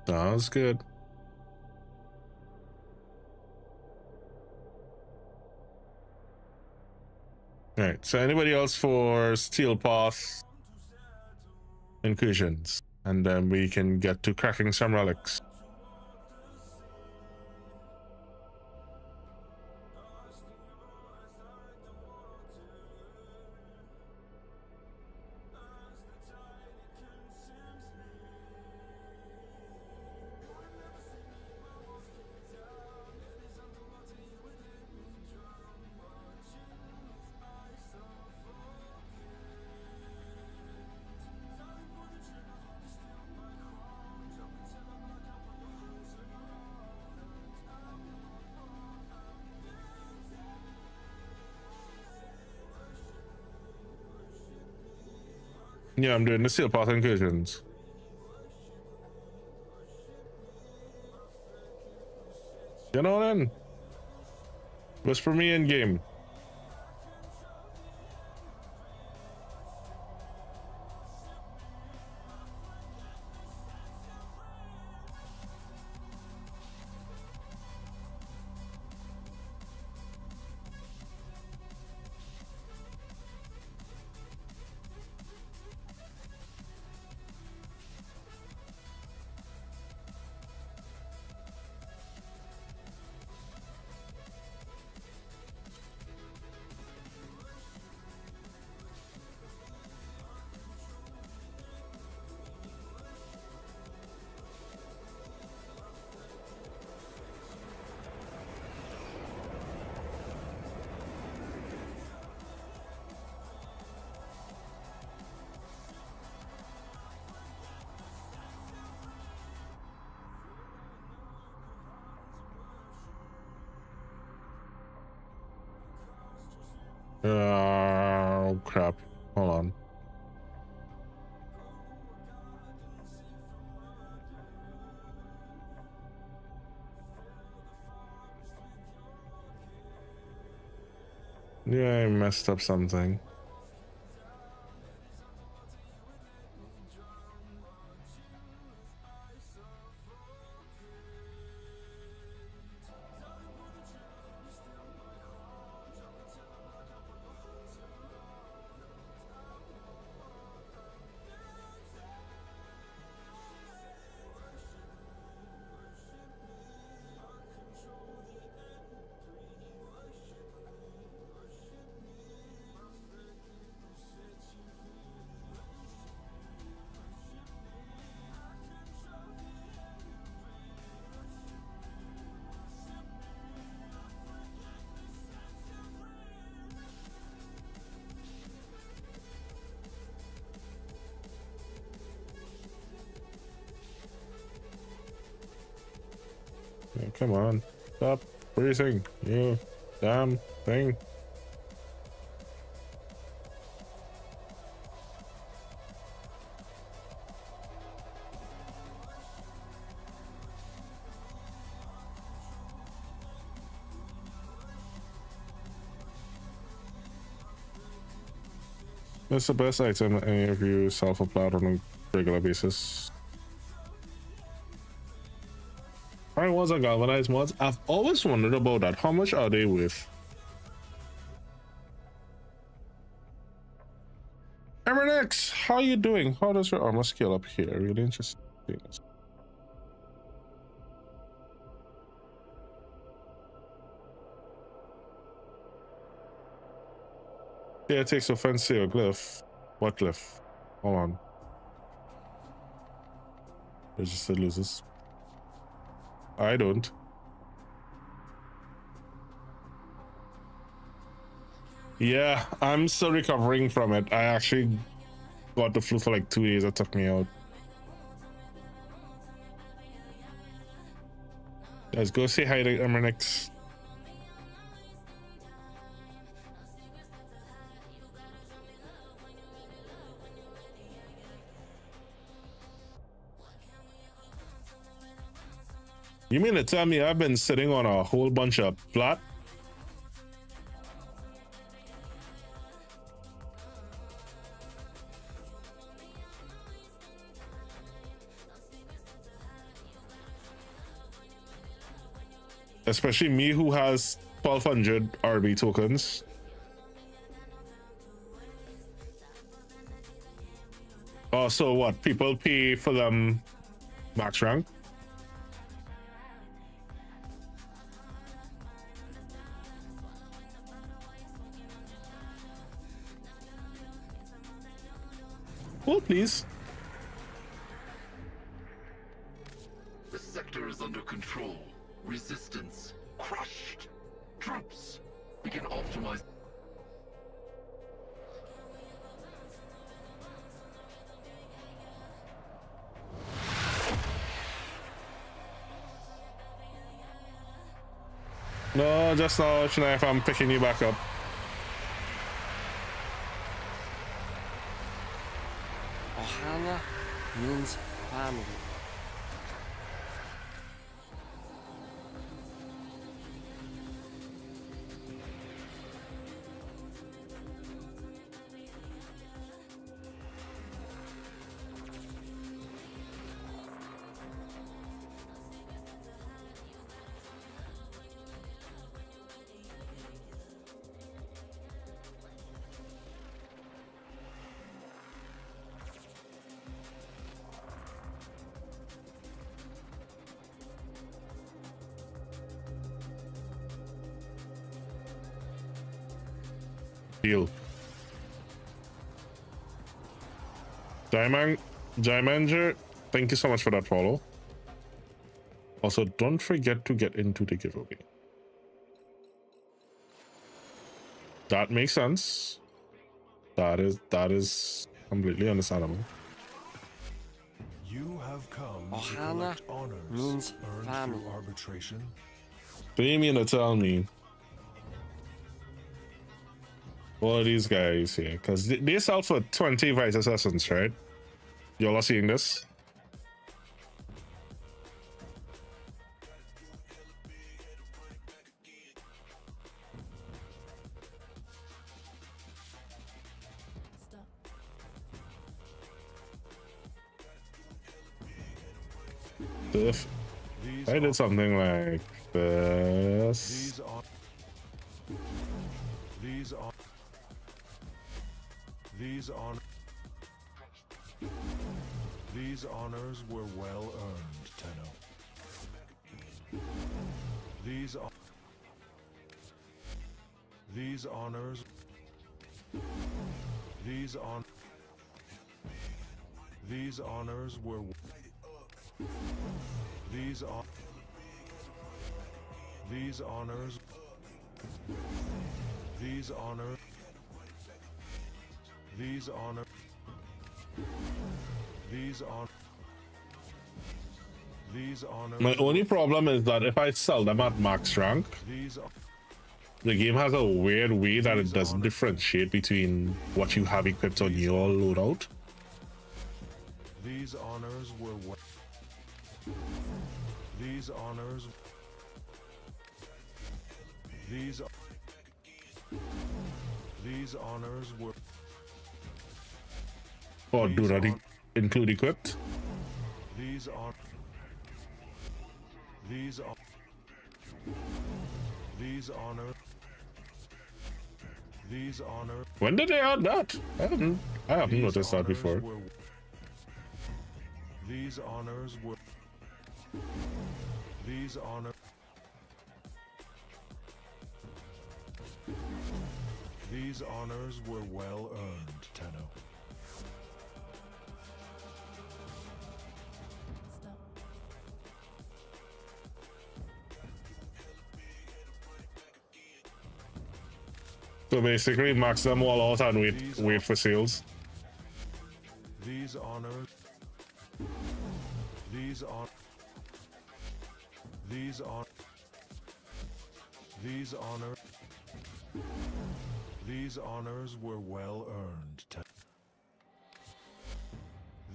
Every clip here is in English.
Sounds good. All right. So anybody else for Steel Path incursions? And then we can get to cracking some relics. Yeah, I'm doing the Steel Path incursions. You know then. Whisper me in game. Oh crap. Hold on. Yeah, I messed up something. Yeah, come on. Stop breathing, you damn thing. That's the best item any of you self-applied on a regular basis. Iron ones and galvanized mods. I've always wondered about that. How much are they worth? Emernex, how you doing? How does your armor scale up here? Really interesting. Yeah, it takes offense to your glyph. What glyph? Hold on. Registered losers. I don't. Yeah, I'm still recovering from it. I actually got the flu for like 2 days. That took me out. Let's go say hi to Emernex. You mean to tell me I've been sitting on a whole bunch of plot? especially me who has 1200 RB tokens. Oh, so what? People pay for them max rank? Well, please. The sector is under control. Resistance crushed. Troops begin optimizing. No, just now, if I'm picking you back up. Ohana means family. Deal. Jaimanger, thank you so much for that follow. Also, don't forget to get into the giveaway. That makes sense. That is completely understandable. You have come to Ohana collect honors means earned family. through arbitration. What do you mean to tell me? What are these guys here? Because they sell for 20 vice assassins, right? Y'all are seeing this? If I did something like this. These honors were well earned, Tenno. These honors were My only problem is that if I sell them at max rank, the game has a weird way that it doesn't differentiate between what you have equipped on your loadout. These honors were these honors were Or do not include equipped. these honors When did they add that? I haven't noticed that before. These honors were well earned, Tenno. So basically, max them all out and wait for sales. These honors were well earned.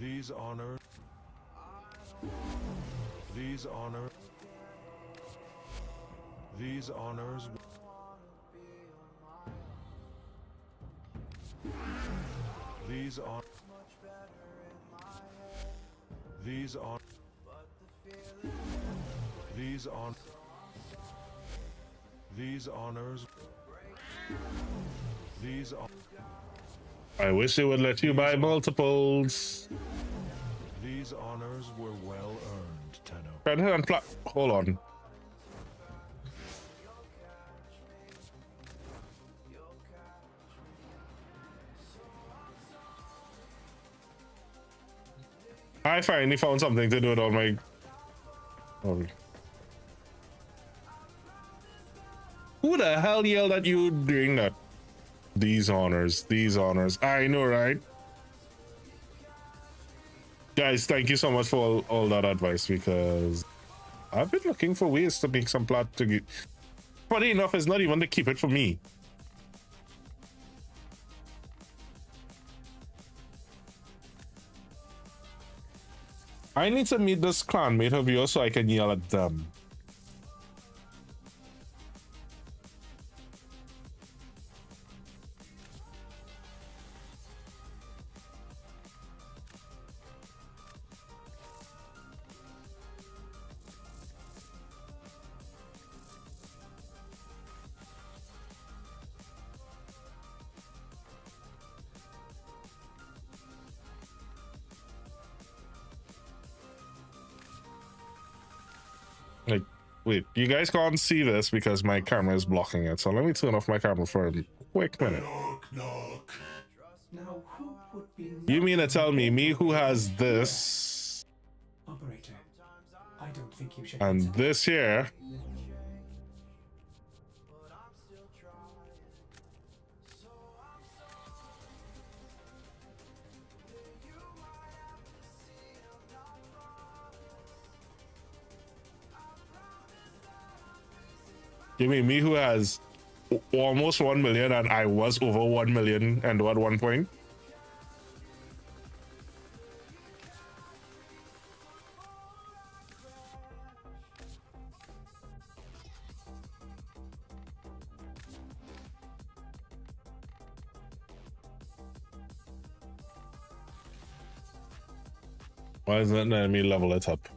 These honors These honors. These. I wish they would let you buy multiples. These honors were well earned, Tenno. Credit and hold on. I finally found something to do with all my. Oh. Who the hell yelled at you doing that? These honors, these honors. I know, right? Guys, thank you so much for all that advice, because I've been looking for ways to make some plot to get. Funny enough, it's not even to keep it for me. I need to meet this clanmate of yours so I can yell at them. Like, wait, you guys can't see this because my camera is blocking it. So let me turn off my camera for a quick minute. Now, who would be You mean to tell me who has this operator? I don't think you should. and this here? You mean me who has almost 1 million and I was over 1 million and at one point? Why isn't it letting me level it up?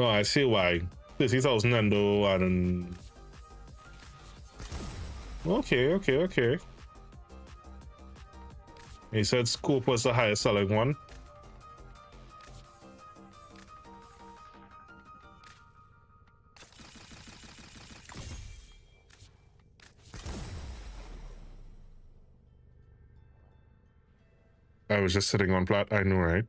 Oh, I see why. 30,000 endo and... Okay. He said Scoop was the highest selling one. I was just sitting on plat, I know, right?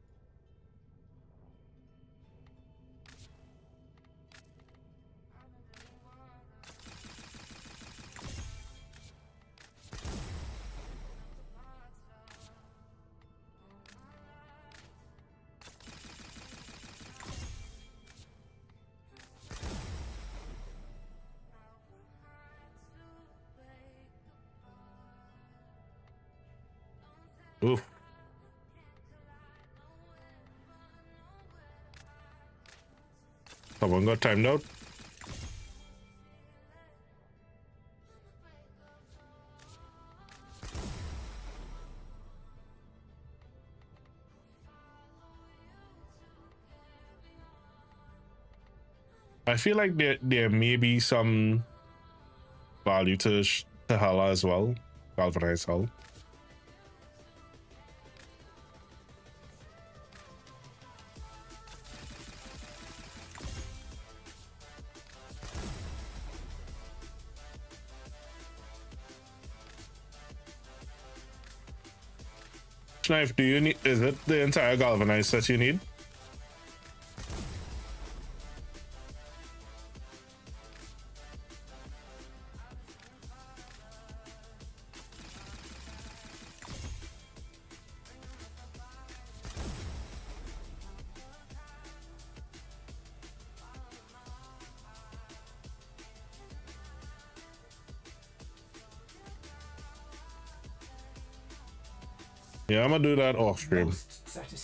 Oof. Someone got timed out. I feel like there may be some value to Hala as well, galvanized hull. Knife, do you need? Is it the entire galvanized that you need? Yeah, I'm gonna do that off stream.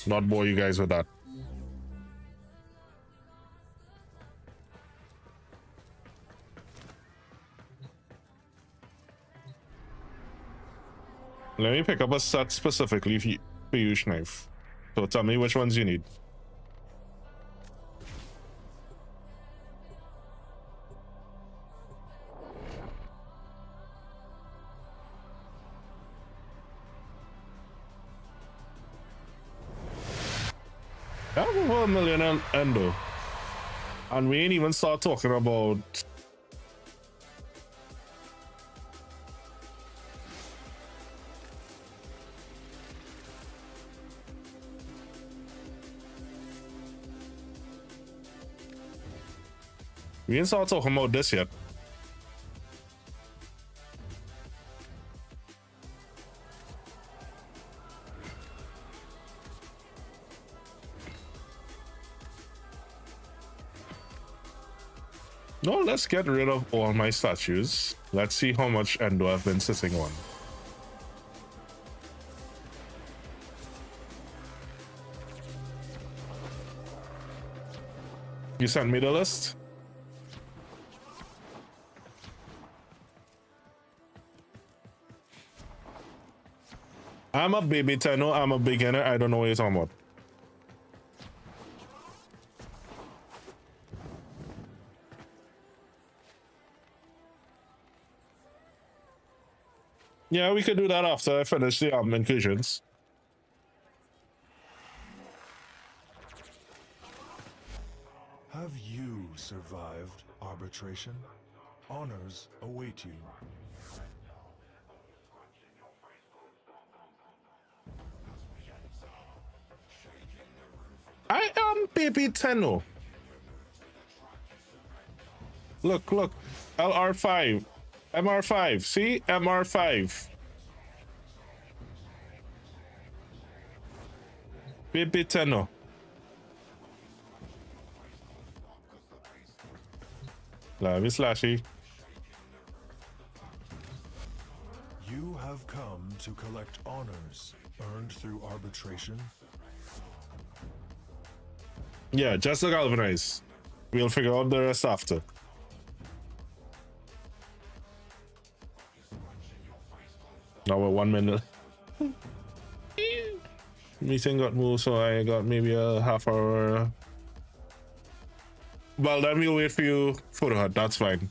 Not bore you guys with that. Let me pick up a set specifically for you, Knife. So tell me which ones you need. I have over a million endo. And we ain't even start talking about we ain't start talking about this yet. No, let's get rid of all my statues. Let's see how much endo I've been sitting on. You sent me the list? I'm a baby Tenno, I'm a beginner, I don't know what you're talking about. Yeah, we could do that after I finish the incursions. Have you survived arbitration? Honors await you. I am baby Tenno. Look, LR5, MR5, see? MR5. Baby Tenno. Love you, Slashy. You have come to collect honors earned through arbitration. Yeah, just to galvanize. We'll figure out the rest after. Now we're 1 minute. Meeting got moved, so I got maybe a half hour. Well, then we'll wait for you, photo hut. That's fine.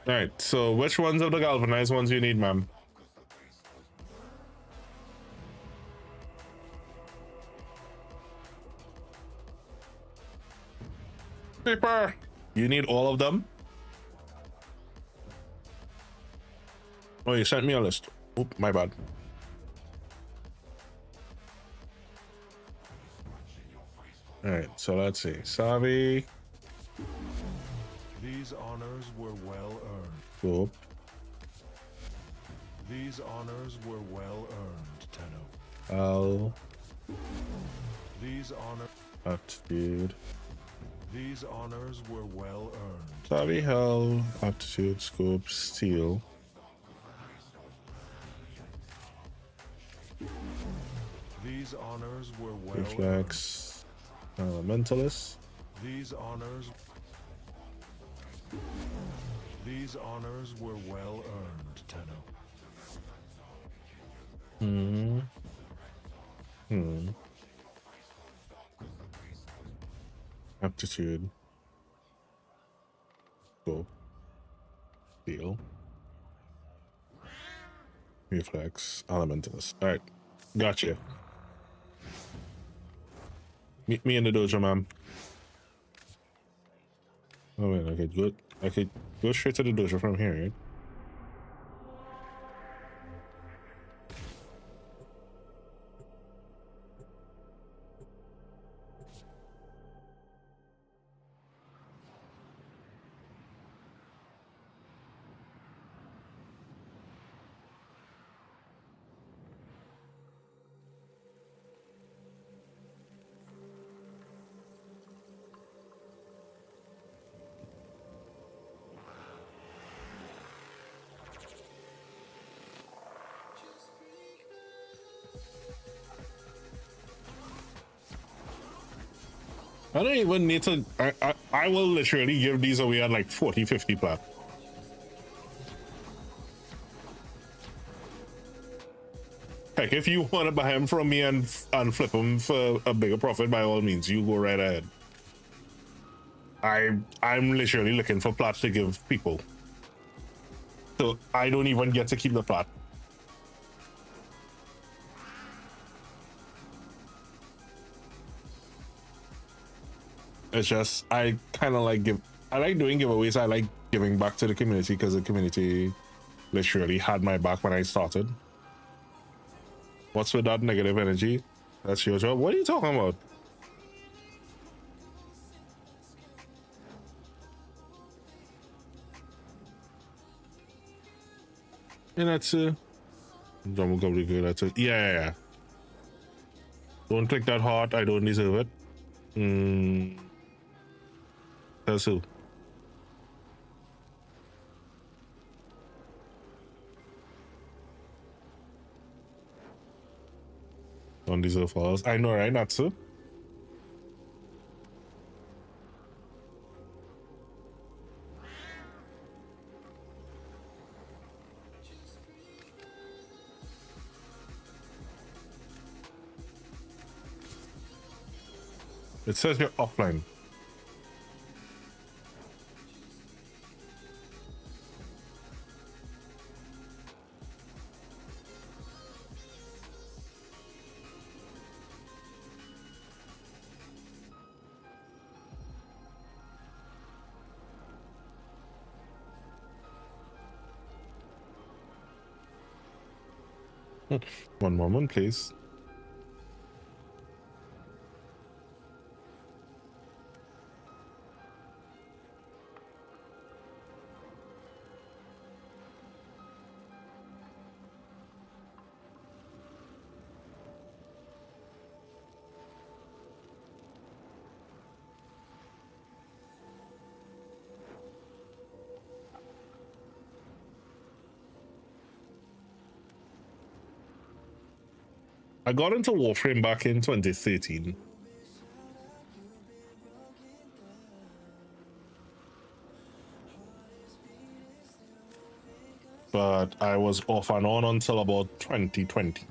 All right, so which ones of the galvanized ones you need, ma'am? Paper. You need all of them? Oh, you sent me a list. Oop, my bad. All right, so let's see. Savvy. These honors were well earned. Oop. These honors were well earned, Tenno. L. These honors. Aptitude. These honors were well earned. Savvy, hell, aptitude, scope, steel. These honors were well Reflex. Elementalist. earned. These honors were well earned, Tenno. Aptitude. Scope. Steel. Reflex. Elementalist. Alright. Gotcha. Meet me in the dojo, ma'am. Oh wait, I could go straight to the dojo from here, right? I don't even need to. I will literally give these away at like 40, 50 plat. Heck, if you want to buy them from me and flip them for a bigger profit, by all means, you go right ahead. I'm literally looking for plat to give people, so I don't even get to keep the plat. It's just I kind of like I like doing giveaways. I like giving back to the community because the community literally had my back when I started. What's with that negative energy? That's your job. What are you talking about? And that's yeah. Don't click that heart. I don't deserve it. That's who. Don't deserve flowers. I know, right? Natsu? It says you're offline. One moment, please. I got into Warframe back in 2013. But I was off and on until about 2020.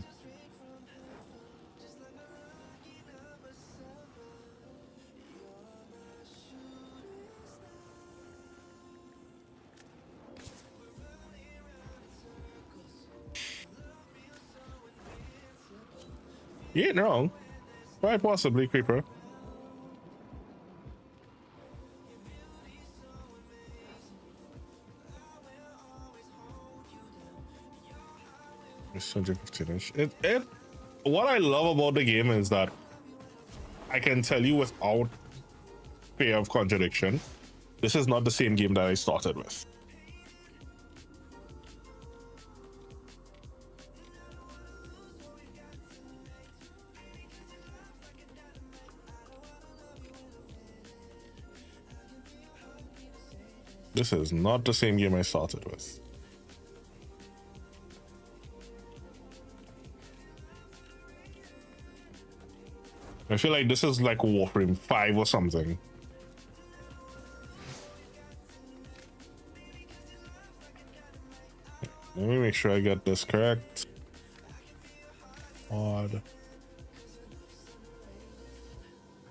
You ain't wrong. Quite possibly, Creeper. It's 115-ish. What I love about the game is that I can tell you without fear of contradiction, this is not the same game that I started with. This is not the same game I started with. I feel like this is like Warframe 5 or something. Let me make sure I get this correct. Odd.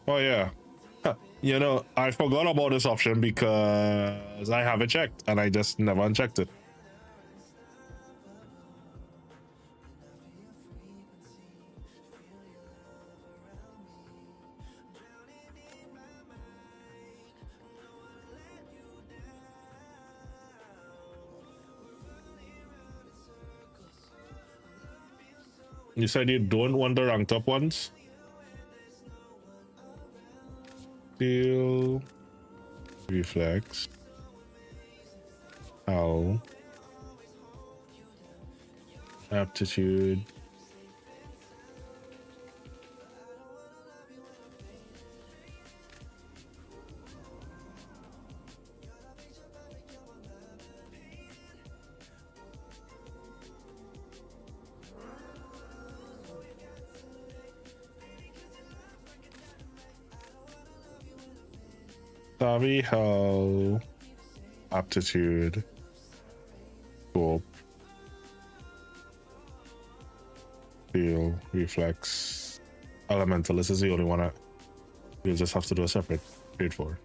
Oh yeah. You know, I forgot about this option because I have it checked and I just never unchecked it. You said you don't want the ranked up ones? Steel, reflex, owl, aptitude. Savvy, Hell, Aptitude, Scope, Feel, Reflex, Elemental. This is the only one you'll just have to do a separate trade for.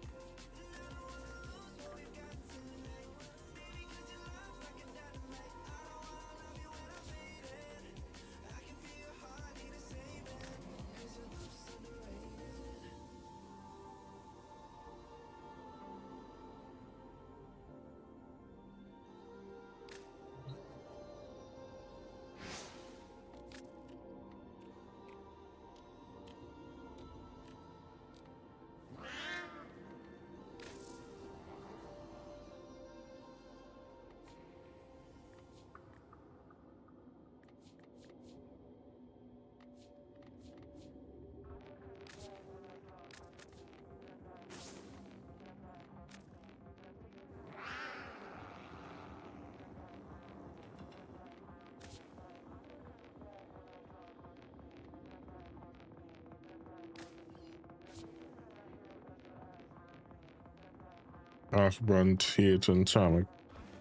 Half burnt heat and ceramic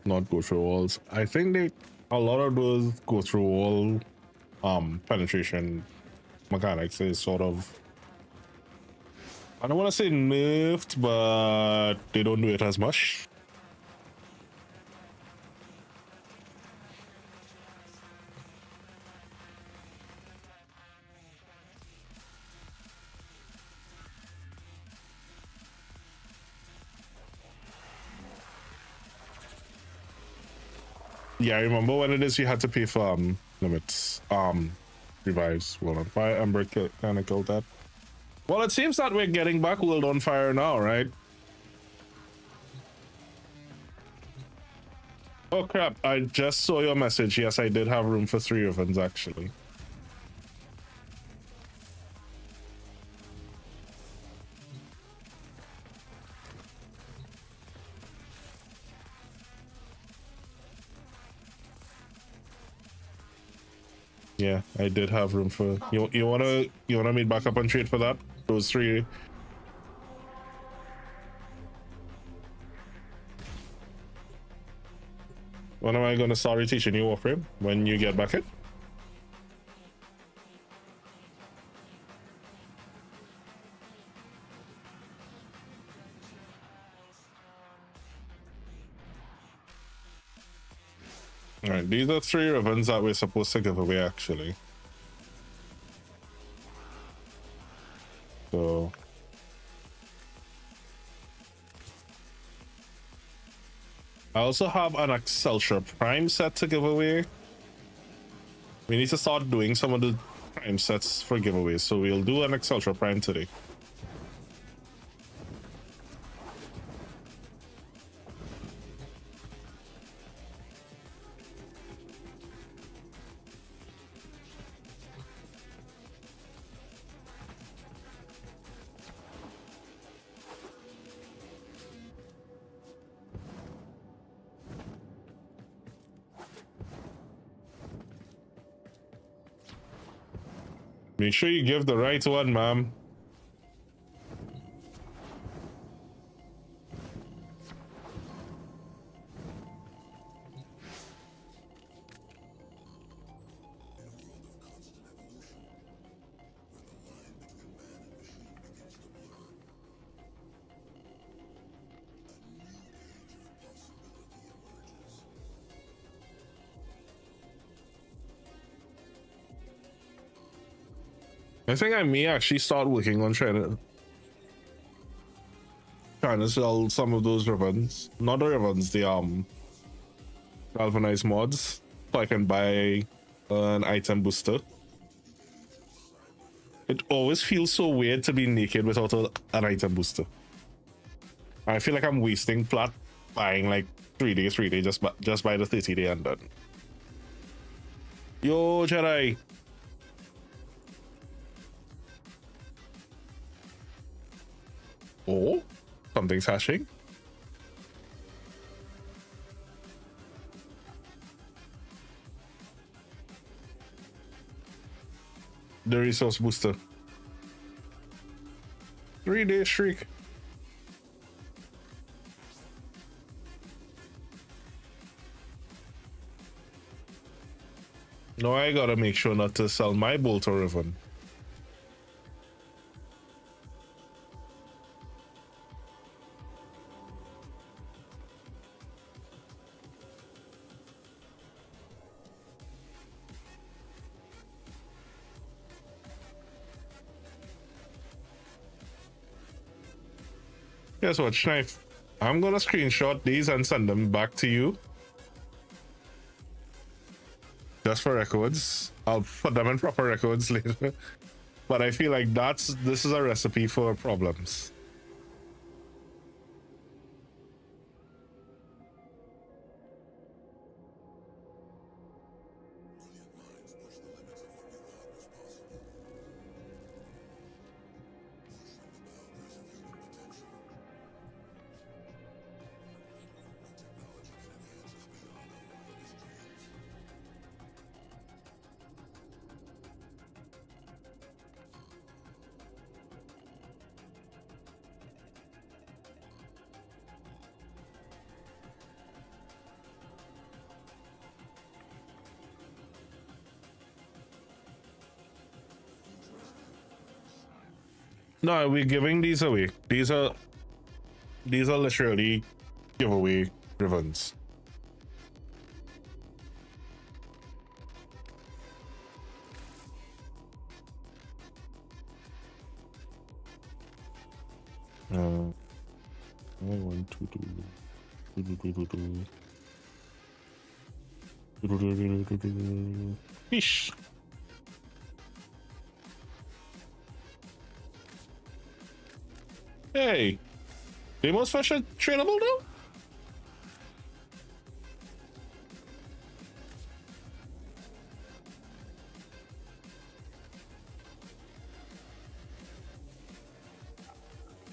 not go through walls. I think a lot of those go through wall penetration mechanics is sort of, I don't want to say nerfed, but they don't do it as much. Yeah, I remember when it is you had to pay for limits, revives. World on Fire, Ember kind of killed that. Well, it seems that we're getting back World on Fire now, right? Oh crap, I just saw your message. Yes, I did have room for 3 ovens actually. Yeah, I did have room for you wanna meet back up and trade for that? Those 3. When am I gonna start teaching you Warframe? When you get back in? Alright, these are 3 ribbons that we're supposed to give away actually. So I also have an Excelsior Prime set to give away. We need to start doing some of the Prime sets for giveaways, so we'll do an Excelsior Prime today. Make sure you give the right one, ma'am. I think I may actually start working on trying to sell some of those ribbons. Not the ribbons, the galvanized mods, so I can buy an item booster. It always feels so weird to be naked without an item booster. I feel like I'm wasting plat buying like 3 days just by the 30-day and done. Yo, Jedi. Oh, something's hashing. The resource booster. 3-day streak. No, I gotta make sure not to sell my bolt or ribbon. Guess what, Schneif? I'm gonna screenshot these and send them back to you. Just for records. I'll put them in proper records later. But I feel like this is a recipe for problems. No, we're giving these away. These are literally giveaway ribbons. One, two, fish. Hey, Demos fish are trainable though?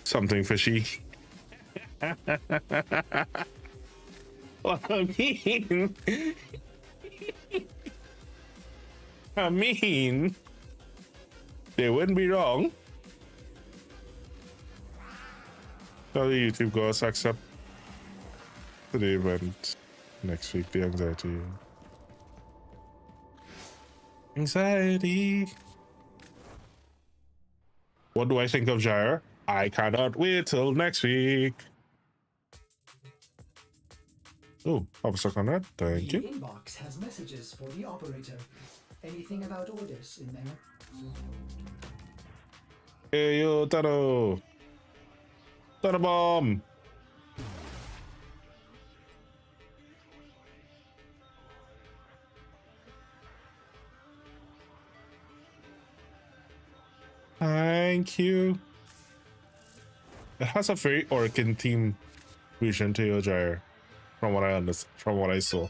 Something fishy. Well, I mean, they wouldn't be wrong. How the YouTube goes accept the event next week, the anxiety. Anxiety. What do I think of Gyre? I cannot wait till next week. Oh, I was stuck on that. Thank you. The inbox has messages for the operator. Anything about orders in there? Hey, yo, Tano. Tano bomb. Thank you. It has a very Orkin team vision to your Gyre, from what I understand, from what I saw.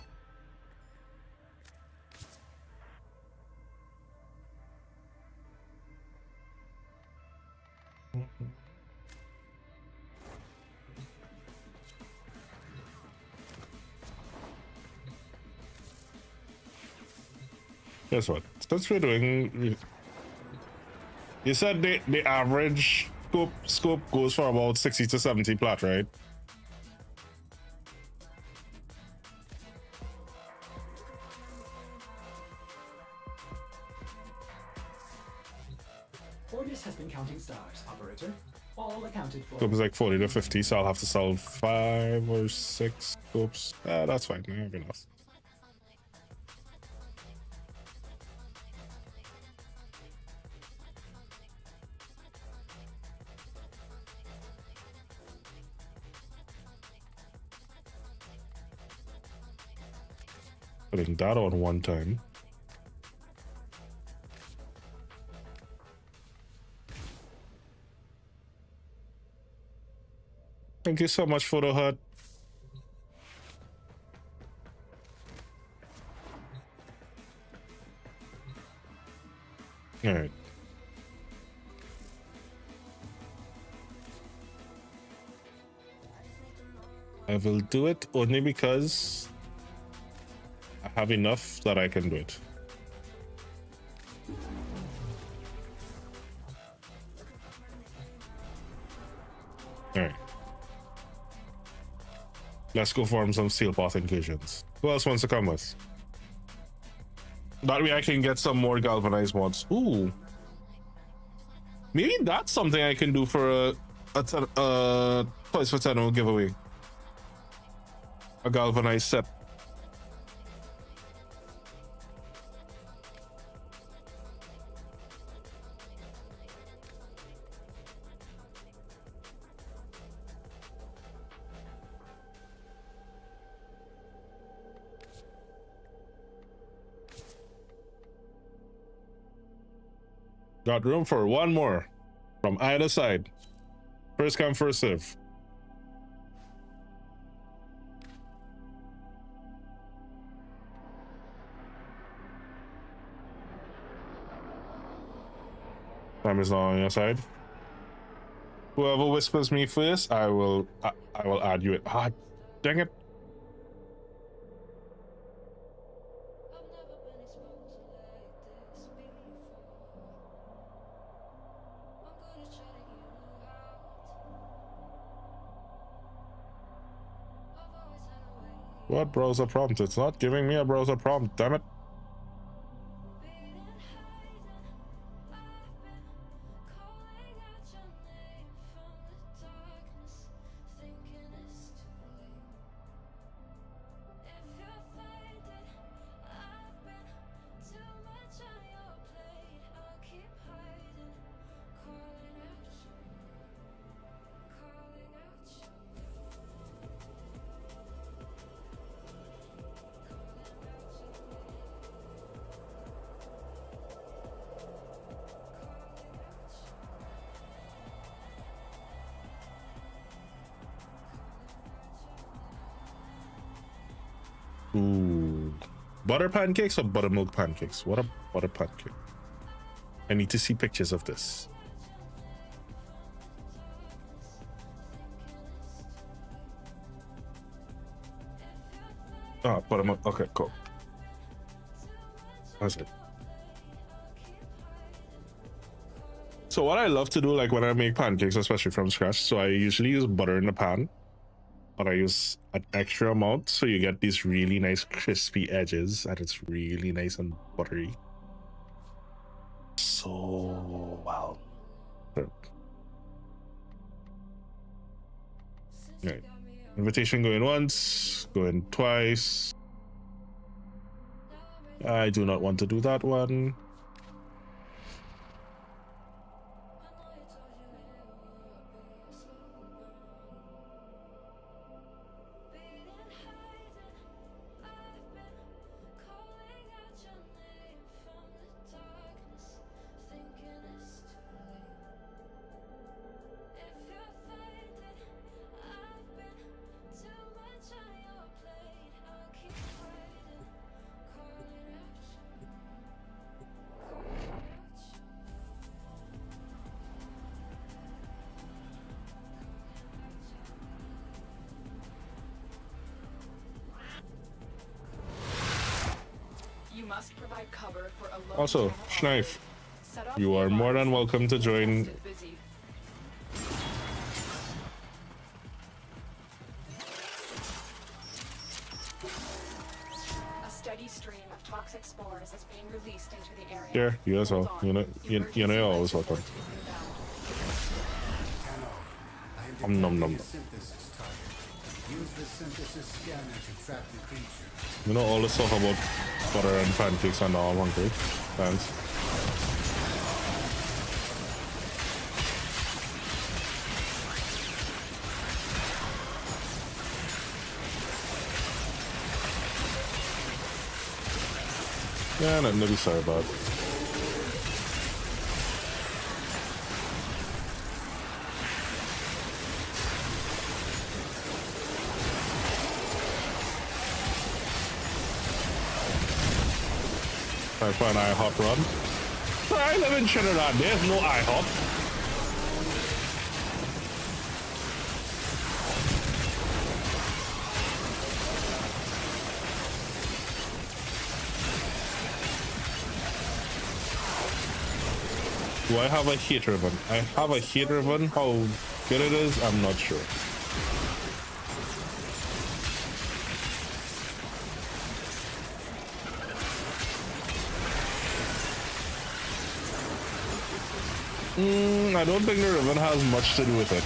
Guess what? Since we're doing, you said the average scope goes for about 60 to 70 plat, right? Orders has been counting stars, operator. All accounted for. Scope is like 40 to 50, so I'll have to sell 5 or 6 scopes. That's fine. I have enough. Putting that on one time. Thank you so much, Photo Hut. All right. I will do it only because I have enough that I can do it. All right. Let's go form some steel path incursions. Who else wants to come with? That way I can get some more galvanized mods. Ooh. Maybe that's something I can do for a Toys for Tenno giveaway. A galvanized set. Got room for one more from either side. First come, first serve. Time is not on your side. Whoever whispers me first, I will add you it. Ah, dang it. What browser prompt? It's not giving me a browser prompt, damn it. Ooh. Butter pancakes or buttermilk pancakes? What a butter pancake. I need to see pictures of this. Ah, buttermilk. Okay, cool. That's it. So what I love to do, like when I make pancakes, especially from scratch, so I usually use butter in the pan, but I use an extra amount so you get these really nice crispy edges and it's really nice and buttery. So wow. Right. Invitation going once, going twice. I do not want to do that one. Also, Schneif, you are more than welcome to join. A steady stream of toxic spores is being released into the area. Yeah, you as well. You know you're always welcome. Nom nom. You know all this talk about butter and pancakes and all one great. Thanks. Yeah, nothing to be sorry about. Time for an IHOP run. I live in Trinidad, there's no IHOP. Do I have a heat ribbon? I have a heat ribbon. How good it is, I'm not sure. I don't think the ribbon has much to do with it.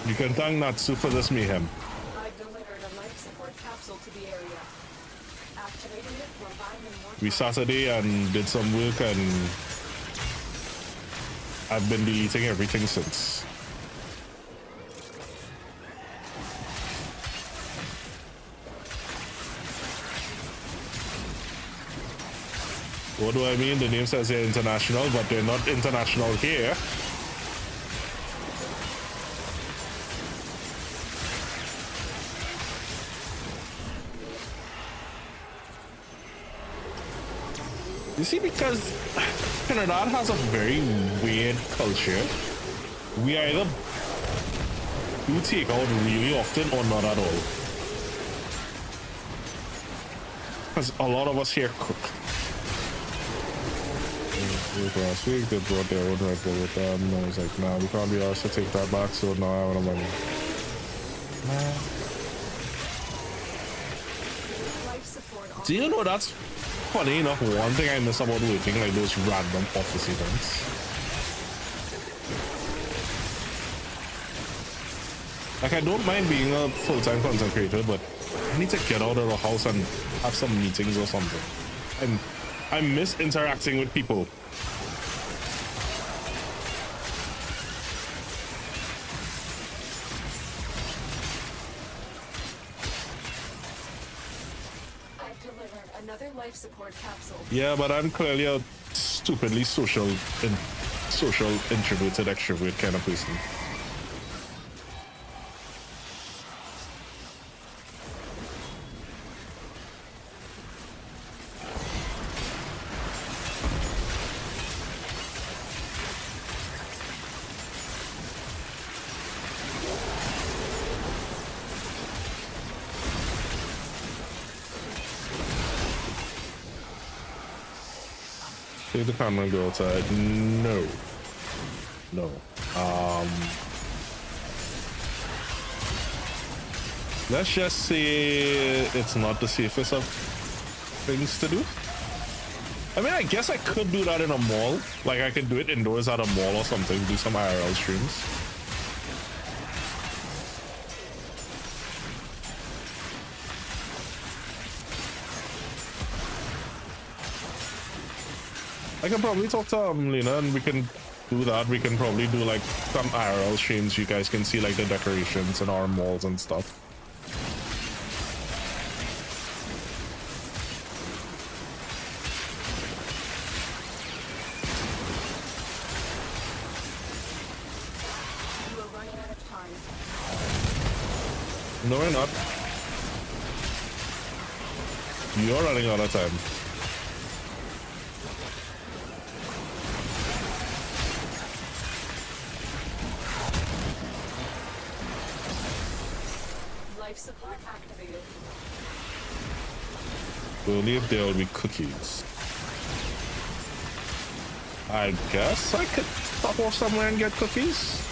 You can thank Natsu for this mayhem. I've delivered a life support capsule to the area. Activating it will buy me more We time. Saturday and did some work, and I've been deleting everything since. What do I mean? The name says they're international, but they're not international here. You see, because Trinidad has a very weird culture. We either do take out really often or not at all. Because a lot of us here cook. Last week they brought their own Red Bull with them, and I was like, nah, we can't be asked to take that back, so now I want to money. Life support on. Do you know that's funny enough? One thing I miss about working like those random office events. Like, I don't mind being a full-time content creator, but I need to get out of the house and have some meetings or something. I miss interacting with people. I've delivered another life support capsule. Yeah, but I'm clearly a stupidly social introverted extrovert kind of person. Take the camera and go outside. No. No. Let's just say it's not the safest of things to do. I mean, I guess I could do that in a mall. Like, I could do it indoors at a mall or something, do some IRL streams. I can probably talk to Lena and we can do that. We can probably do like some IRL streams. You guys can see like the decorations in our malls and stuff. You are running out of time. No, we're not. You're running out of time. Life support activated. Only if there will be cookies. I guess I could stop off somewhere and get cookies.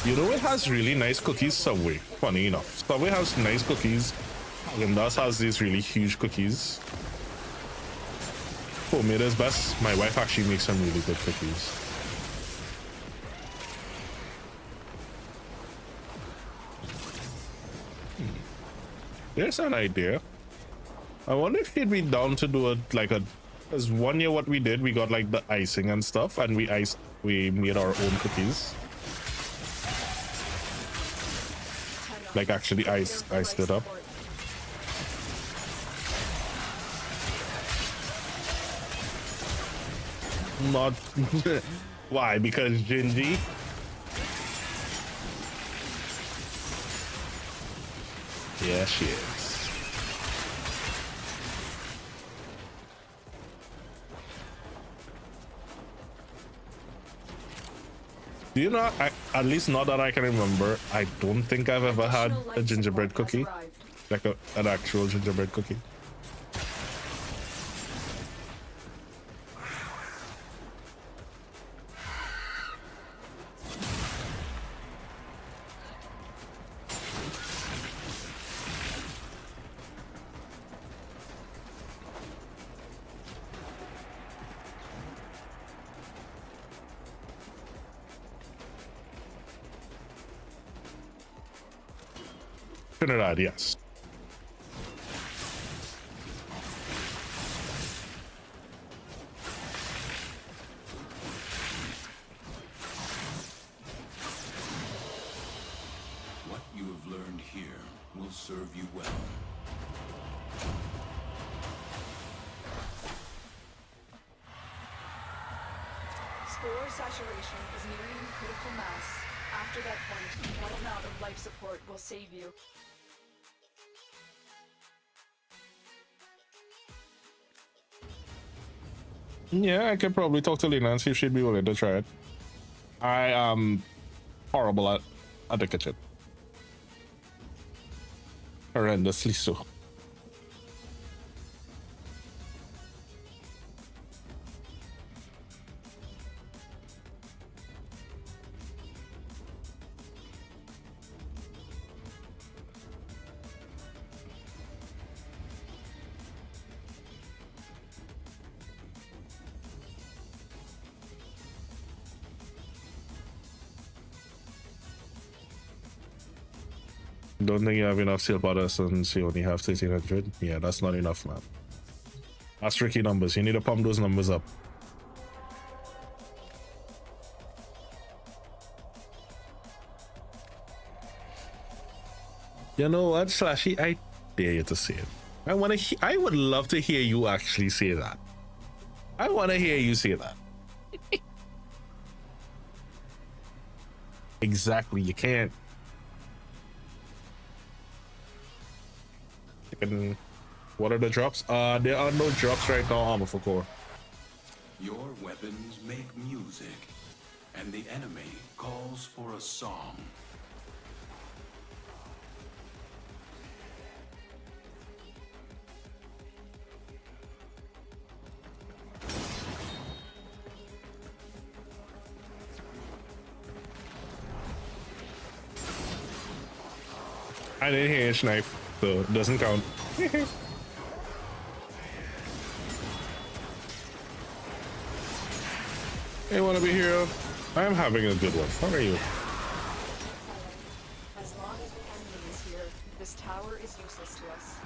You know, it has really nice cookies, Subway. Funny enough. Subway has nice cookies. And thus has these really huge cookies. Homemade is best. My wife actually makes some really good cookies. There's an idea. I wonder if she'd be down to do it like a. Because 1 year what we did, we got like the icing and stuff, and we made our own cookies. Like actually iced it up. Not why? Because Gingy. Yeah, she is. Do you know? At least not that I can remember. I don't think I've ever had a gingerbread cookie, like an actual gingerbread cookie. Trinidad, yes. What you have learned here will serve you well. Spore saturation is nearing critical mass. After that point, one amount of life support will save you. Yeah, I could probably talk to Lena and see if she'd be willing to try it. I am horrible at the kitchen. Horrendously so. Don't think you have enough steel powders since you only have 1300. Yeah, that's not enough, man. That's tricky numbers. You need to pump those numbers up. You know what, Slashy? I dare you to say it. I would love to hear you actually say that. I want to hear you say that. Exactly. You can't. What are the drops? There are no drops right now, Armor for Core. Your weapons make music, and the enemy calls for a song. I didn't hear his knife, so it doesn't count. Hey, wanna be hero? I'm having a good one. How are you? As long as the enemy is here, this tower is useless to us.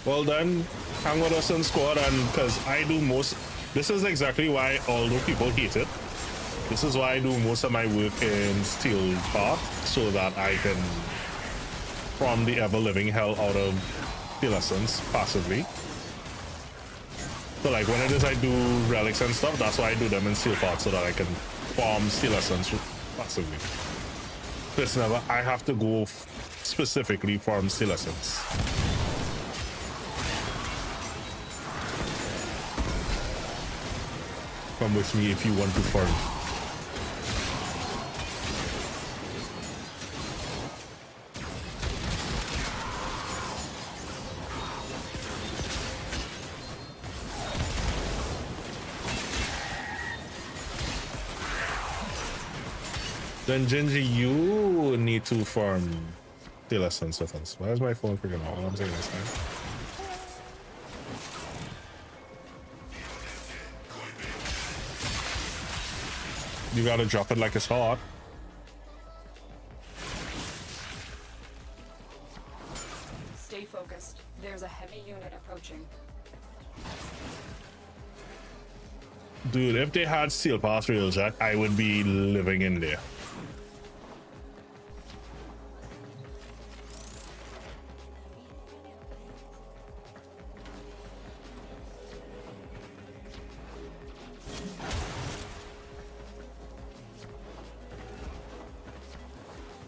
Well done. Hang with us in squad, and because I do most. This is exactly why, although people hate it, this is why I do most of my work in Steel Path, so that I can farm the ever-living hell out of Steel Essence passively. So like when it is I do relics and stuff, that's why I do them in Steel Path, so that I can farm Steel Essence passively. It's never, I have to go specifically farm Steel Essence. Come with me if you want to farm. Then Gingy, you need to farm Steel Essence with us. Why is my phone freaking off? I'm saying this time. You gotta drop it like it's hot. Stay focused. There's a heavy unit approaching. Dude, if they had Steel Path Railjack, I would be living in there.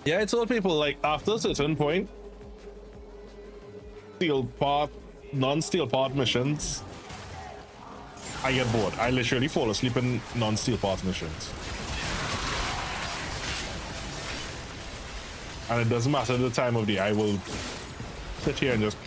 Yeah, I told people, like, after a certain point, Steel Path, non-Steel Path missions, I get bored. I literally fall asleep in non-Steel Path missions. And it doesn't matter the time of day, I will sit here and just...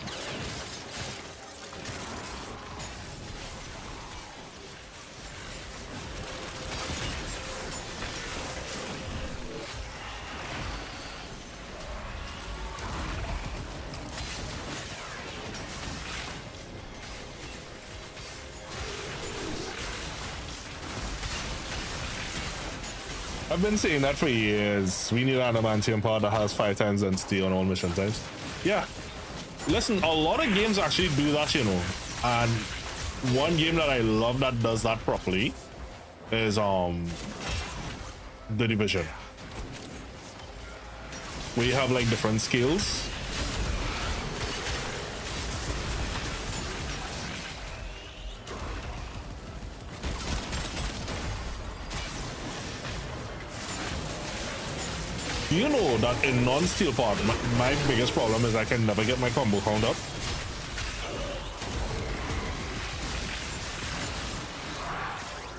I've been saying that for years. We need an adamantium part that has 5 times density on all mission types. Yeah. Listen, a lot of games actually do that, you know. And one game that I love that does that properly is The Division. We have like different skills. You know that in non-steel part, my biggest problem is I can never get my combo count up.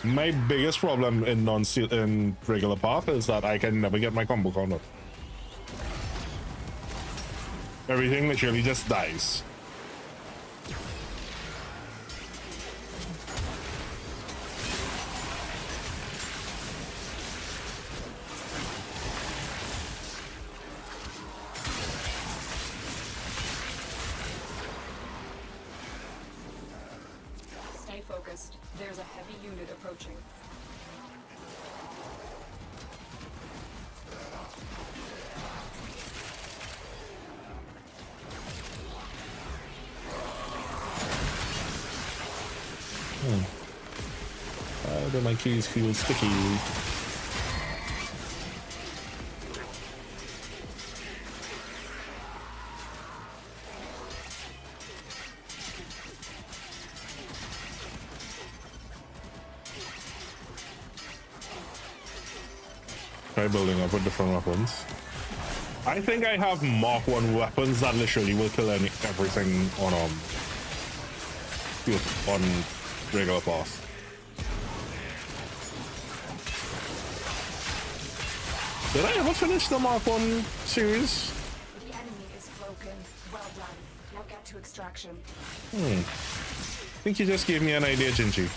My biggest problem in non-steel in regular path is that I can never get my combo count up. Everything literally just dies. Stay focused. There's a heavy unit approaching. Why do my keys feel sticky? Try building up with different weapons. I think I have Mark 1 weapons that literally will kill everything on regular path. Did I ever finish the Mark 1 series? The enemy is broken. Well done. Now get to extraction. I think you just gave me an idea, Gingy.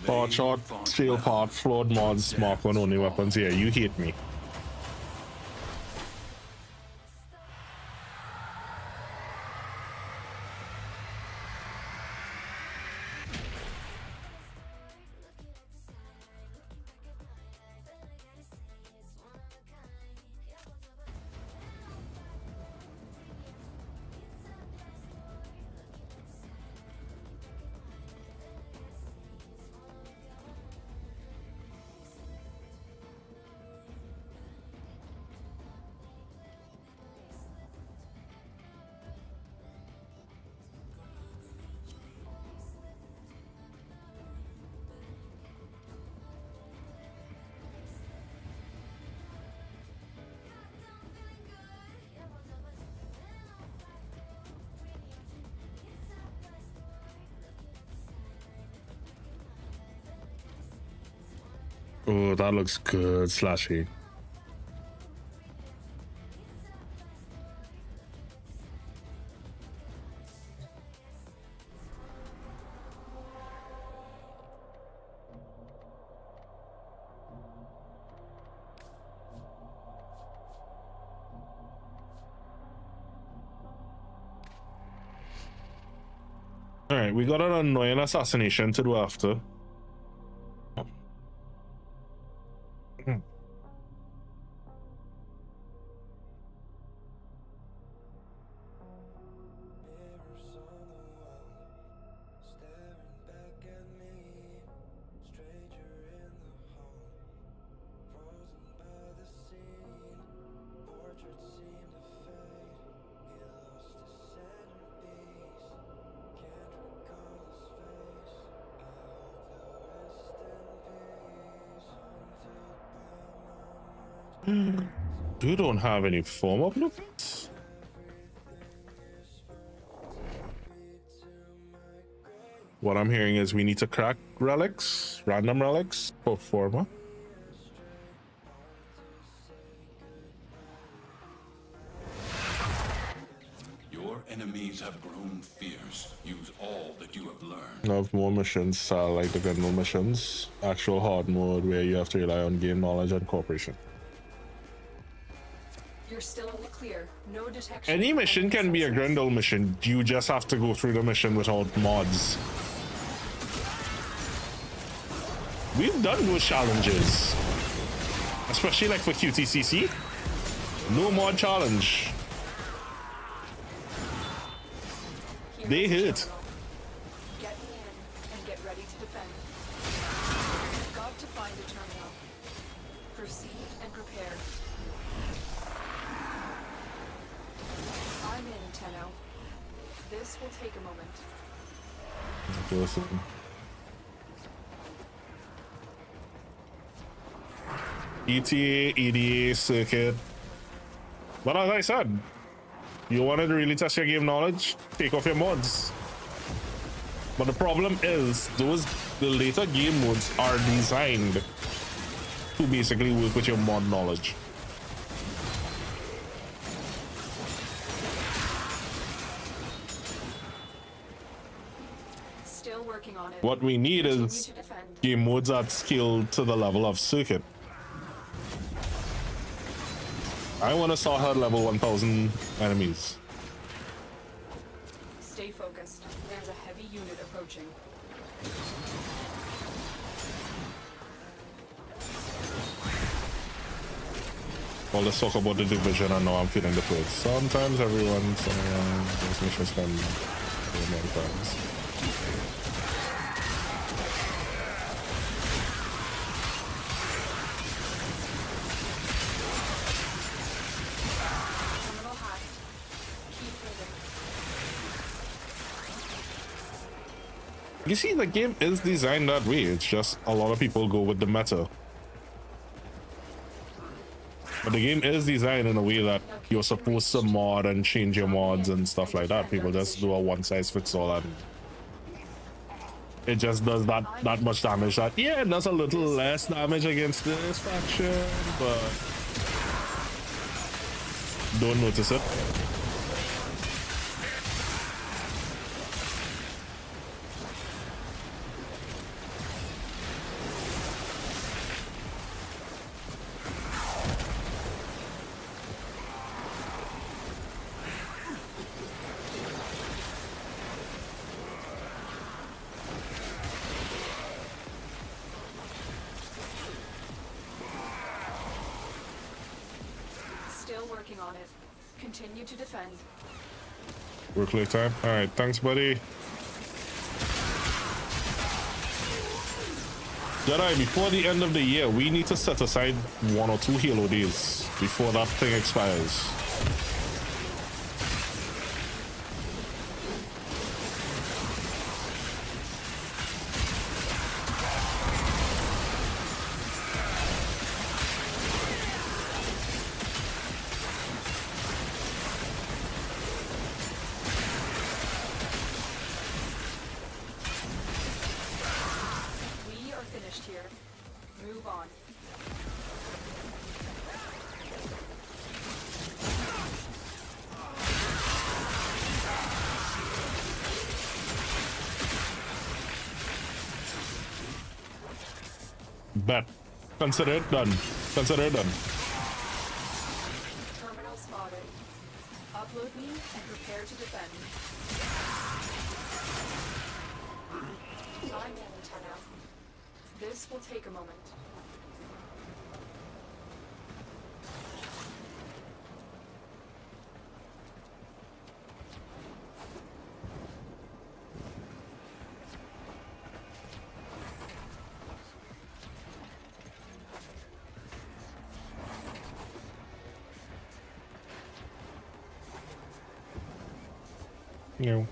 Part shot, steel part, flawed mods, Mark 1 only weapons. Yeah, you hate me. Oh, that looks good, Slashy. All right, we got an annoying assassination to do after. You don't have any form of blueprints? what I'm hearing is we need to crack relics, random relics, for forma. Your enemies have grown fierce. Use all that you have learned. I have more missions, like the general missions, actual hard mode where you have to rely on game knowledge and cooperation. You're still in the clear. No detection. Any mission can be a Grendel mission. You just have to go through the mission without mods. We've done those challenges, especially like for QTCC. No mod challenge. They hit. Get me in and get ready to defend. You've got to find a terminal. Proceed and prepare. I'm in, Tenno. This will take a moment. Listen. ETA, EDA, circuit. But as I said, you wanted to really test your game knowledge, take off your mods. But the problem is, the later game modes are designed to basically work with your mod knowledge. Still working on it. What we need Continue is to defend. game modes that scale to the level of circuit. I want to saw her level 1000 enemies. Stay focused. There's a heavy unit approaching. Well, let's talk about the division. I know I'm feeling the push. Sometimes everyone's those missions can do many times. Terminal hacked. Keep moving. You see, the game is designed that way. It's just a lot of people go with the meta. But the game is designed in a way that you're supposed to mod and change your mods and stuff like that. People just do a one-size-fits-all and it just does that much damage. That, yeah, it does a little less damage against this faction, but don't notice it. Still working on it. Continue to defend. Work late time. All right, thanks, buddy. Jedi, before the end of the year, we need to set aside 1 or 2 Halo days before that thing expires. We are finished here. Move on. Bet. Consider it done. Consider it done. Terminal spotted. Upload me and prepare to defend. I'm in, Tenno. This will take a moment. You.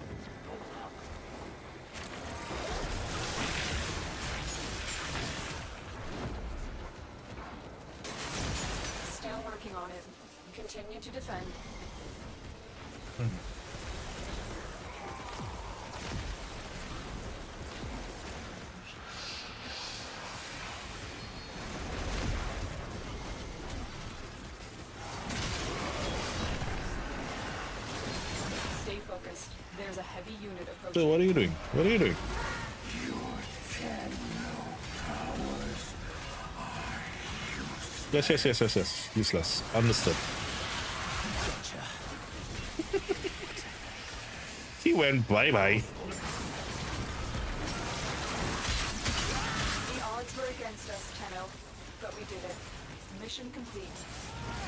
Still working on it. Continue to defend. advised. There's a heavy unit approaching. So what are you doing? What are you doing? Yes. Useless. Understood. He went bye-bye. The odds were against us, Tenno, but we did it. Mission complete.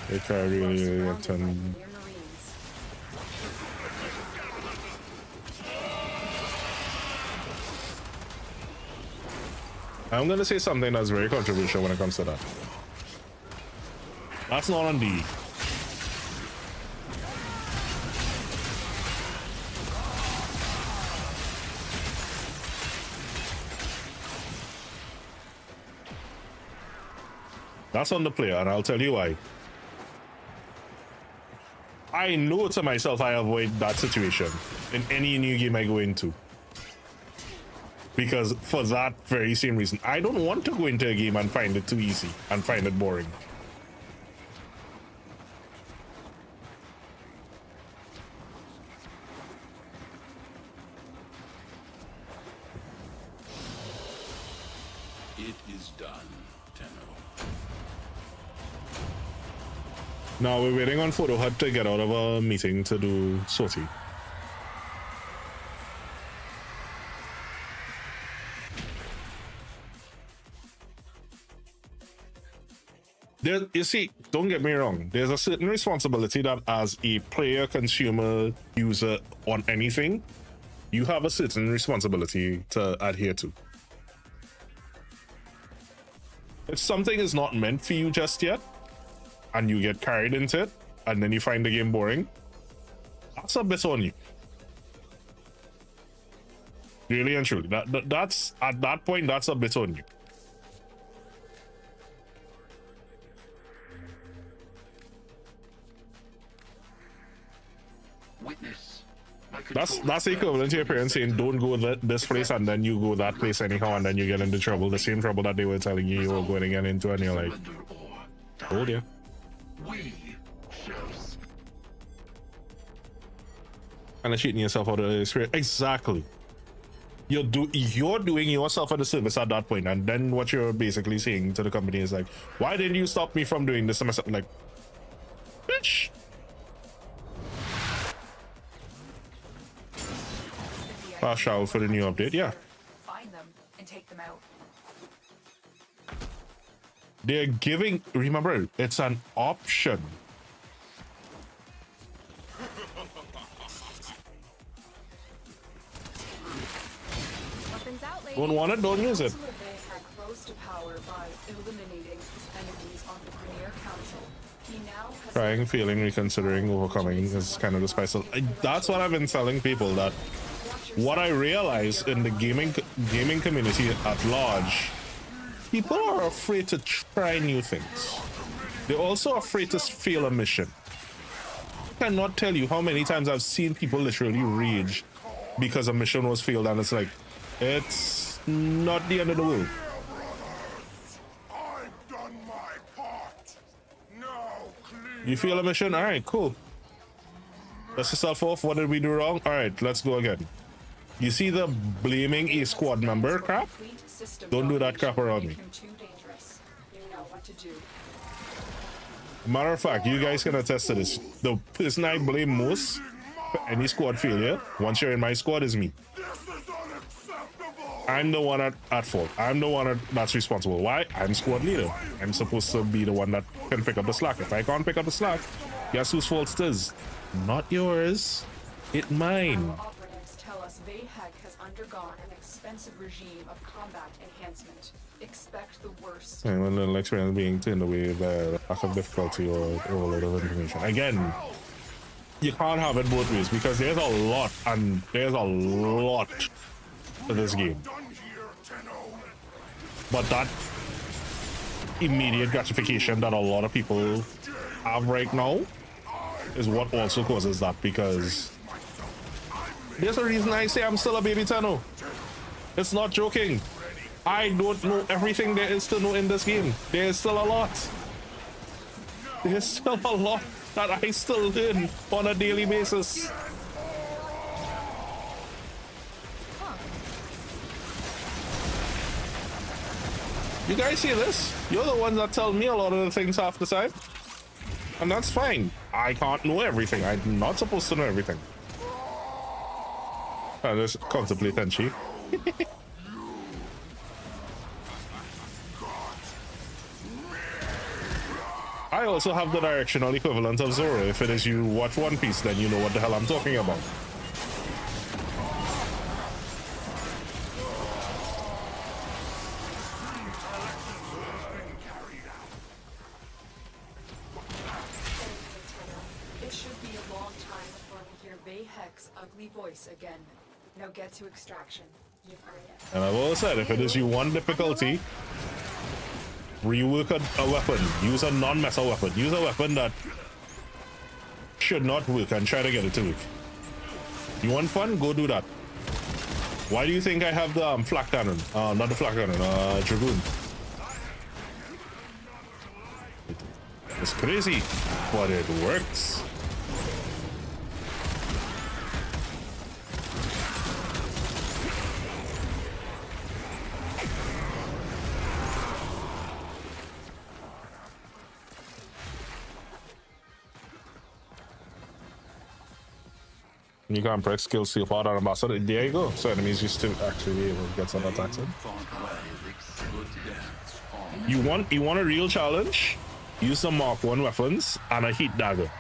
They try really Surrounded by turn. near Marines. I'm gonna say something that's very controversial when it comes to that. That's not on D. That's on the player, and I'll tell you why. I know to myself I avoid that situation in any new game I go into. Because for that very same reason, I don't want to go into a game and find it too easy and find it boring. It is done, Tenno. Now we're waiting on Photo Hut to get out of a meeting to do sortie. There, you see, don't get me wrong. There's a certain responsibility that as a player, consumer, user on anything, you have a certain responsibility to adhere to. If something is not meant for you just yet, and you get carried into it, and then you find the game boring, that's a bit on you. Really and truly. That's at that point, that's a bit on you. Witness. My That's control equivalent to your parents saying don't go this place and then you go that place anyhow and then you get into trouble, the same trouble that they were telling you were going to get into, and you're like, surrender or die. oh dear. We shall speak. And of cheating yourself out of the experience. Exactly. You're doing yourself a disservice at that point, and then what you're basically saying to the company is like, why didn't you stop me from doing this to myself? Like, bitch. Fast travel for the new update, yeah. Find them and take them out. They're giving, remember, it's an option. Weapons out, ladies. Don't want it, don't use it. Council of Bayhek rose to power by eliminating his enemies on the Premier Council. He now has Trying, failing, reconsidering, overcoming is kind of the spice. That's what I've been telling people, that what I realize in the gaming community at large, people are afraid to try new things. They're also afraid to fail a mission. I cannot tell you how many times I've seen people literally rage because a mission was failed, and it's like, it's not the end of the world. I've done my part. Now clean. You fail a mission? All right, cool. Dust yourself off. What did we do wrong? All right, let's go again. You see the blaming a squad member crap? Don't do that crap around me. too dangerous. You know what to do. Matter of fact, you guys can attest to this. The person I blame most for any squad failure, once you're in my squad, is me. This is unacceptable. I'm the one at fault. I'm the one that's responsible. Why? I'm squad leader. I'm supposed to be the one that can pick up the slack. If I can't pick up the slack, guess whose fault it is? Not yours. It's mine. Our operatives tell us Bayhek has undergone an expensive regime of combat enhancement. Expect the worst. And a little experience being turned away by lack of difficulty or overload of information. Again, you can't have it both ways, because there's a lot to this game. Done here, Tenno. But that immediate gratification that a lot of people have right now is what also causes that, because there's a reason I say I'm still a baby Tenno. It's not joking. I don't know everything there is to know in this game. There's still a lot. There's still a lot that I still learn on a daily basis. You guys see this? You're the ones that tell me a lot of the things half the time. And that's fine. I can't know everything. I'm not supposed to know everything. I just contemplate Tenchi. I also have the directional equivalent of Zoro. If it is you watch One Piece, then you know what the hell I'm talking about. It should be a long time before we hear Bayhek's ugly voice again. Now get to extraction. You've earned it. And I've always said, if it is you one difficulty, rework a weapon. Use a non-meta weapon. Use a weapon that should not work and try to get it to work. You want fun? Go do that. Why do you think I have the flak cannon? Not the flak cannon, Dragoon. It's crazy, but it works. You can press skill seal part on ambassador. There you go. So enemies used to actually be able to get some attacks in. You want a real challenge? Use some Mark 1 weapons and a heat dagger.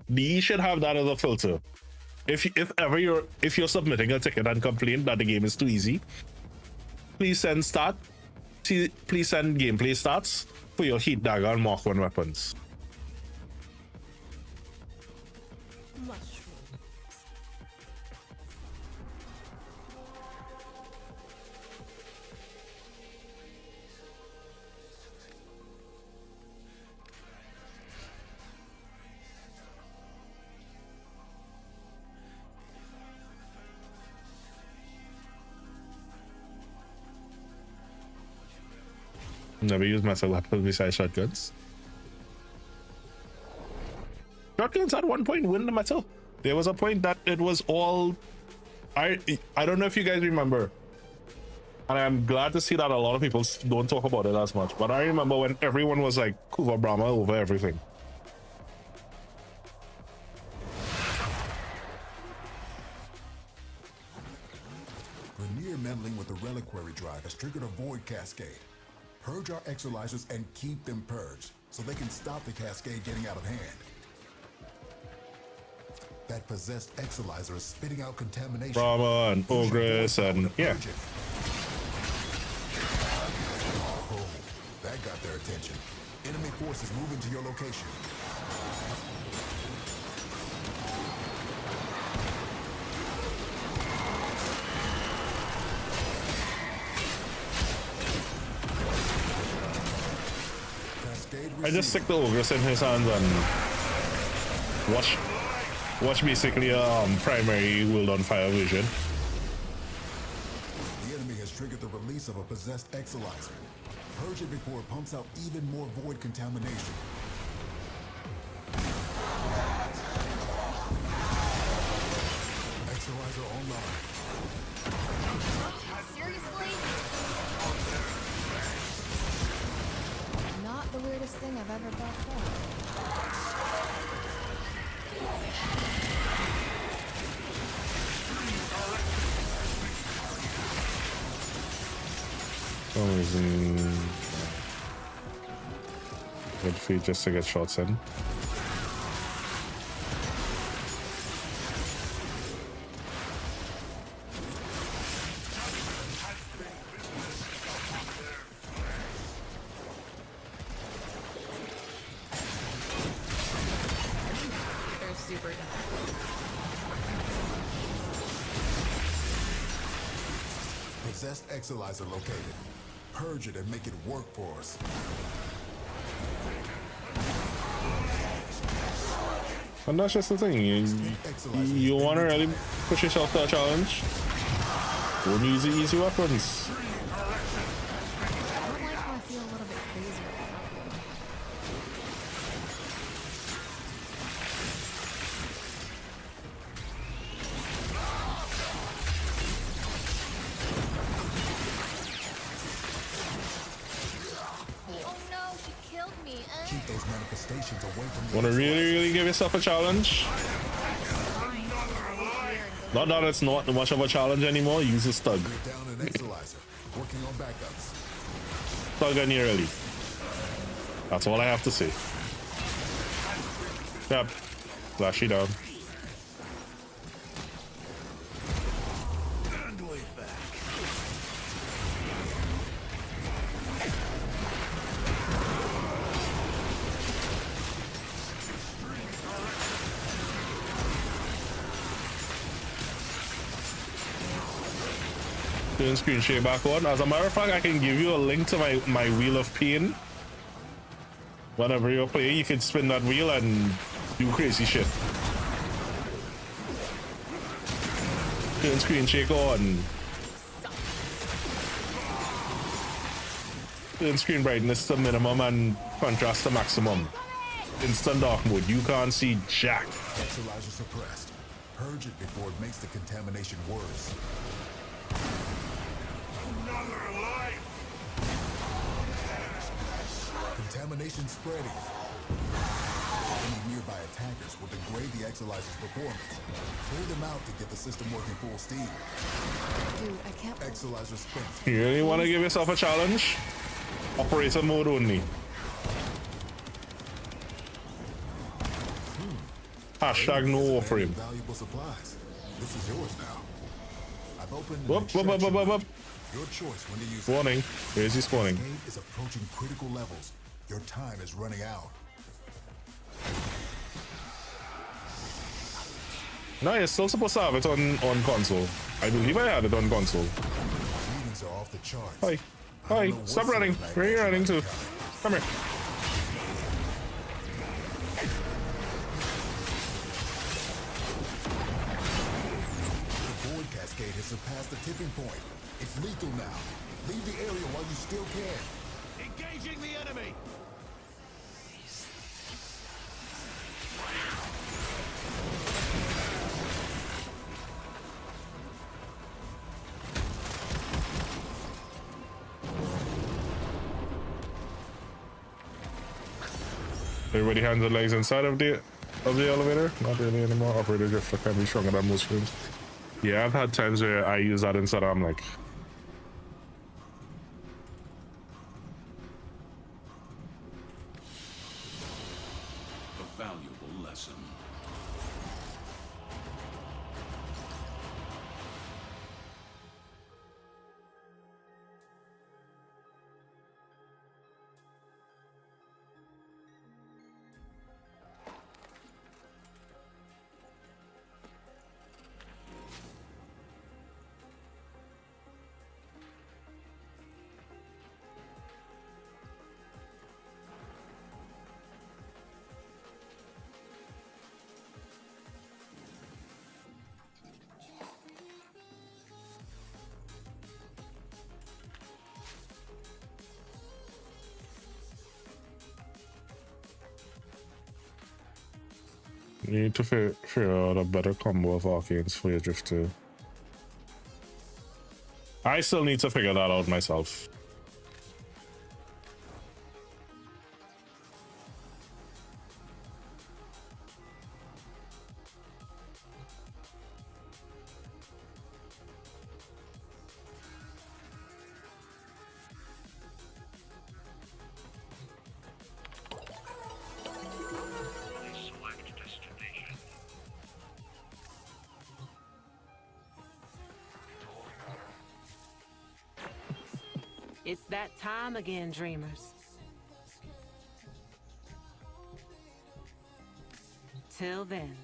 You should have that as a filter. If you're submitting a ticket and complain that the game is too easy, please send gameplay stats for your heat dagger and Mark 1 weapons. Never use metal weapons besides shotguns. Shotguns at one point win the metal. There was a point that it was all... I don't know if you guys remember. And I'm glad to see that a lot of people don't talk about it as much. But I remember when everyone was like Kuva Brahma over everything. Rainier meddling with the reliquary drive has triggered a void cascade. Purge our exolizers and keep them purged, so they can stop the cascade getting out of hand. That possessed exolizer is spitting out contamination. Brahma and Ogress and yeah. Oh, that got their attention. Enemy forces moving to your location. I just stick the Ogress in his hands and watch basically a primary World on Fire version. The enemy has triggered the release of a possessed exolizer. Purge it before it pumps out even more void contamination. Exolizer online. Seriously? Not the weirdest thing I've ever brought forward. For some reason, good feed just to get shots in. They're super dumb. Possessed exolizer located. Purge it and make it work for us. And that's just the thing. You want to really push yourself to a challenge? Go and use the easy weapons. I don't like how I feel a little bit crazy right now. stations away from the Wanna really give yourself a challenge? Not that it's not much of a challenge anymore. Use a stug. You're down an Exolizer, working on backups. Stug on you early. That's all I have to say. Yep. Flash you down. Doing screen share back on. As a matter of fact, I can give you a link to my wheel of pain. Whenever you're playing, you can spin that wheel and do crazy shit. Turn screen shake on. Turn screen brightness to minimum and contrast to maximum. Instant dark mode. You can't see jack. Exolizer suppressed. Purge it before it makes the contamination worse. Another life! Contamination spreading. Any nearby attackers will degrade the Exolizer's performance. Clear them out to get the system working full steam. Dude, I can't. Exolizer spent. You really want to give yourself a challenge? Operator mode only. Hashtag no Warframe. Valuable supplies. This is yours now. I've opened an Whoop, whoop, whoop, whoop, whoop, whoop. Your choice when to use it. Warning. Where's he spawning? Gate is approaching critical levels. Your time is running out. No, you're still supposed to have it on console. I believe I had it on console. Readings are off the charts. Hi. Hi. Stop running. Where are you running to? Come here. The void cascade has surpassed the tipping point. It's lethal now. Leave the area while you still can. Engaging the enemy! Everybody hands and legs inside of the elevator. Not really anymore. Operator drift can be stronger than most frames. Yeah, I've had times where I use that instead. I'm like, A valuable lesson. you need to figure out a better combo of arcanes for your drift too. I still need to figure that out myself. It's that time again, dreamers. Till then.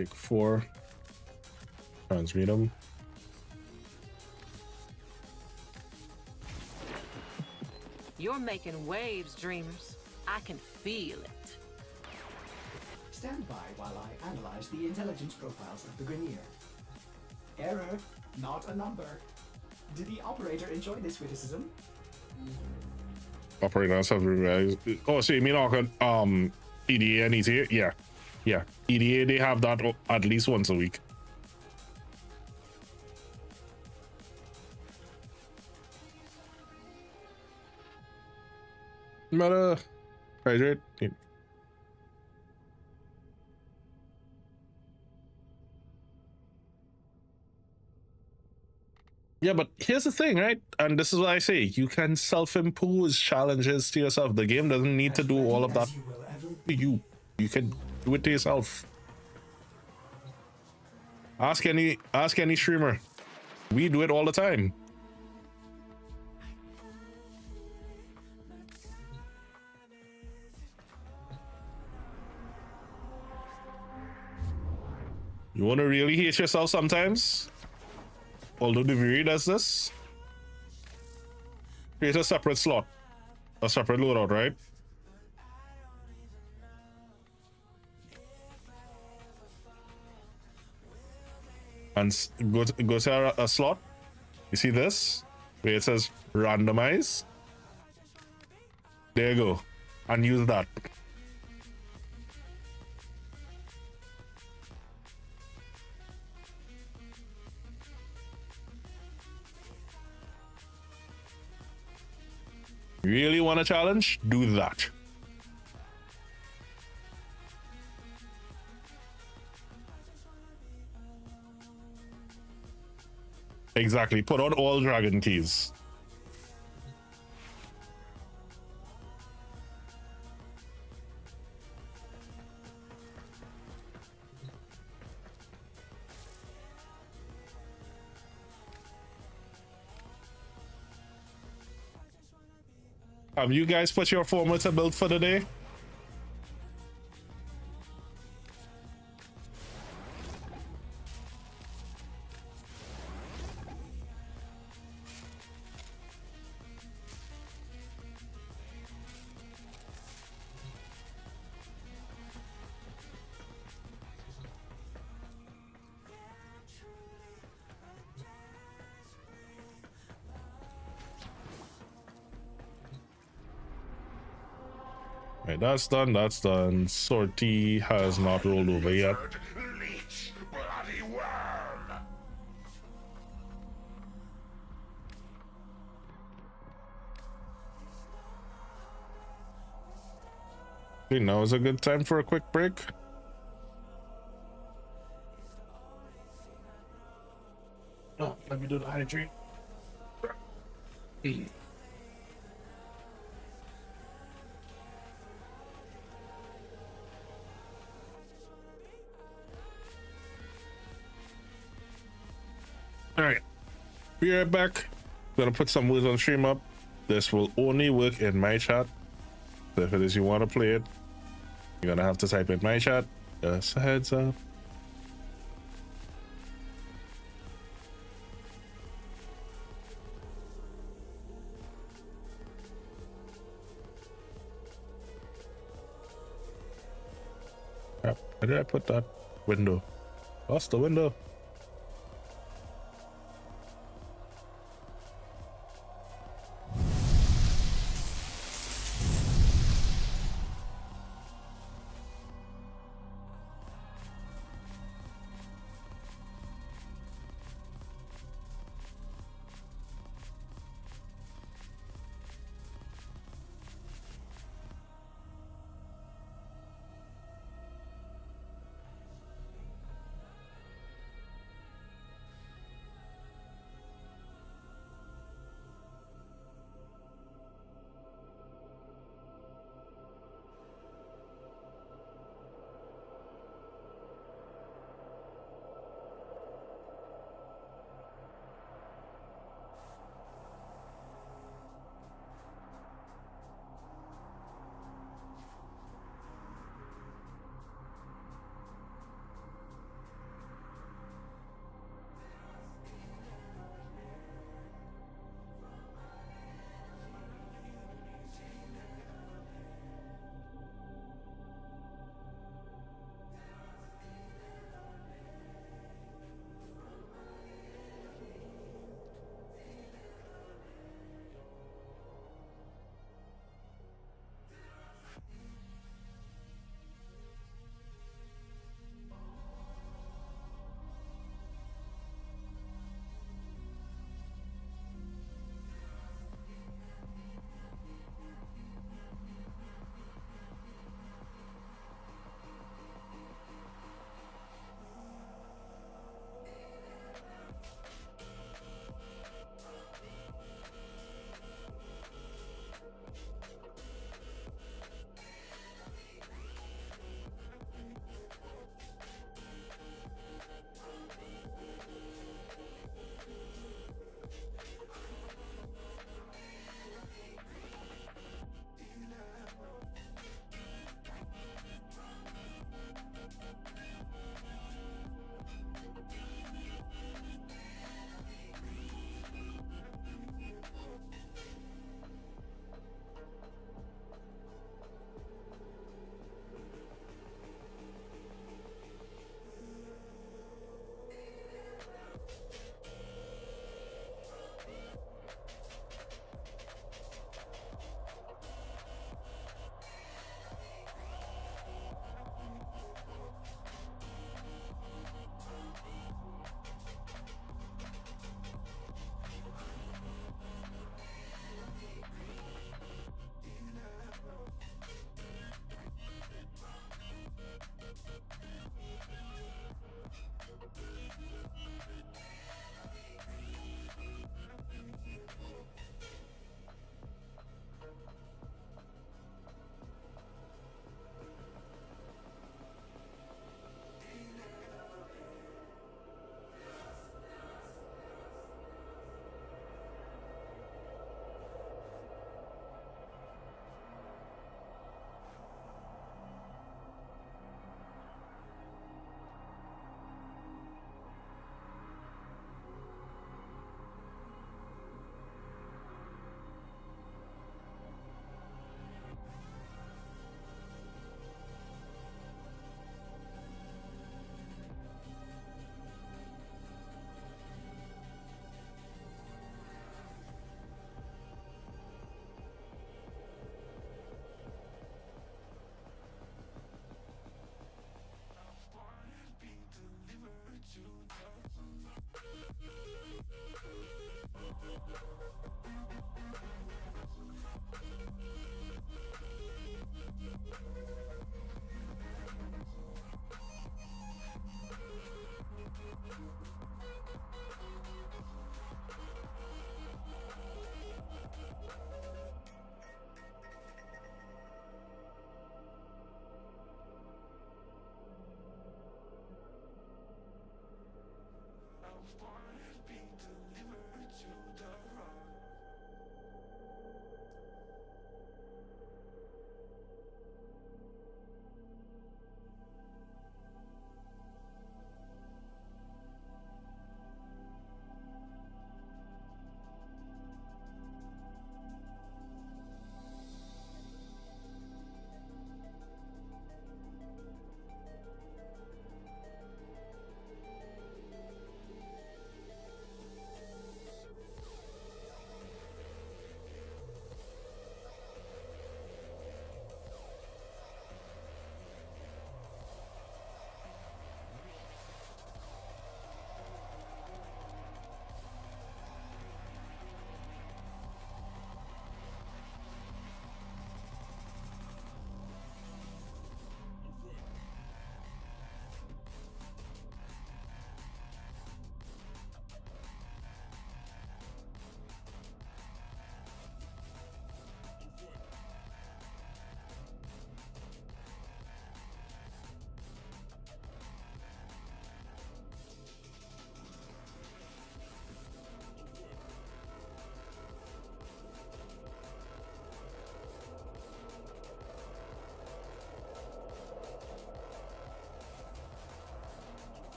Take 4. Transmute them. You're making waves, dreamers. I can feel it. Stand by while I analyze the intelligence profiles of the Grenier. Error, not a number. Did the operator enjoy this witticism? Operator have realized. Oh, so you mean EDA and ETA? Yeah. Yeah. EDA, they have that at least once a week. But hydrate. Yeah, but here's the thing, right? And this is what I say: you can self-impose challenges to yourself. The game doesn't need to do all of that to you. You can do it to yourself. Ask any streamer. We do it all the time. You want to really hate yourself sometimes? Although the Viri does this, create a separate slot, a separate loadout, right? And go to a slot. You see this? Where it says randomize. There you go. And use that. Really want a challenge? Do that. Exactly. Put on all dragon keys. Have you guys put your formula build for the day? Right, that's done, that's done. Sortie has not rolled over yet. Leech, bloody worm! Okay, now is a good time for a quick break. Oh, let me do the hydrate. All right, be right back. Gonna put some words on stream up. This will only work in my chat. So if it is you want to play it, you're gonna have to type in my chat. Just a heads up. Crap, where did I put that window? Lost the window.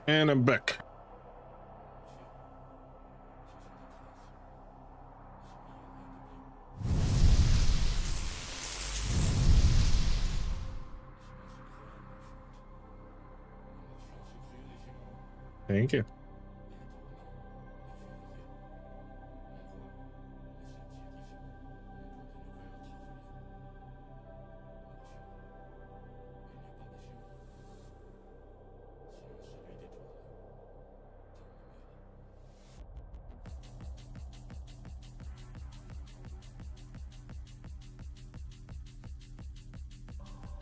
And I'm back. Thank you.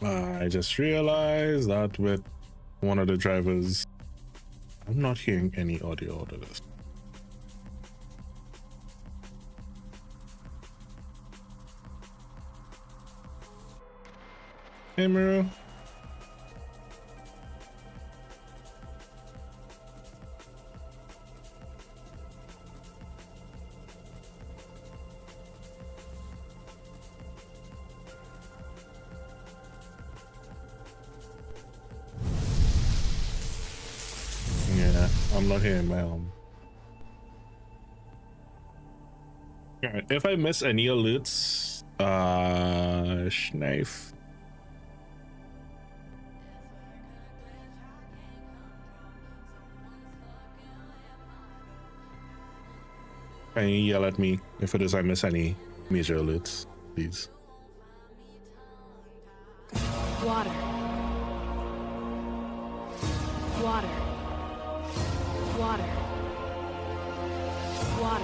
I just realized that with one of the drivers, I'm not hearing any audio out of this. Hey, Miru. Yeah, I'm not hearing my own. Alright, if I miss any alerts, Schneif. Can you yell at me if it is I miss any major alerts, please? Water. Water. Water. Water.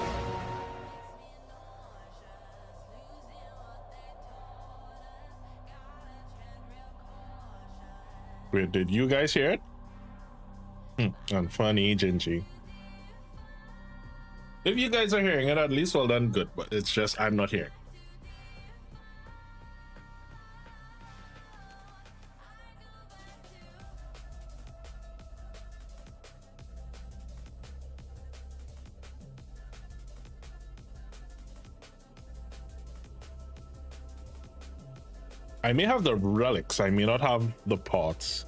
Wait, did you guys hear it? Unfunny, Gingy. If you guys are hearing it, at least well done, good. But it's just I'm not hearing. I may have the relics. I may not have the parts.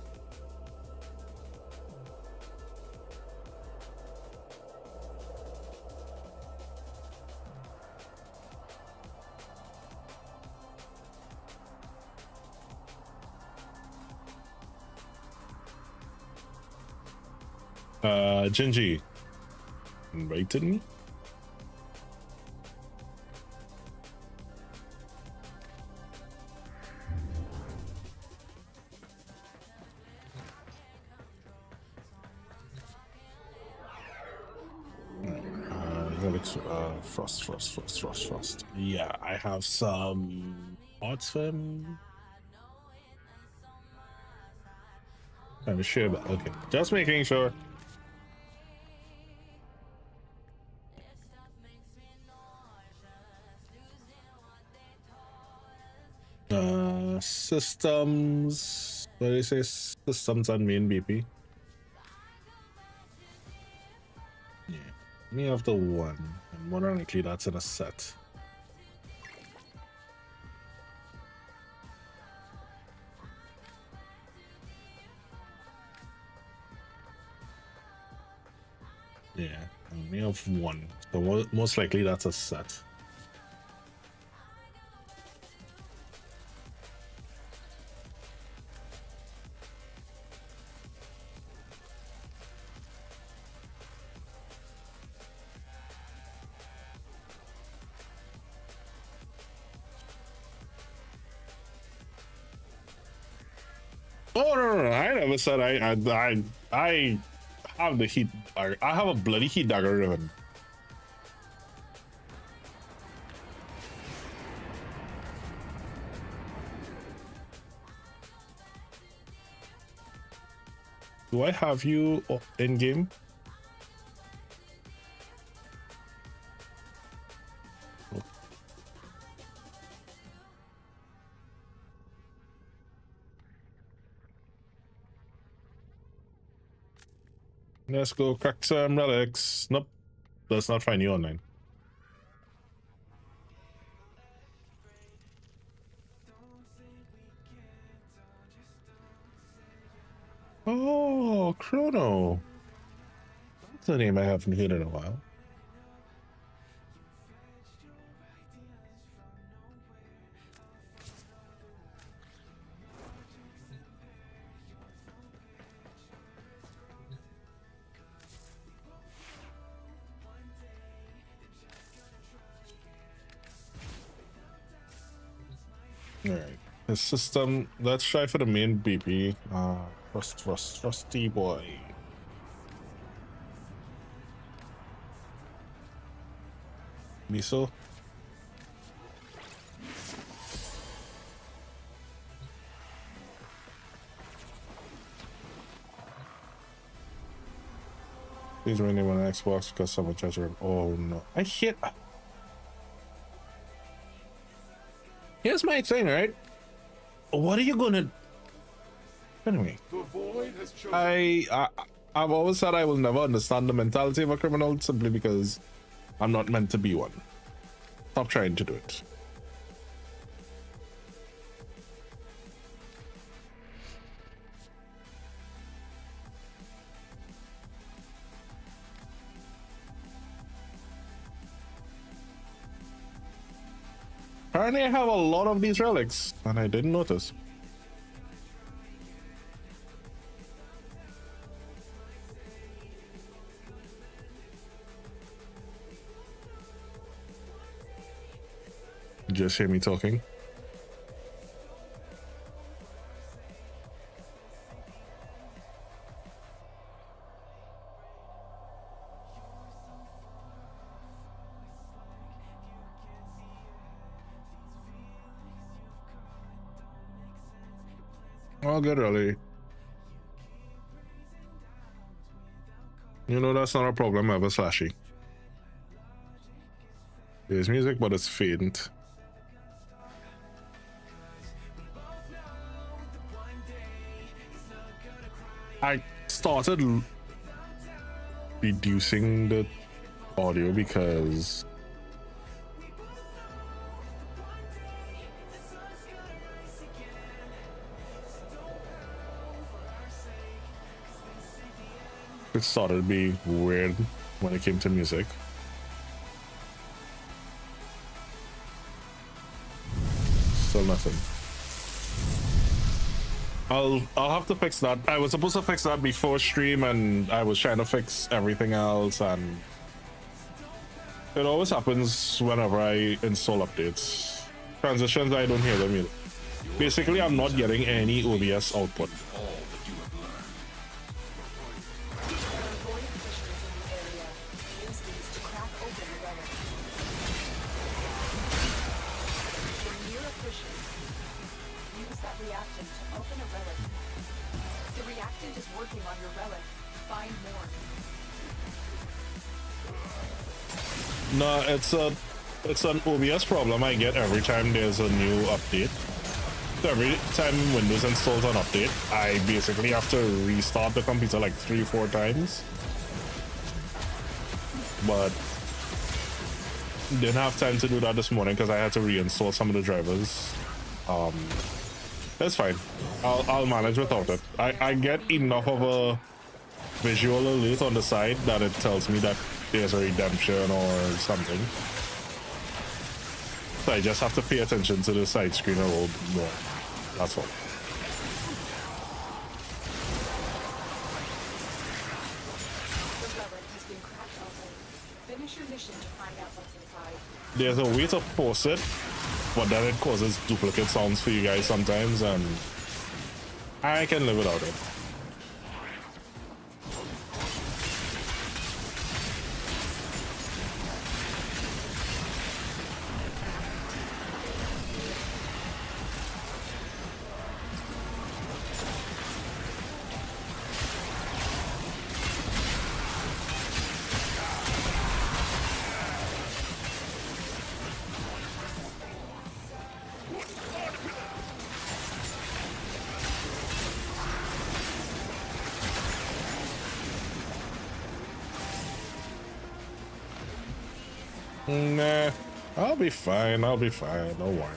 Gingy invited me. Frost. Yeah, I have some parts for him. I'm sure, but okay, just making sure. Systems. What do you say? Systems and main BP. Yeah, me have the one, and more than likely that's in a set. Yeah, and we have one, so most likely that's a set. Oh no, I never said I have the heat dagger. I have a bloody heat dagger ribbon. Do I have you in game? Let's go crack some relics. Nope, that's not find you online. Oh, Chrono. That's a name I haven't heard in a while. All right. The system. Let's try for the main BP. Rusty boy. Miso. Please rename on Xbox because someone charger. Oh no. I hit. Here's my thing, right? What are you gonna anyway? The void has chosen. I've always said I will never understand the mentality of a criminal simply because I'm not meant to be one. Stop trying to do it. Apparently I have a lot of these relics and I didn't notice. Just hear me talking. All good, really. You know that's not a problem ever, Slashy. There's music, but it's faint. I started reducing the audio because it started to be weird when it came to music. Still nothing. I'll have to fix that. I was supposed to fix that before stream and I was trying to fix everything else, and it always happens whenever I install updates. Transitions, I don't hear them either. Basically, I'm not getting any OBS output. No, it's an OBS problem I get every time there's a new update. So every time Windows installs an update, I basically have to restart the computer like 3-4 times. But didn't have time to do that this morning because I had to reinstall some of the drivers. That's fine. I'll manage without it. I get enough of a visual alert on the side that it tells me that there's a redemption or something. So I just have to pay attention to the side screen a little more. That's all. There's a way to force it, but then it causes duplicate sounds for you guys sometimes, and I can live without it. Nah, I'll be fine. I'll be fine. Don't worry.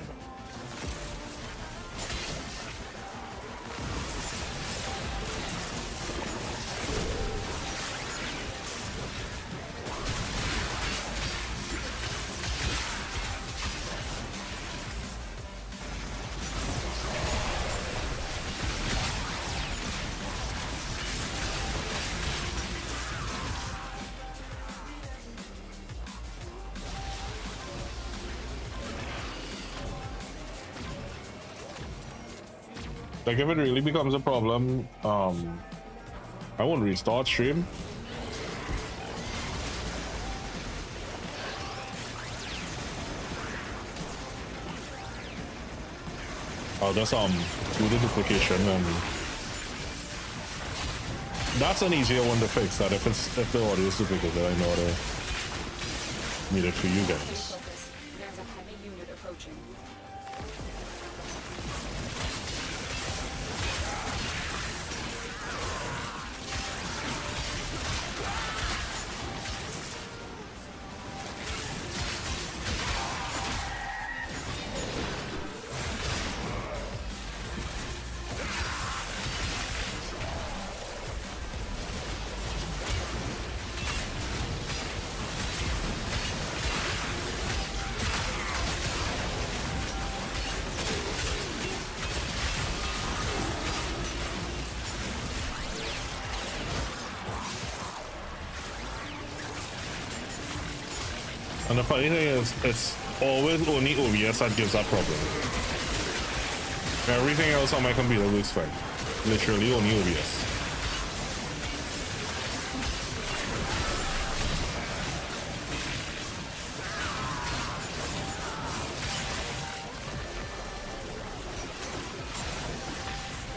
Like if it really becomes a problem, I won't restart stream. I'll just do the duplication, and that's an easier one to fix. That if the audio is duplicated, I know how to meet it for you guys. There's a heavy unit approaching. And the funny thing is, it's always only OBS that gives that problem. Everything else on my computer works fine. Literally only OBS.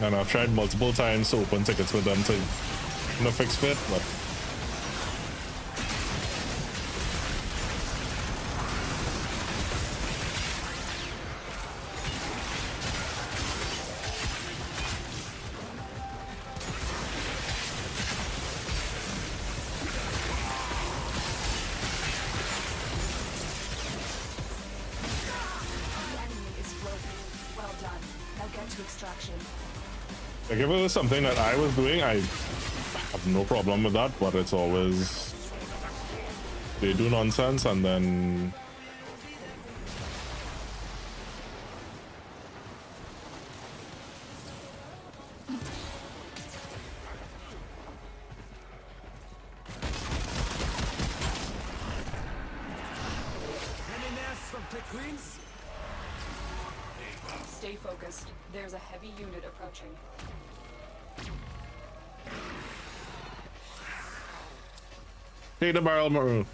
And I've tried multiple times to open tickets with them to fix fit, but like if it was something that I was doing, I have no problem with that, but it's always they do nonsense and then Stay focused. There's a heavy unit approaching. take the barrel, Maroon.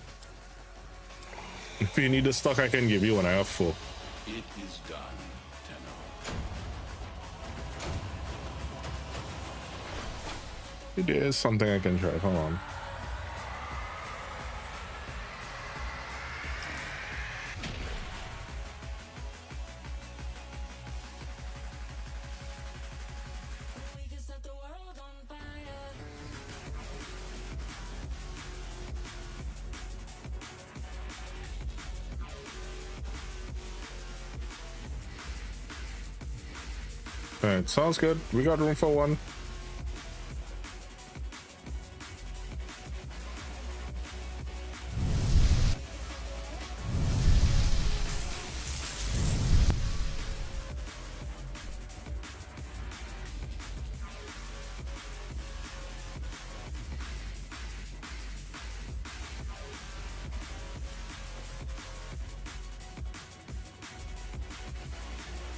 If you need the stock, I can give you when I have 4. It is done, Tenno. It is something I can try. Hold on. Alright, sounds good. We got room for one.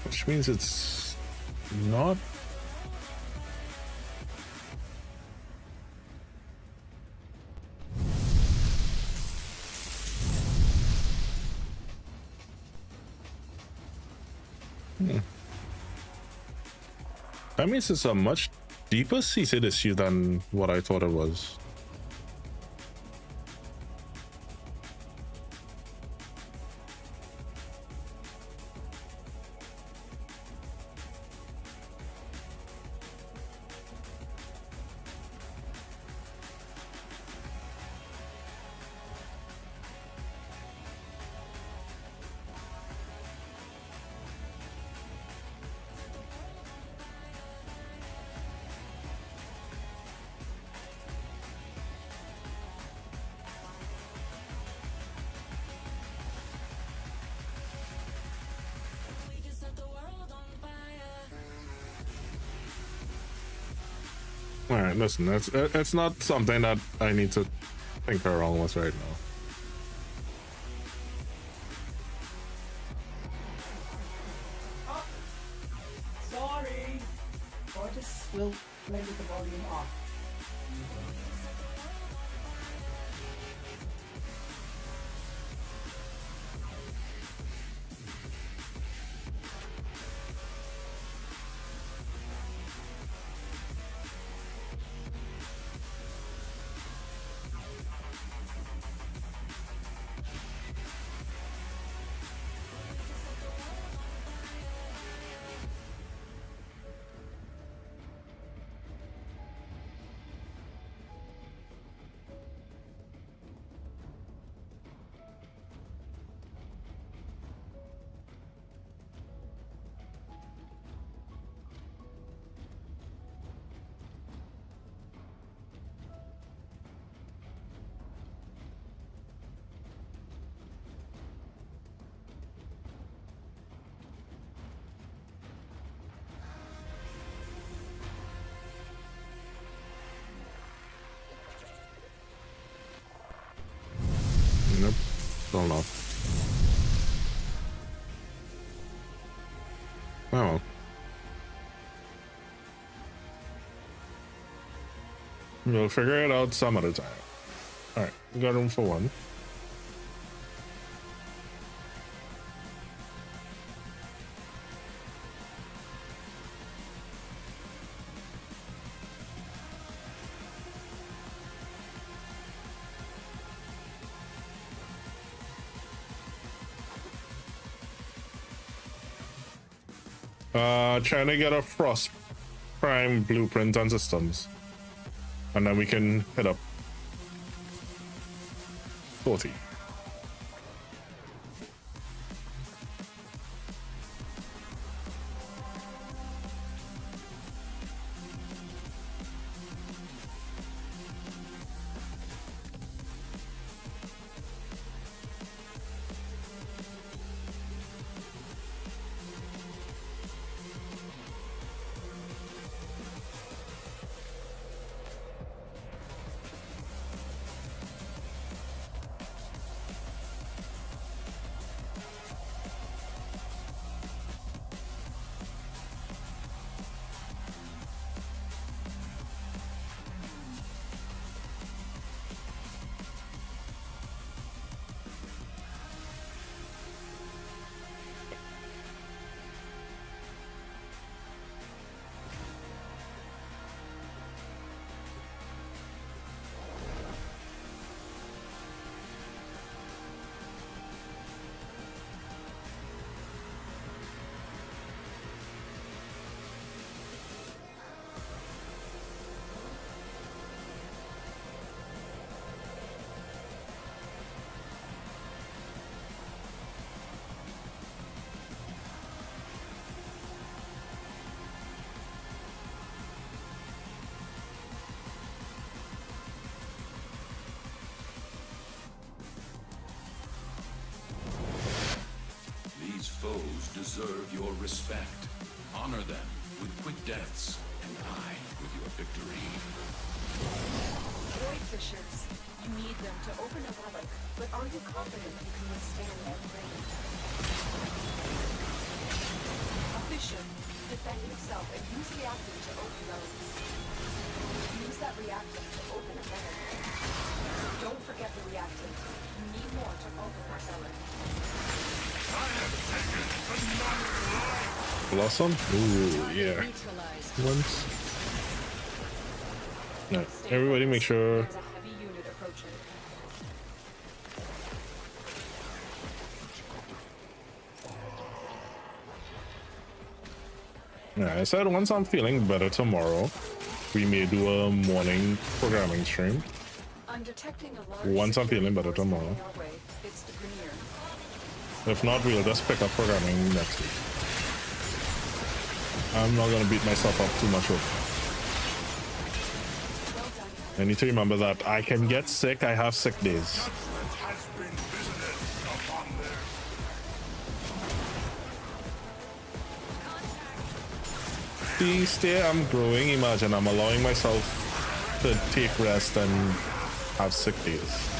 Which means it's not. That means it's a much deeper seated issue than what I thought it was. All right, listen, it's not something that I need to think around with right now. Sorry. Play with the volume off. Nope, still not. Oh. We'll figure it out some other time. Alright, we got room for one. Trying to get a Frost Prime blueprint on systems. And then we can hit up 40. Foes deserve your respect. Honor them with quick deaths, and I with your victory. Void Fishers. You need them to open a relic, but are you confident you can withstand their rain? A Fisher. Defend yourself and use reactant to open those. Use that reactant to open a relic. Don't forget the reactant. You need more to open that relic. Blossom? Ooh, yeah. Once. No, everybody make sure. There's a heavy unit approaching. Yeah, I said once I'm feeling better tomorrow, we may do a morning programming stream. I'm detecting a large Once I'm feeling better tomorrow. It's the Grenier. If not, we'll just pick up programming next week. I'm not gonna beat myself up too much over. I need to remember that I can get sick, I have sick days. These days I'm growing, imagine I'm allowing myself to take rest and have sick days.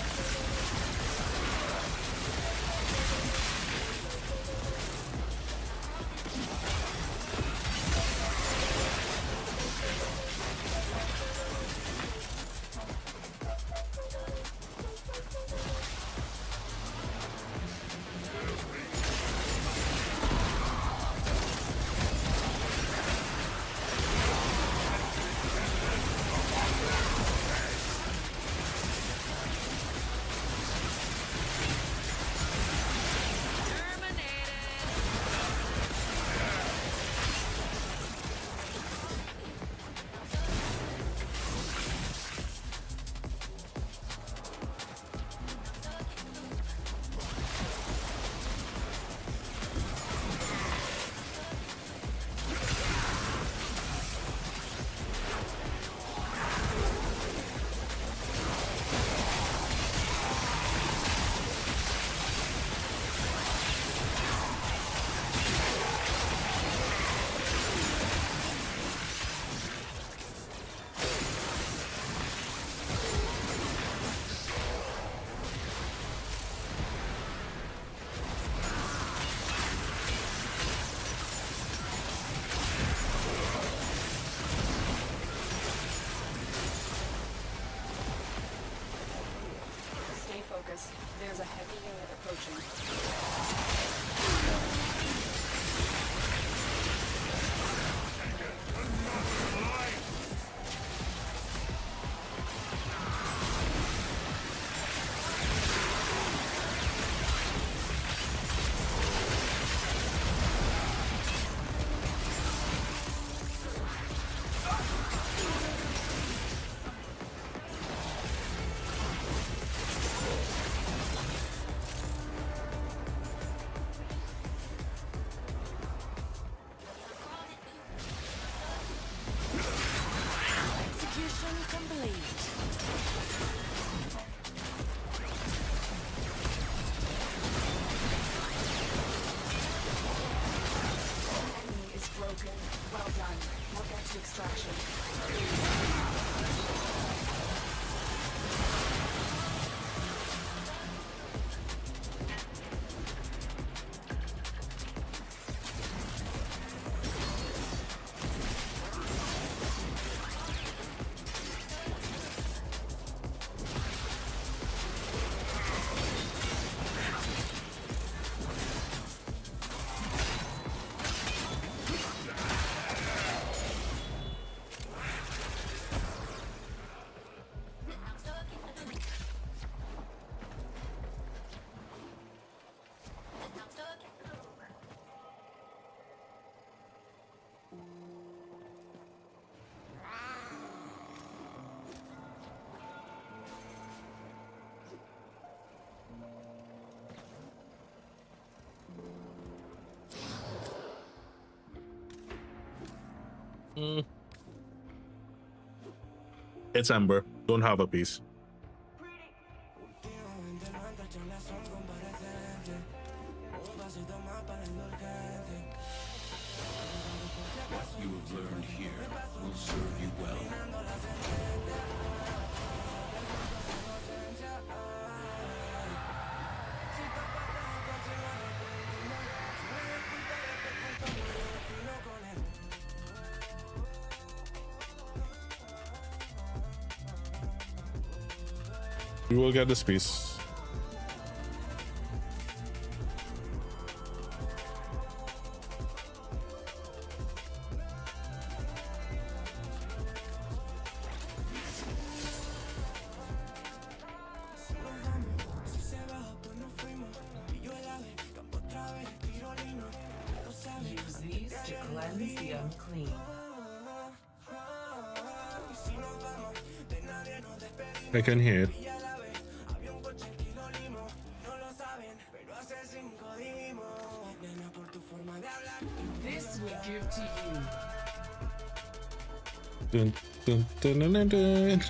focus. There's a heavy unit approaching. Execution complete. Enemy is broken. Well done. We'll get to extraction. It's Ember. Don't have a piece. What you have learned here will serve you well. We will get this piece. Use these to cleanse the unclean. I can hear it. This we give to you. Dun, dun, dun, dun, dun, dun.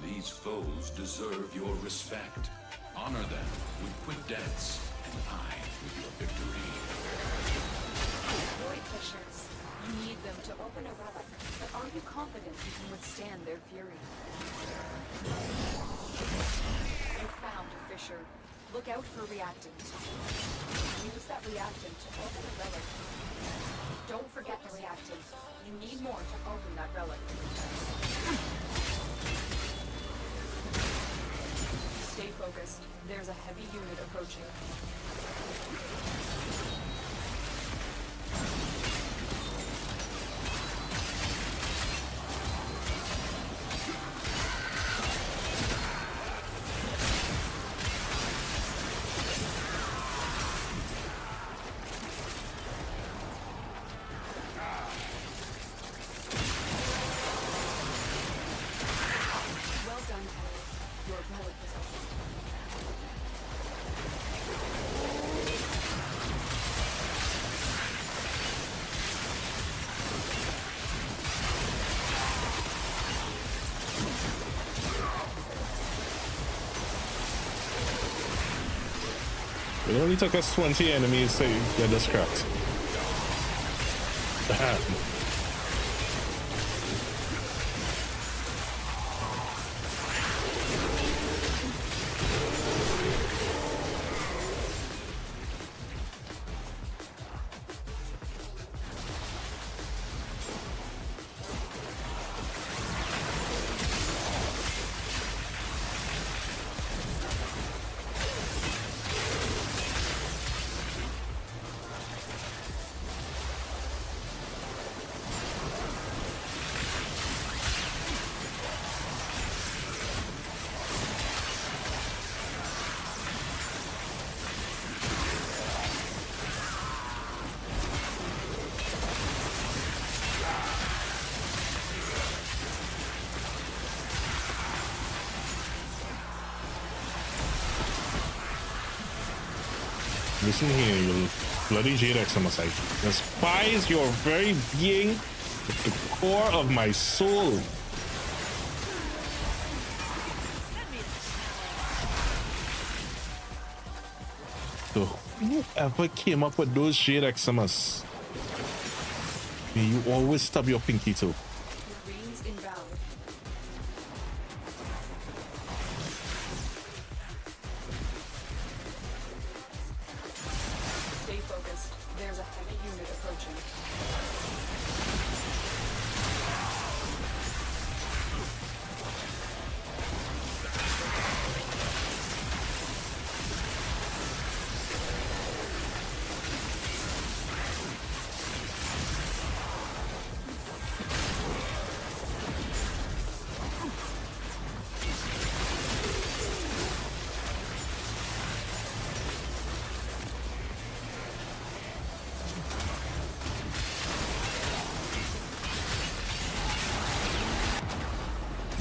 These foes deserve your respect. Honor them with quick deaths, and I with your victory. Void Fishers. You need them to open a relic, but are you confident you can withstand their fury? You found a fissure. Look out for reactant. Use that reactant to open a relic. Don't forget the reactant. You need more to open that relic. Stay focused. There's a heavy unit approaching. It only took us 20 enemies to get this cracked. Listen here, you bloody Jade Eximus. I despise your very being at the core of my soul. So whoever came up with those Jade Eximus, may you always stub your pinky toe. Greens invalid. Stay focused. There's a heavy unit approaching.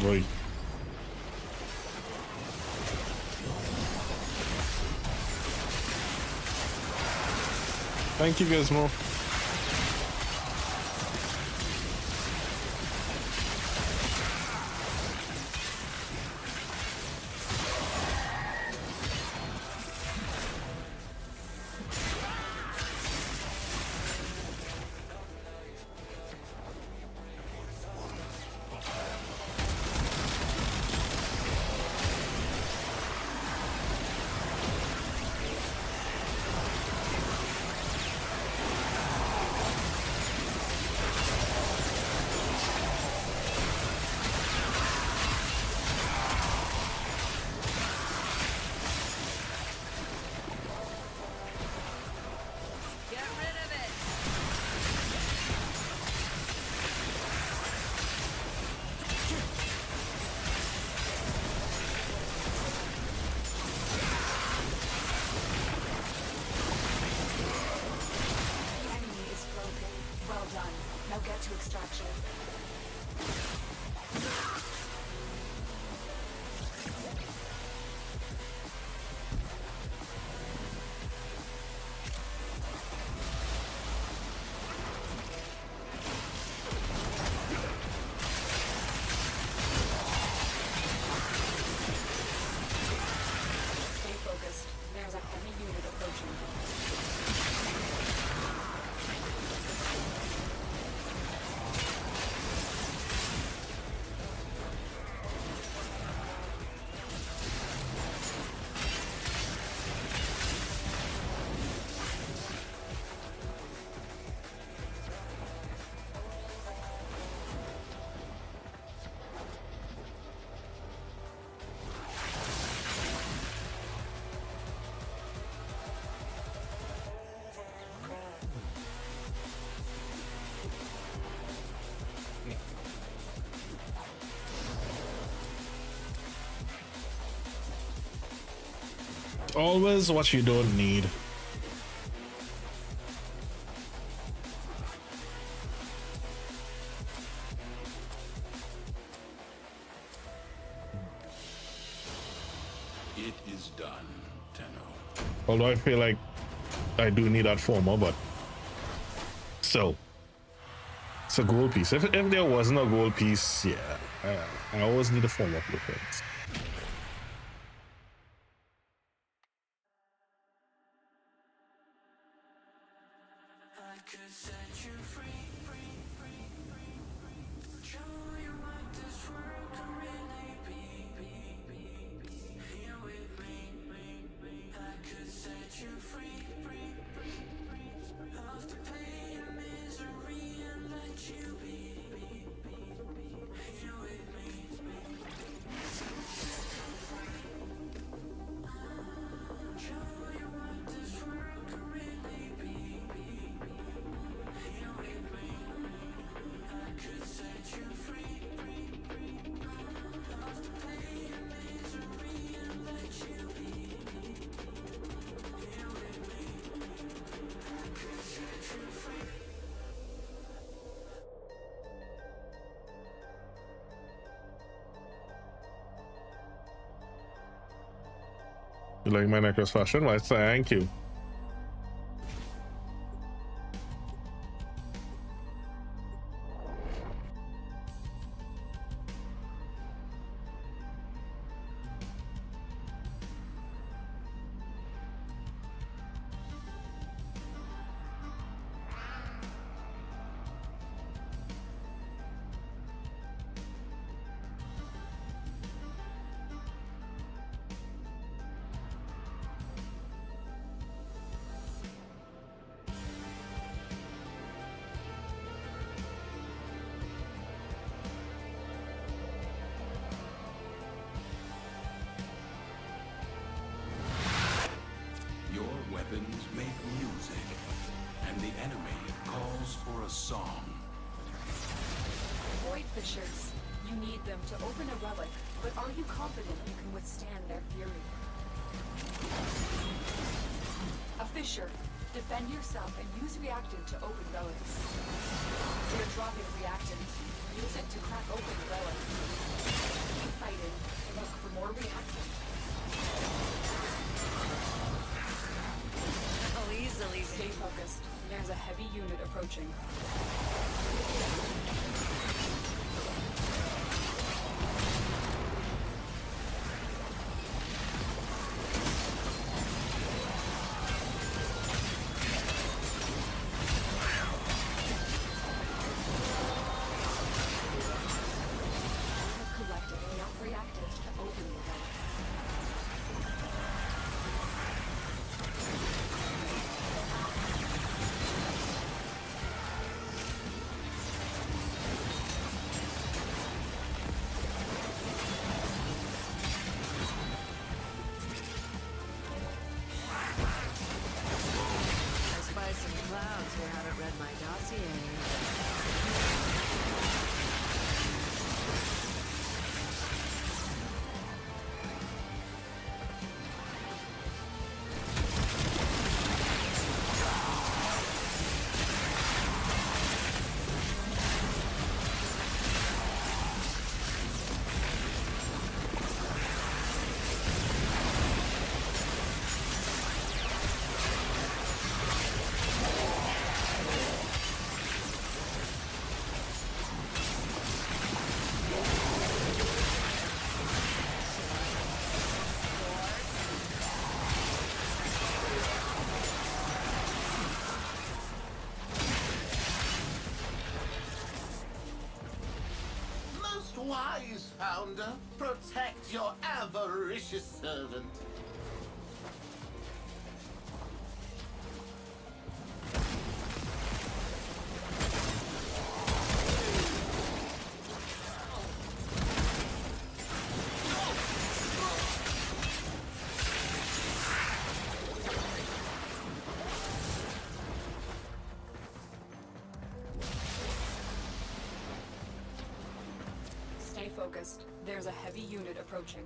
Boy. Thank you, Gizmo. Get rid of it. The enemy is broken. Well done. Now get to extraction. Stay focused. There's a heavy unit approaching. Always what you don't need. It is done, Tenno. Although I feel like I do need that former, but still, it's a gold piece. If there wasn't a gold piece, yeah, I always need a former blueprint. You like my necklace fashion? Why, thank you. Weapons make music, and the enemy calls for a song. Void Fishers. You need them to open a relic, but are you confident you can withstand their fury? A Fisher. Defend yourself and use reactant to open relics. They're dropping reactant. Use it to crack open the relic. Keep fighting. Look for more reactant. I'll easily Stay focused. There's a heavy unit approaching. Wise founder, protect your avaricious servant. Stay focused. There's a heavy unit approaching.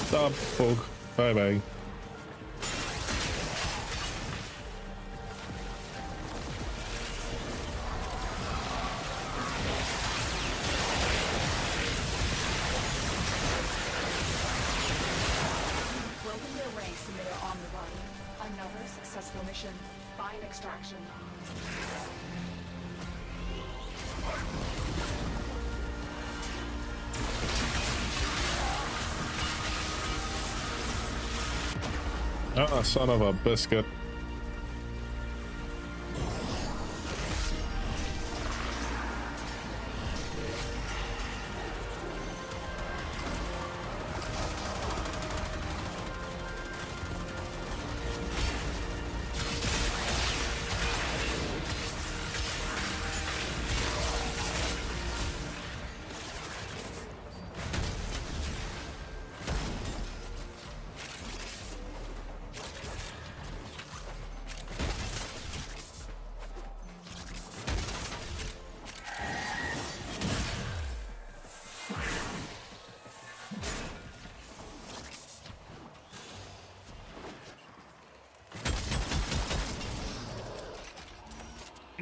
Stop, folk. Bye bye. Broken their ranks and they are on the run. Another successful mission. Find extraction. Ah, son of a biscuit.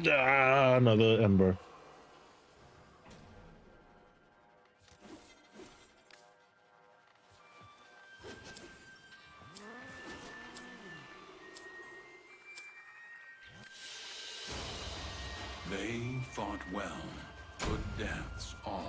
Ah, another ember. They fought well. Good deaths all.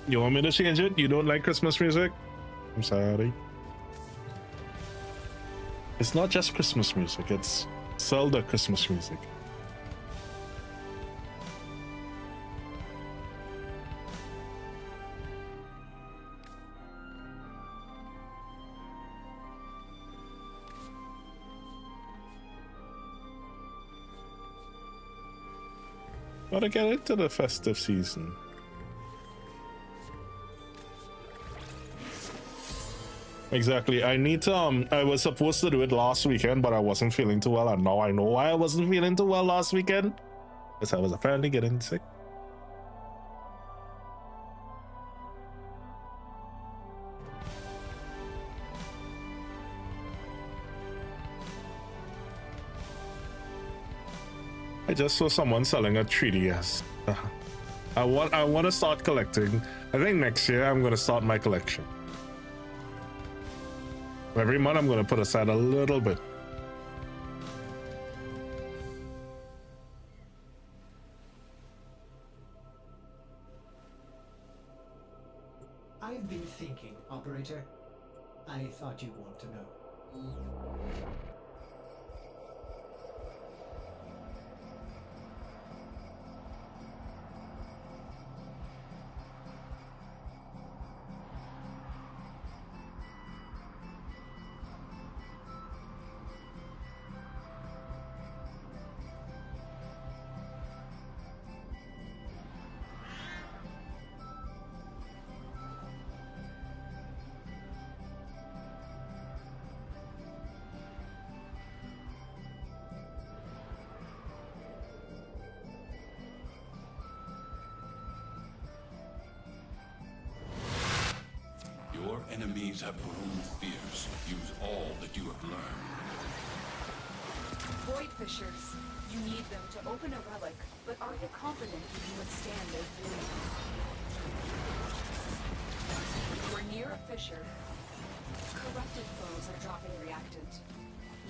You want me to change it? You don't like Christmas music? I'm sorry. It's not just Christmas music, it's Zelda Christmas music. Gotta get into the festive season. Exactly. I need to I was supposed to do it last weekend, but I wasn't feeling too well, and now I know why I wasn't feeling too well last weekend. Because I was apparently getting sick. I just saw someone selling a 3DS. I want to start collecting. I think next year I'm gonna start my collection. Every month I'm going to put aside a little bit. I've been thinking, Operator. I thought you'd want to know. Enemies have grown fierce. Use all that you have learned. Void Fishers. You need them to open a relic, but are you confident you can withstand their fury? You're near a fissure. Corrupted foes are dropping reactant.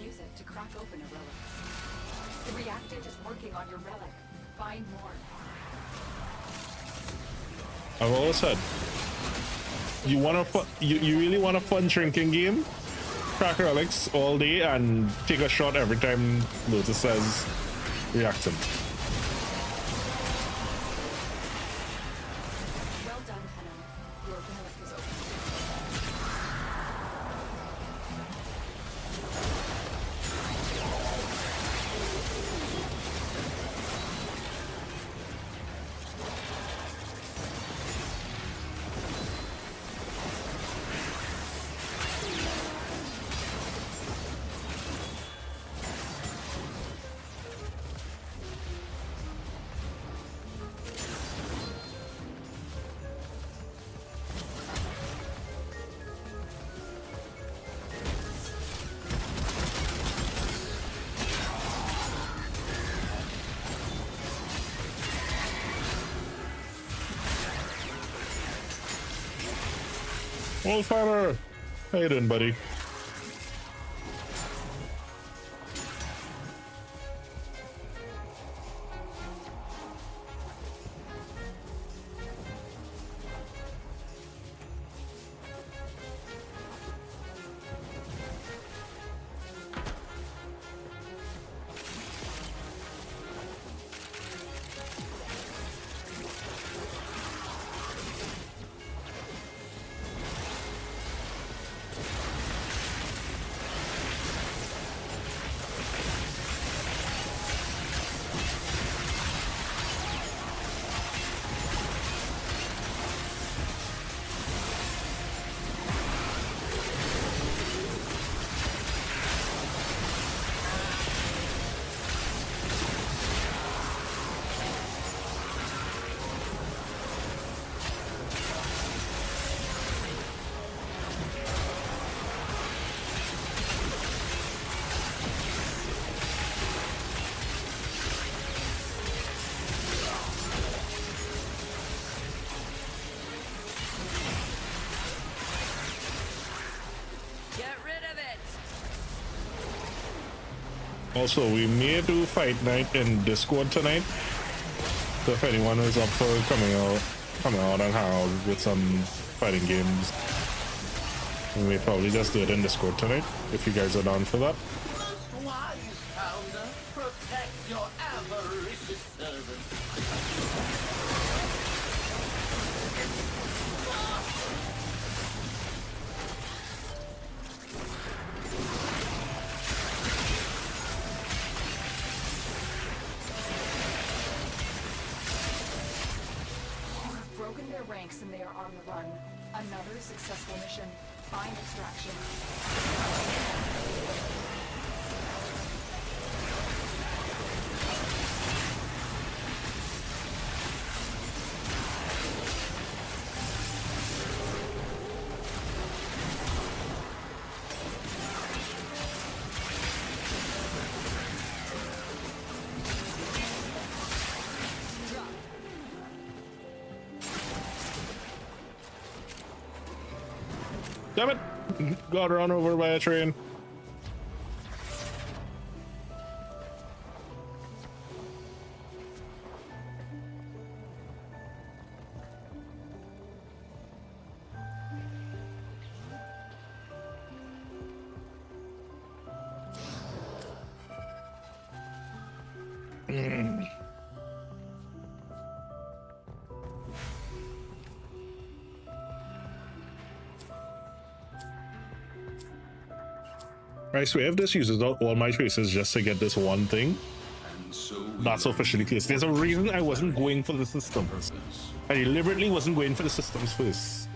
Use it to crack open a relic. The reactant is working on your relic. Find more. I've always said, you really want a fun drinking game? Crack relics all day and take a shot every time Lotus says reactant. Well done, Venom. Your relic is open. Old farmer, how you doing, buddy? Also, we may do fight night in Discord tonight. So if anyone is up for coming out and hang out with some fighting games, we may probably just do it in Discord tonight, if you guys are down for that. Most wise founder, protect your avaricious servant. Broken their ranks and they are on the run. Another successful mission. Find extraction. Damn it! Got run over by a train. I swear if this uses out all my traces just to get this one thing, And so that's officially clear. There's a reason I wasn't going for the systems. I deliberately wasn't going for the systems first.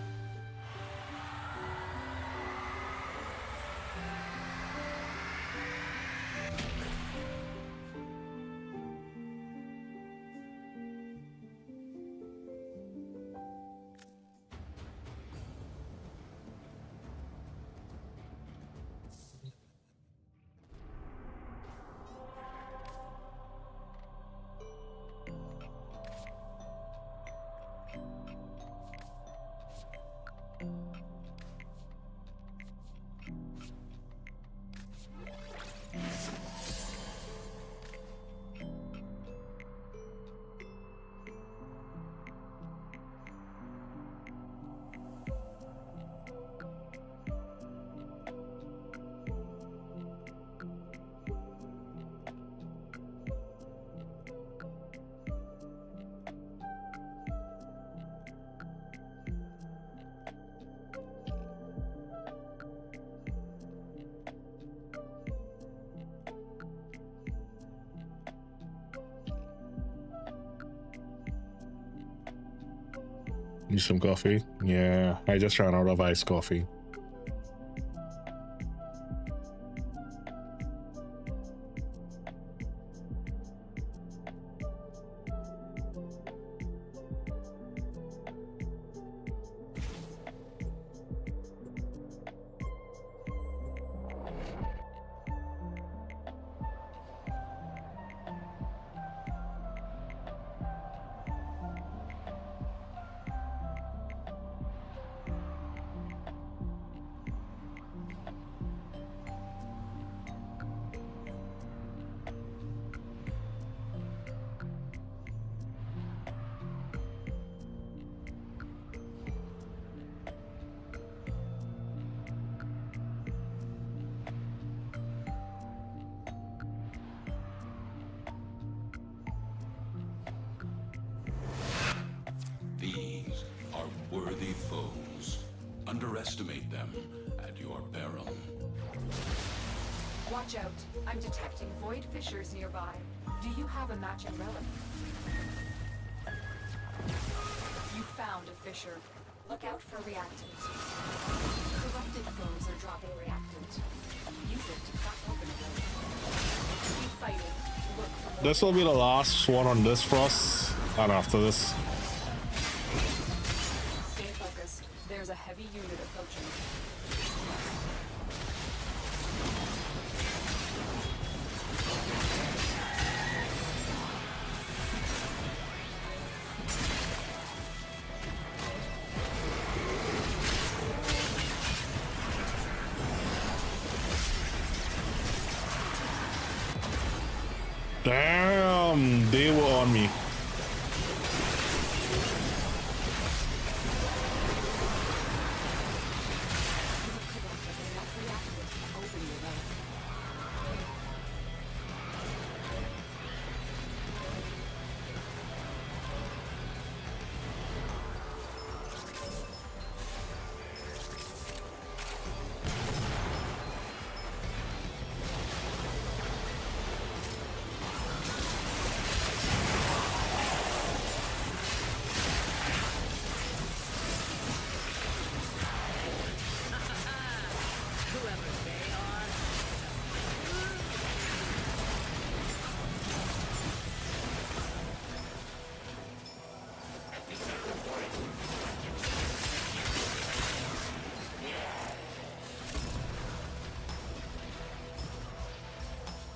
Need some coffee? Yeah, I just ran out of iced coffee. These are worthy foes. Underestimate them at your peril. Watch out. I'm detecting void fissures nearby. Do you have a matching relic? You found a fissure. Look out for reactant. Corrupted foes are dropping reactant. Use it to crack open a relic. Keep fighting. Look for more. This will be the last one on this frost, and after this. Stay focused. There's a heavy unit approaching. Damn, they were on me.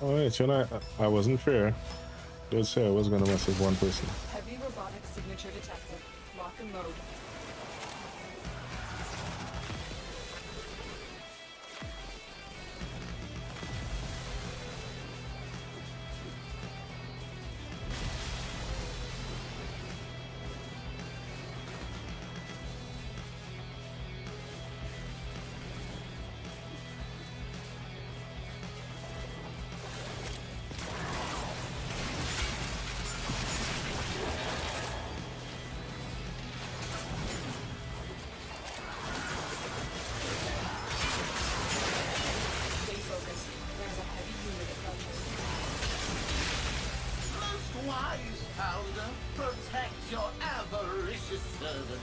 Oh wait, you know, I wasn't fair. Did say I was gonna mess with one person. Heavy robotic signature detected. Lock and load. Wise founder, protect your avaricious servant.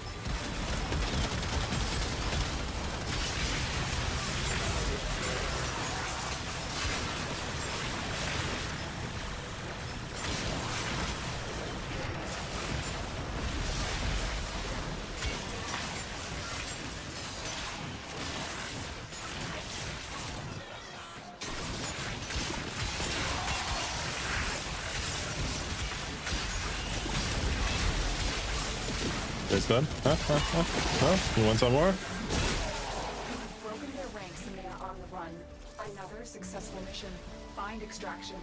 It's done? Huh? You want some more? Broken their ranks and they are on the run. Another successful mission. Find extraction.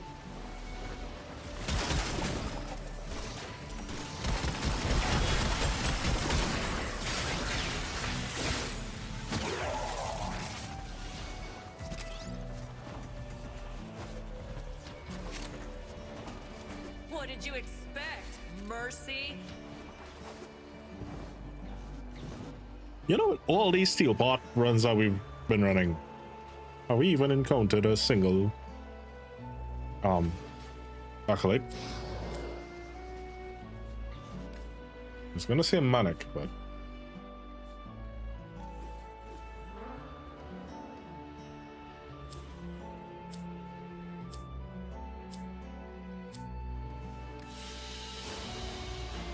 What did you expect? Mercy? You know, all these steel bot runs that we've been running, have we even encountered a single acolyte? I was gonna say manic, but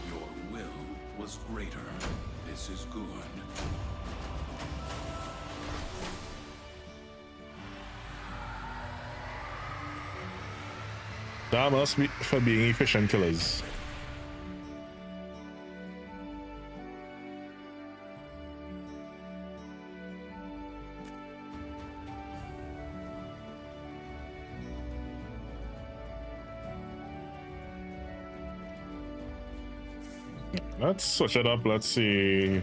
Your will was greater. This is good. that must be for being efficient killers. Let's switch it up. Let's see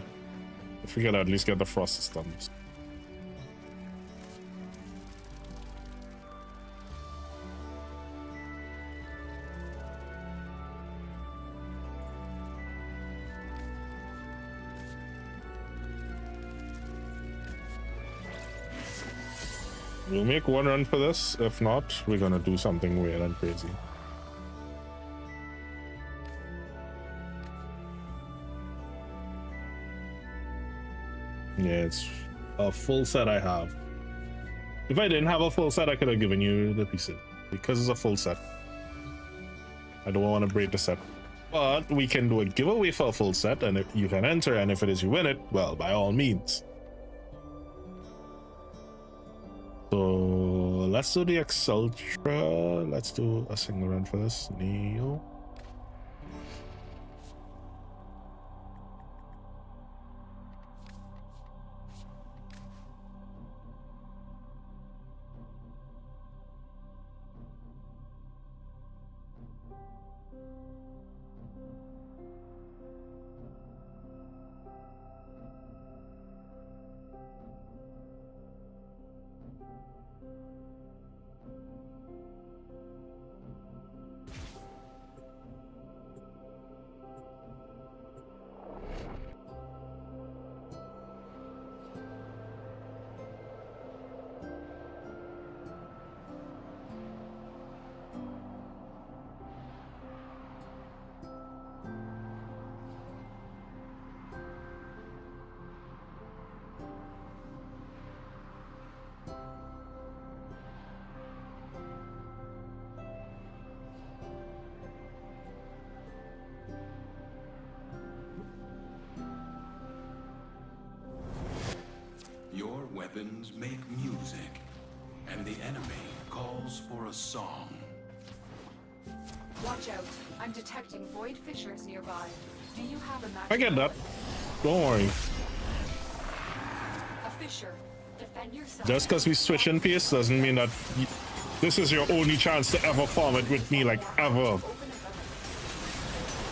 if we can at least get the frost systems. We'll make one run for this. If not, we're gonna do something weird and crazy. Yeah, it's a full set I have. If I didn't have a full set, I could have given you the pieces. Because it's a full set, I don't want to break the set. But we can do a giveaway for a full set, and if you can enter, and if it is you win it, well, by all means. So let's do the Exultra. Let's do a single run for this. Neo. weapons make music, and the enemy calls for a song. Watch out. I'm detecting void fissures nearby. Do you have a magic? I get that. Don't worry. A fissure. Defend yourself. Just because we switch in pace doesn't mean that this is your only chance to ever form it with me, like ever. Open a vent.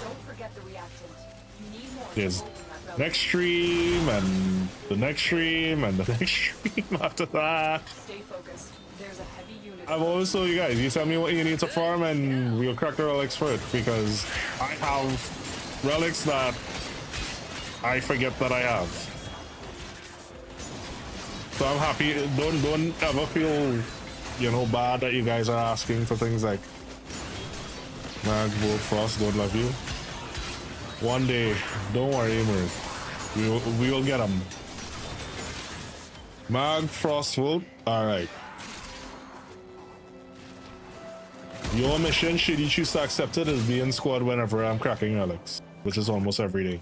Don't forget the reactant. You need more. There's to open that vent. next stream and the next stream and the next stream after that. Stay focused. There's a heavy unit. I've always told you guys, you tell me what you need to farm and we'll crack the relics for it, because I have relics that I forget that I have. So I'm happy. Don't ever feel, you know, bad that you guys are asking for things like Mag, Bolt, Frost, don't love you. One day, don't worry, Emer. We will get them. Mag, Frost, Volt, alright. Your mission, should you choose to accept it, is be in squad whenever I'm cracking relics, which is almost every day.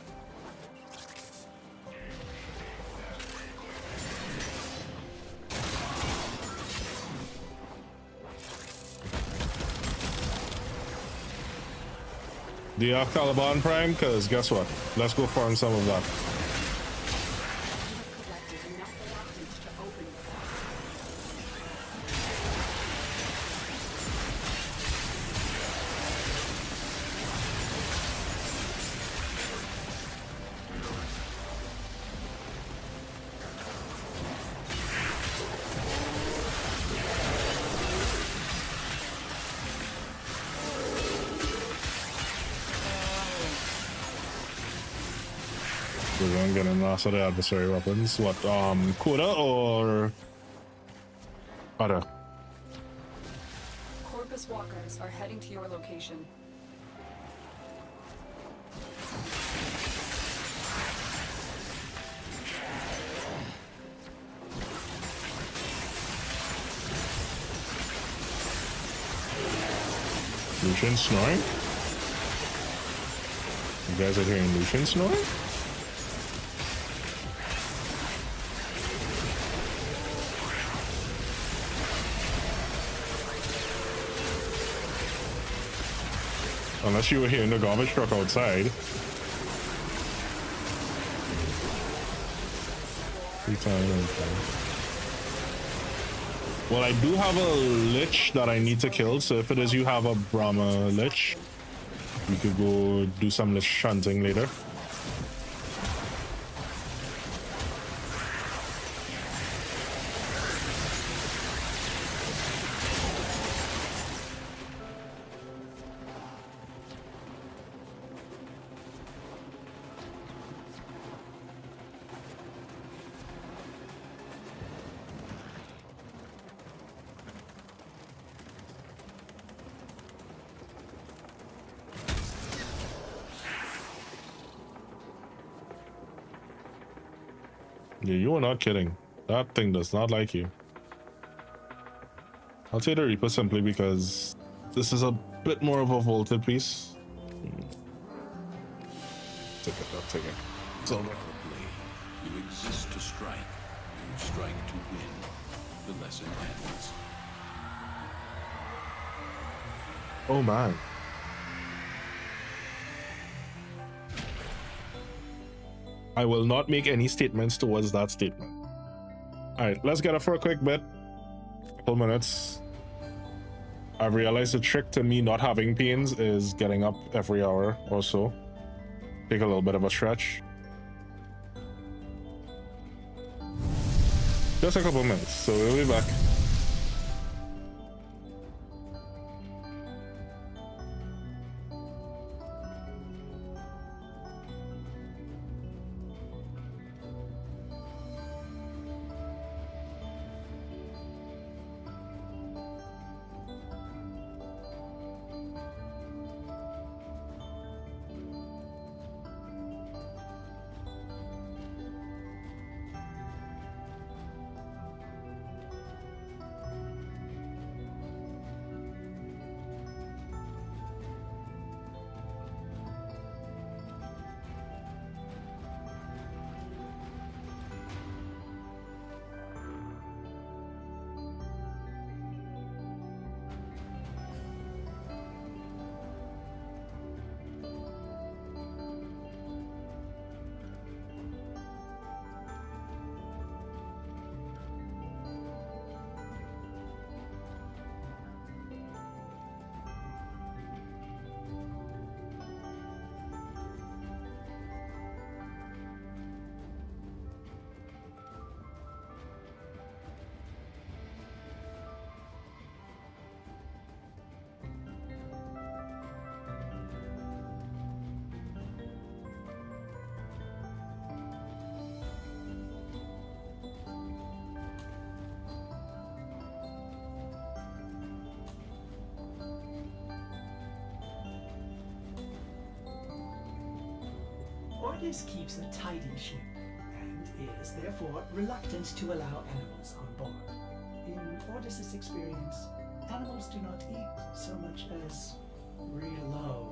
Do you have Caliban Prime? Because guess what? Let's go farm some of that. We're gonna get an loss of the adversary weapons. What, Coda or other? Corpus walkers are heading to your location. Lucian snoring? You guys are hearing Lucian snoring? Unless you were hearing the garbage truck outside. Well, I do have a lich that I need to kill, so if it is you have a Brahma lich, we could go do some lich hunting later. Yeah, you are not kidding. That thing does not like you. I'll take the Reaper simply because this is a bit more of a vaulted piece. Take it, I'll take it. It's all right. You exist to strike. You strike to win. The lesson ends. Oh man. I will not make any statements towards that statement. Alright, let's get up for a quick bit. Couple minutes. I've realized the trick to me not having pains is getting up every hour or so. Take a little bit of a stretch. Just a couple minutes, so we'll be back. This keeps a tidy ship, and is therefore reluctant to allow animals on board. In Ordis's experience, animals do not eat so much as reload.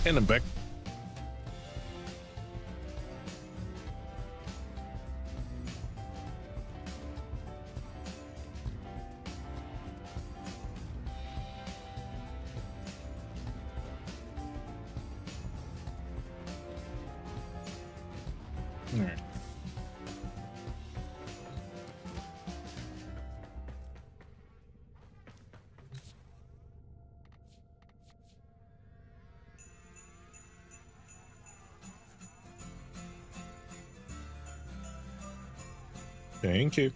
In the back. All right. Thank you.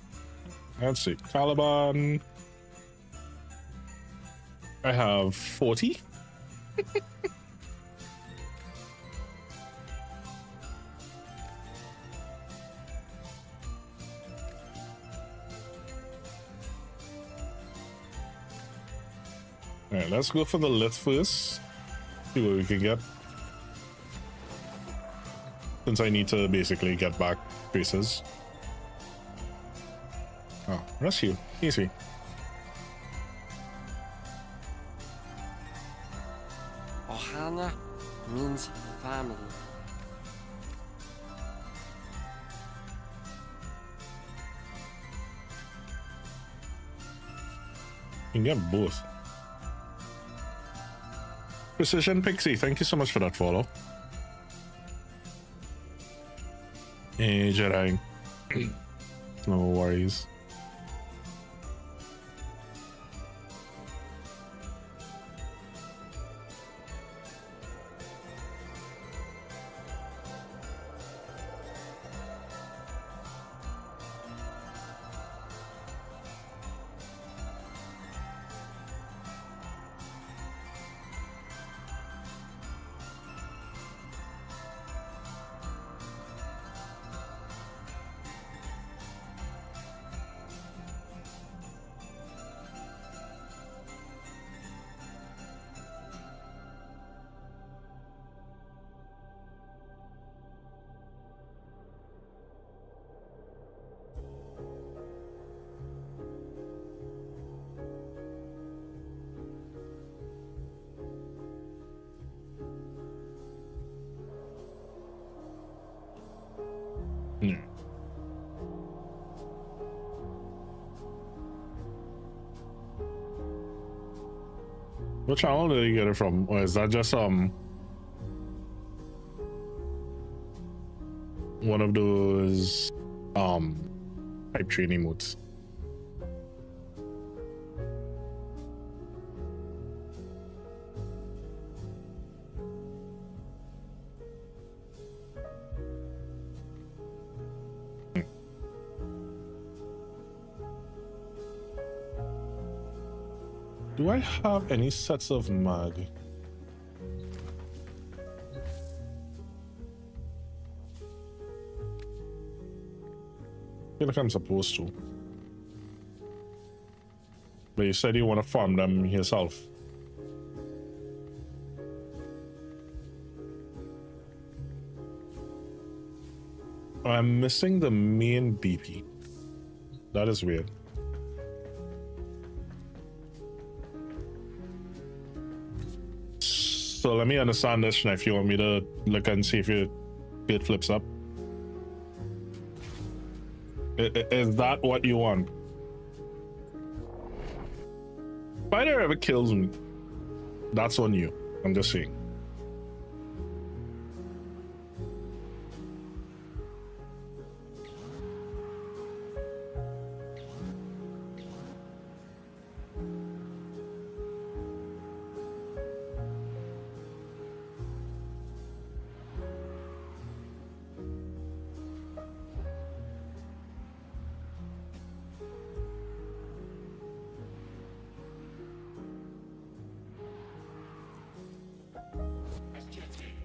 Let's see. Caliban. I have 40. All right, let's go for the lift first. See what we can get. Since I need to basically get back faces. Oh, rescue. Easy. Ohana means family. You can get both. Precision Pixie, thank you so much for that follow. Hey, Jedi. No worries. What channel did you get it from? Or is that just one of those type training modes? Do I have any sets of mag? I feel like I'm supposed to. But you said you want to farm them yourself. I'm missing the main BP. That is weird. So let me understand this, and if you want me to look and see if it flips up. Is that what you want? Spider ever kills me, that's on you. I'm just saying.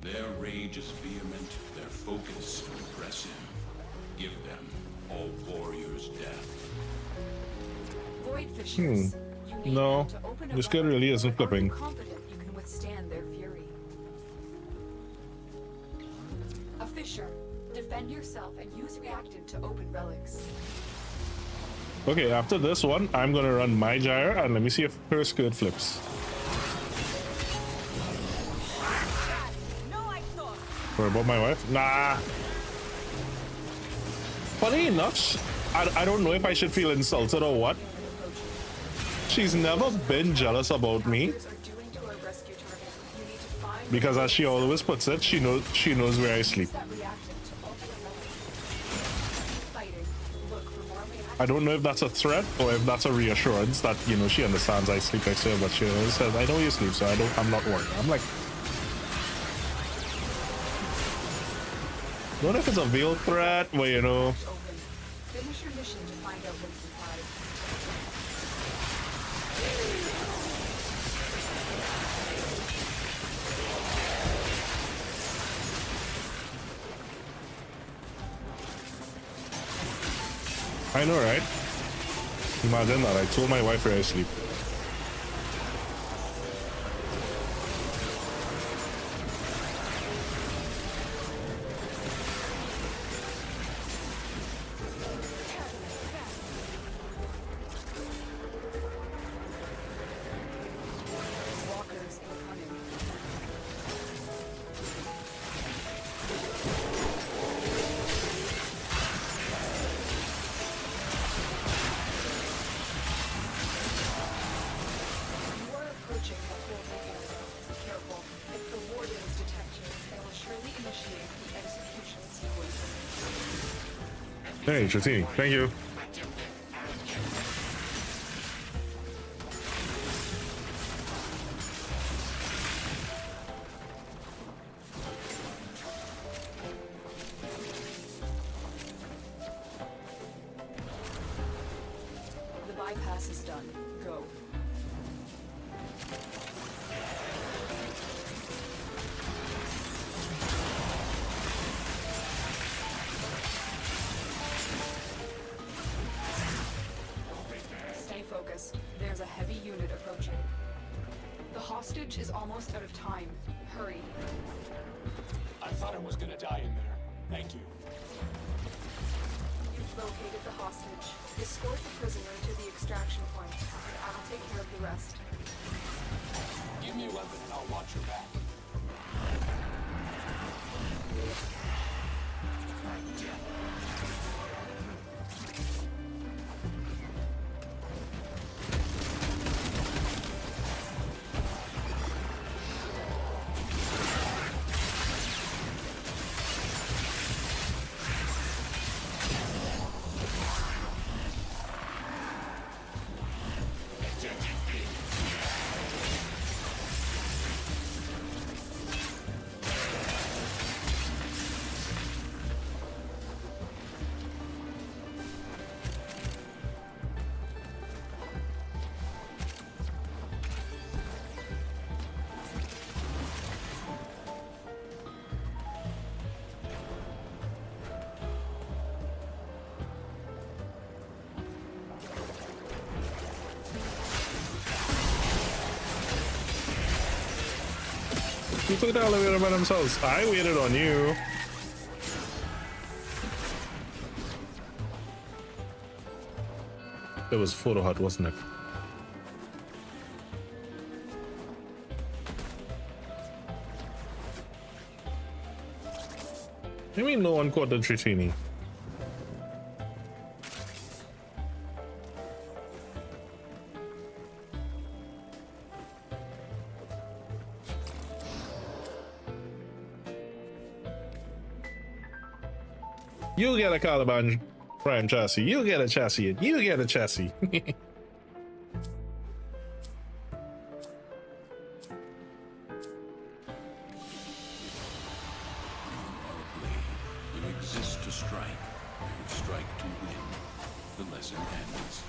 Their rage is vehement, their focus impressive. Give them, all warriors, death. Void fissures. You need No, them to open a this kid weapon, really isn't but are flipping. you confident you can withstand their fury? A fissure. Defend yourself and use reactant to open relics. Okay, after this one, I'm gonna run my gyre and let me see if her skirt flips. What about my wife? Nah. Funny enough, I don't know if I should feel insulted or what. She's never been jealous about me. Because as she always puts it, she knows where I sleep. I don't know if that's a threat or if that's a reassurance that, you know, she understands I sleep next to her, but she always says, I know you sleep, so I'm not worried. I'm like, I don't know if it's a veiled threat, but you know. Finish your mission to find out what's inside. I know, right? Imagine that. I told my wife where I sleep. Walkers incoming. You are approaching the holding area. Careful. If the wardens detect you, they will surely initiate the execution sequence. Hey, Tratini, thank you. The bypass is done. Go. Stay focused. There's a heavy unit approaching. The hostage is almost out of time. Hurry. I thought I was gonna die in there. Thank you. You've located the hostage. Escort the prisoner to the extraction point. I'll take care of the rest. Give me a weapon and I'll watch your back. You took the elevator by themselves. I waited on you. It was photo hut, wasn't it? You mean no one caught the Tritini? You get a Caliban Prime chassis. You get a chassis. You get a chassis. You exist to strike. You strike to win. The lesson ends.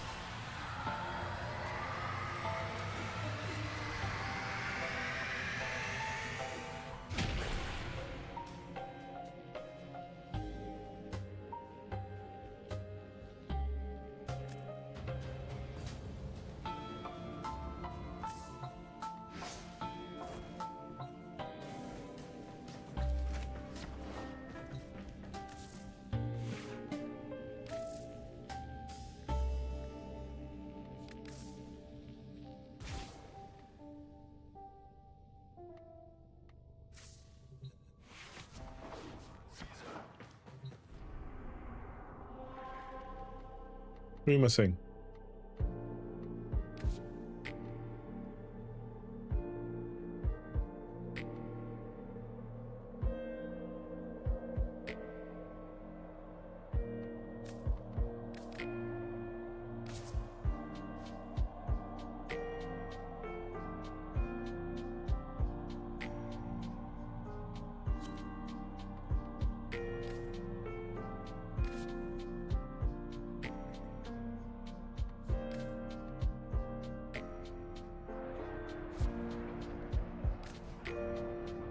What are you missing?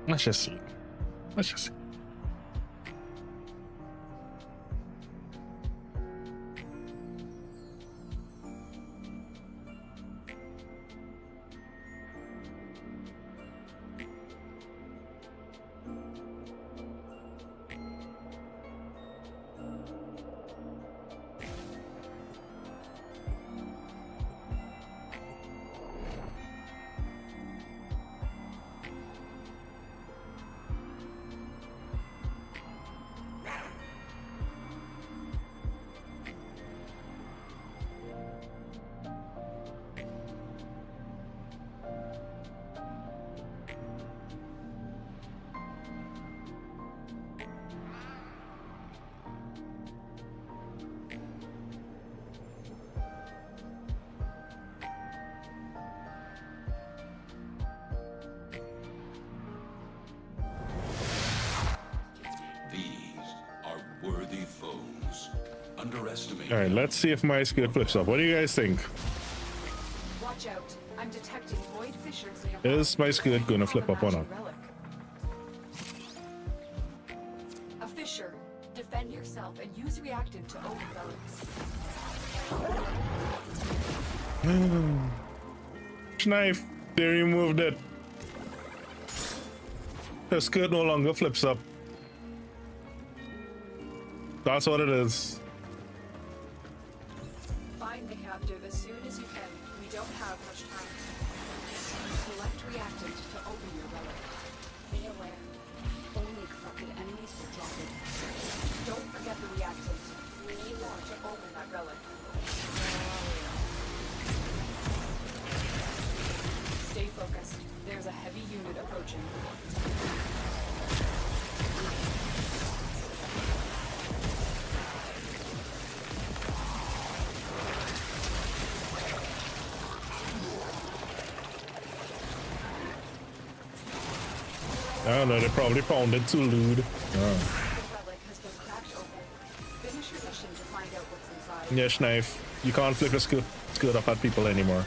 Let's just see. Let's just see. All right, let's see if my skill flips up. What do you guys think? Watch out. I'm detecting void fissures nearby. Is my skill gonna flip up or not? A fissure. Defend yourself and use reactant to open relics. Knife. They removed it. The skirt no longer flips up. That's what it is. Find the captive as soon as you can. We don't have much time. Collect reactant to open your relic. Be aware. Only corrupted enemies will drop it. Don't forget the reactant. We need more to open that relic. Stay focused. There's a heavy unit approaching. I don't know, they probably found it too lewd. Yes, knife. You can't flick a skirt up at people anymore.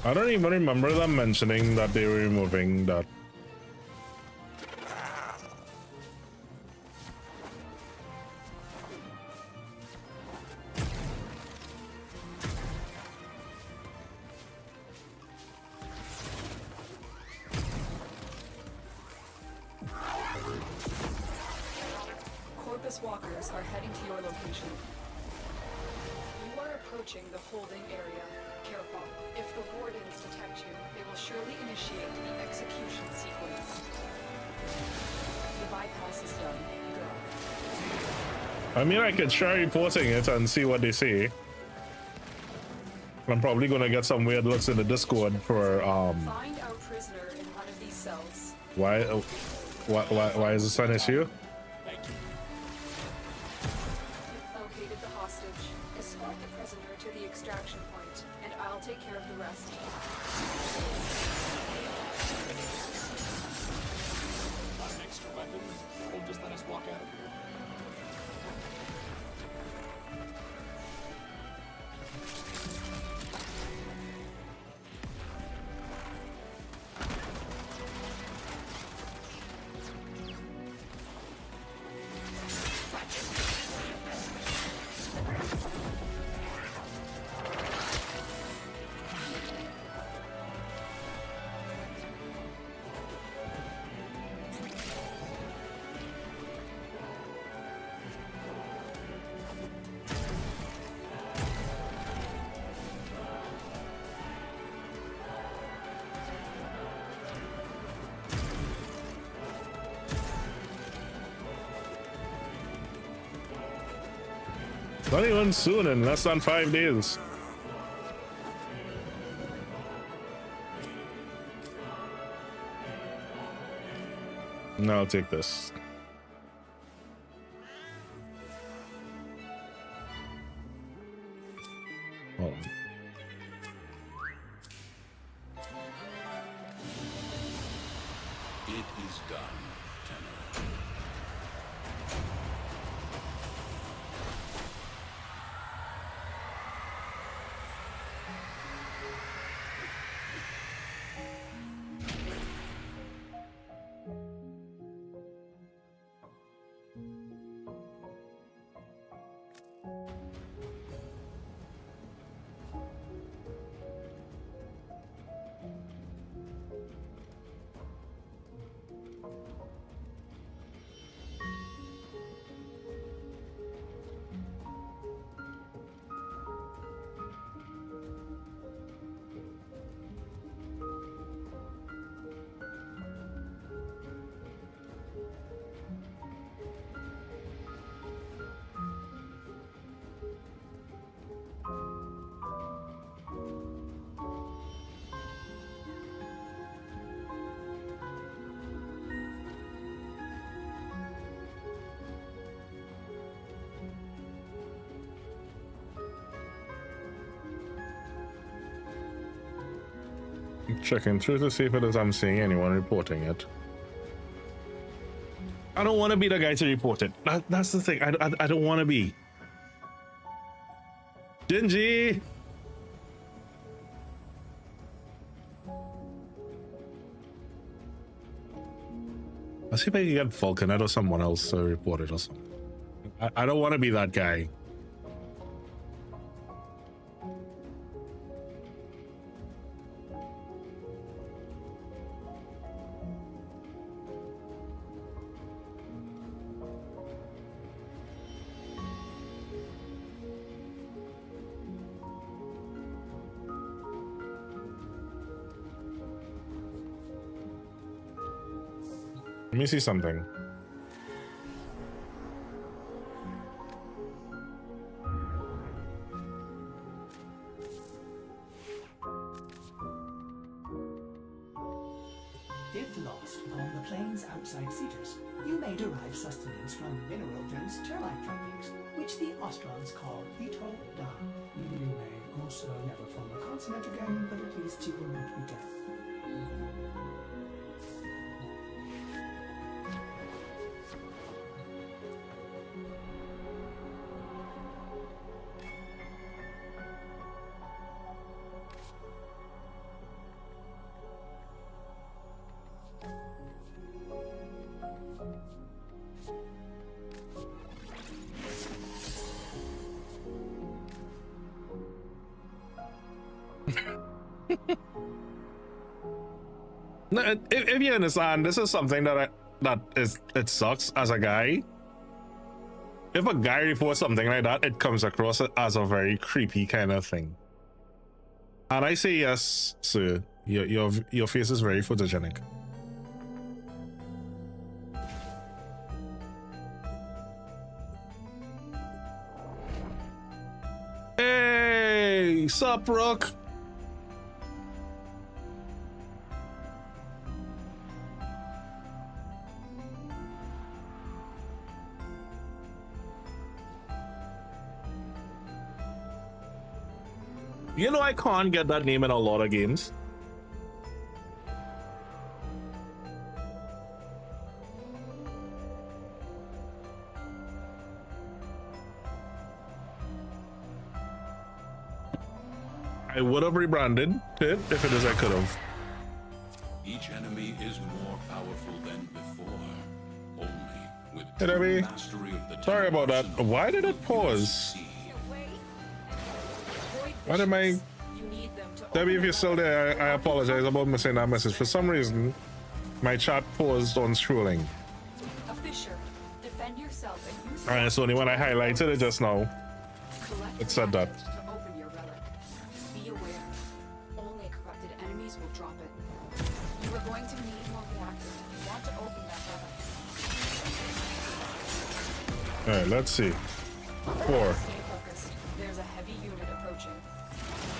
I don't even remember them mentioning that they were removing that. Corpus walkers are heading to your location. You are approaching the holding area. Careful. If the wardens detect you, they will surely initiate the execution sequence. The bypass is done. Go. I mean, I could try reporting it and see what they say. I'm probably gonna get some weird looks in the Discord for Find our prisoner in one of these cells. why is this an issue? Located the hostage. Escort the prisoner to the extraction point, and I'll take care of the rest. Not an extra weapon. Won't just let us walk out of here. Not even soon, in less than 5 days. No, I'll take this. Hold on. It is done, Tenor. Checking through to see if it is I'm seeing anyone reporting it. I don't want to be the guy to report it. That's the thing. I don't want to be. Dingy! I'll see if I can get Falconet or someone else to report it or something. I don't want to be that guy. Let me see something. If lost on the plains outside Cetus, you may derive sustenance from mineral-dense termite droppings, which the Ostrons call Ito Da. You may also never form a consonant again, but at least you will not be dead. No, if you understand, this is something that it sucks as a guy. If a guy reports something like that, it comes across as a very creepy kind of thing. And I say yes, sir. Your face is very photogenic. Hey, sup, Rook? You know I can't get that name in a lot of games. I would have rebranded it if it is I could have. Each enemy is more powerful than before. Only with Hey, Debbie. mastery of the Sorry about that. arsenal Why did it will you pause? succeed. Why did my... Debbie, if you're still there, I apologize about missing that message. For some reason, my chat paused on scrolling. A fisher. Defend yourself and use And it's only when I highlighted it just now, collect it said that. to open your relic. Be aware. Only corrupted enemies will drop it. You are going to need more reactors if you want to open that relic. Alright, let's see. 4. Stay a heavy unit approaching.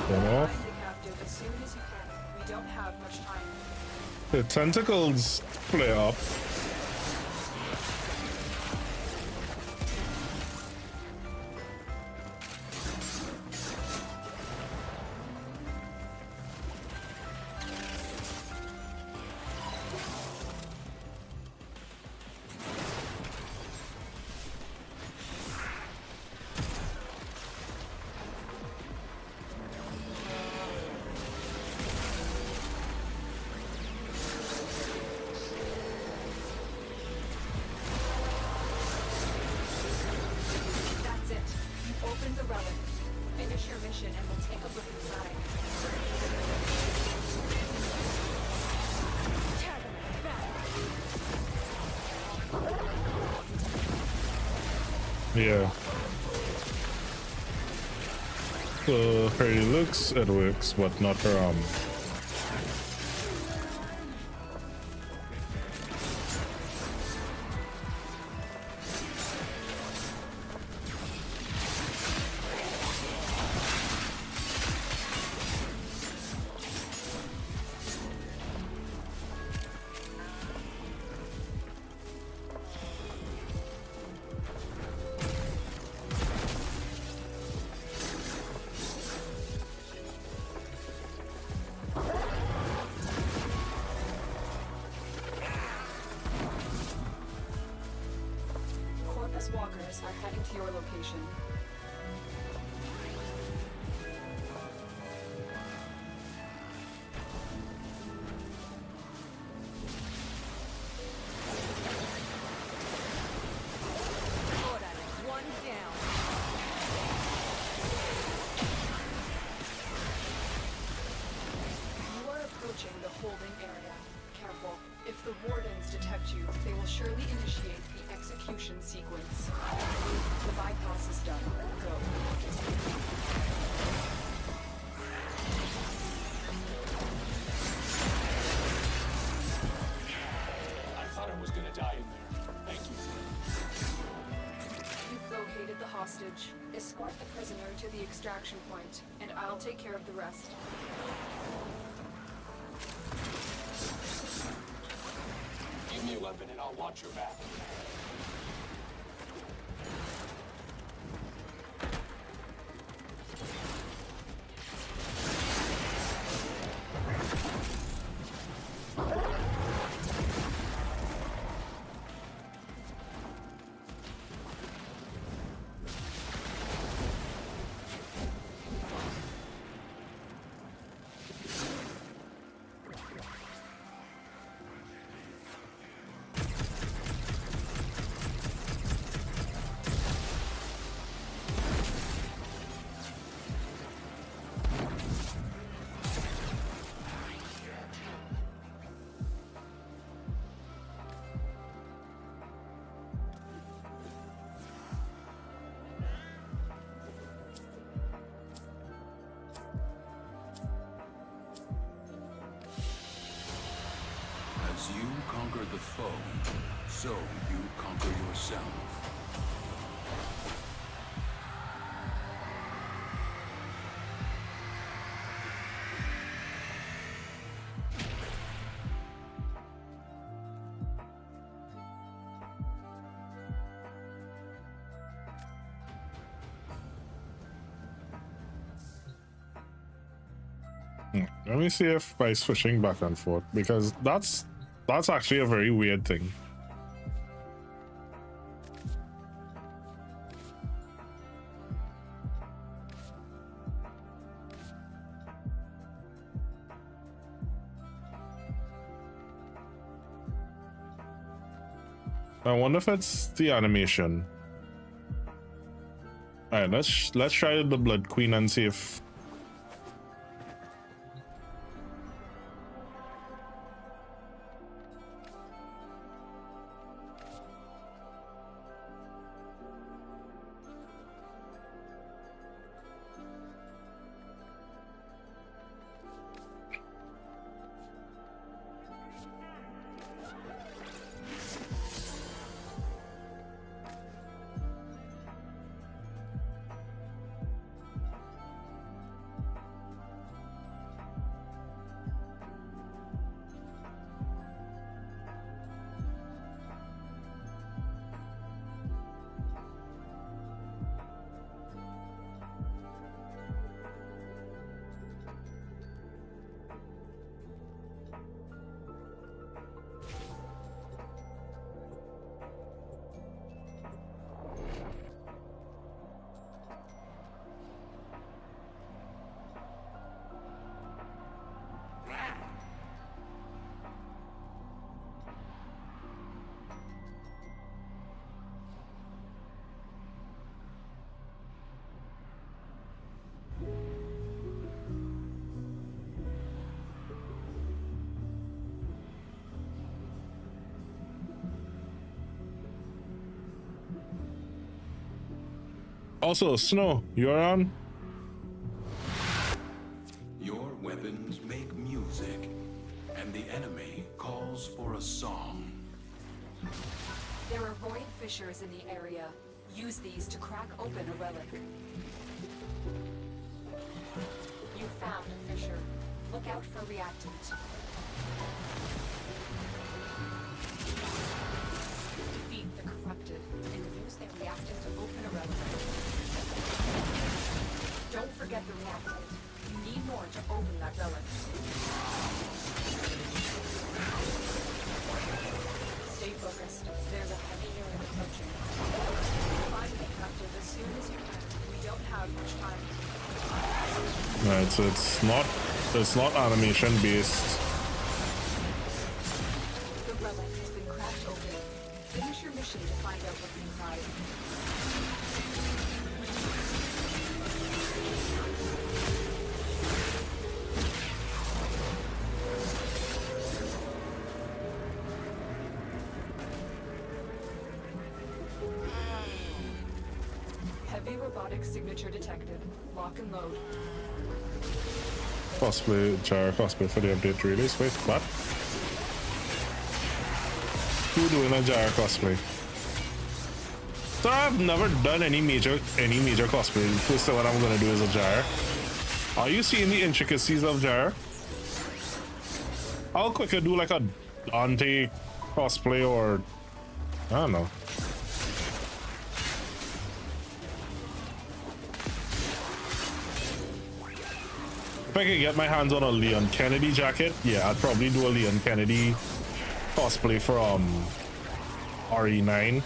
You know? Find the captive as soon as you can. We don't have much time. The tentacles flare up. That's it. You opened the relic. Finish your mission and we'll take a look inside. Tear them back. Yeah. So her looks, it works, but not her arm. Corpus walkers are heading to your location. One down. You are approaching the holding area. Careful. If the wardens detect you, they will surely initiate the execution sequence. The bypass is done. Go. I thought I was gonna die in there. Thank you. You've located the hostage. Escort the prisoner to the extraction point, and I'll take care of the rest. Give me a weapon and I'll watch your back. As you conquer the foe, so you conquer yourself. Let me see if by switching back and forth, because that's actually a very weird thing. I wonder if it's the animation. Alright, let's try the Blood Queen and see if Also, Snow, you're on. Your weapons make music, and the enemy calls for a song. There are void fissures in the area. Use these to crack open a relic. You found a fissure. Look out for reactant. Defeat the corrupted and use their reactant to open a relic. Don't forget the reactant. You need more to open that relic. Stay focused. There's a heavy unit approaching. Find the captive as soon as you can. We don't have much time. Right, so it's not animation based. The relic has been cracked open. Finish your mission to find out what's inside. Heavy robotic signature detected. Lock and load. Cosplay, Jar cosplay for the update release. Wait, what? Who doing a Jar cosplay? So I've never done any major cosplay. First thing what I'm gonna do is a Jar. Are you seeing the intricacies of Jar? I'll quicker do like a Dante cosplay or I don't know. If I could get my hands on a Leon Kennedy jacket, yeah, I'd probably do a Leon Kennedy cosplay from RE9.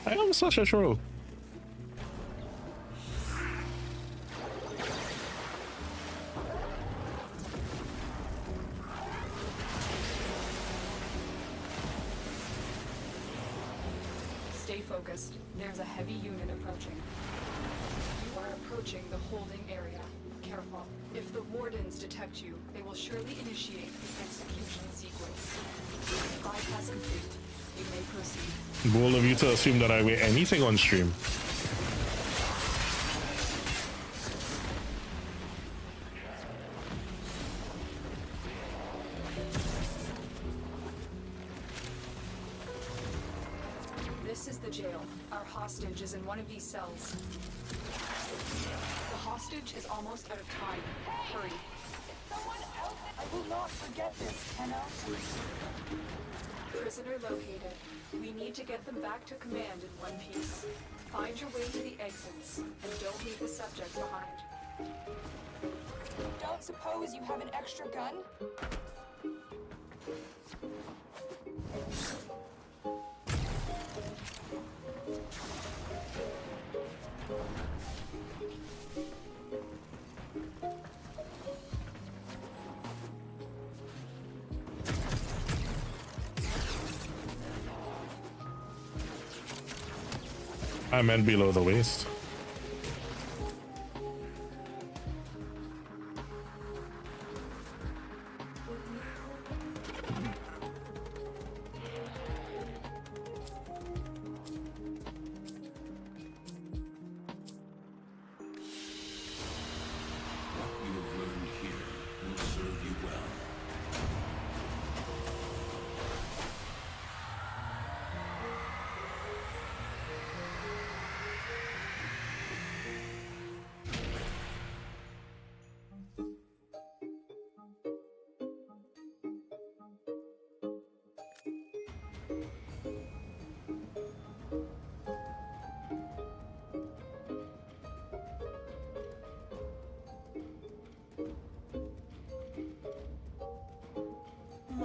I am such a troll. Stay focused. There's a heavy unit approaching. You are approaching the holding area. Careful. If the wardens detect you, they will surely initiate the execution sequence. Bypass complete. You may proceed. Bold of you to assume that I wear anything on stream. This is the jail. Our hostage is in one of these cells. The hostage is almost out of time. Hurry. Someone else. I will not forget this, Kenna. Prisoner located. We need to get them back to command in one piece. Find your way to the exits, and don't leave the subject behind. Don't suppose you have an extra gun? I meant below the waist.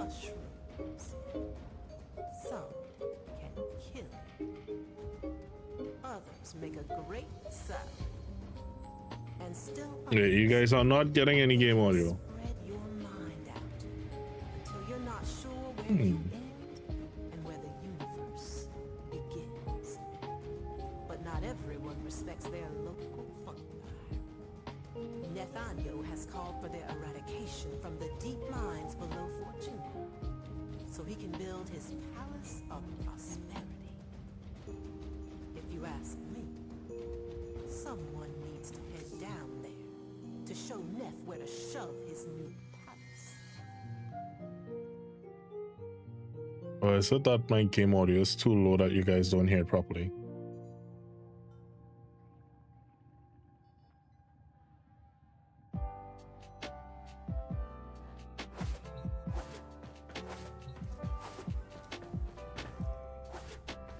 mushrooms. Some can kill you. Others make a great salad. And still Yeah, you guys are not getting any game audio. spread your mind out until you're not sure where you end and where the universe begins. But not everyone respects their local fungi. Nathaniel has called for their eradication from the deep mines below Fortuna, so he can build his palace of prosperity. If you ask me, someone needs to head down there to show Neff where to shove his new palace. Or is it that my game audio is too low that you guys don't hear it properly?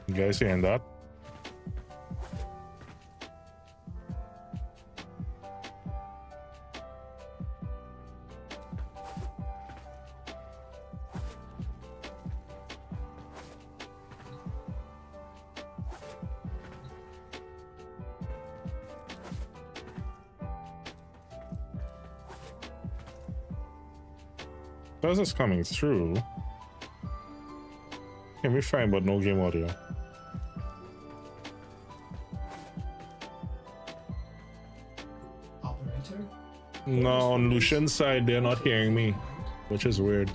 You guys hearing that? This is coming through. Can be fine, but no game audio. Operator? No, on Lucian's side, they're not hearing me, which is weird.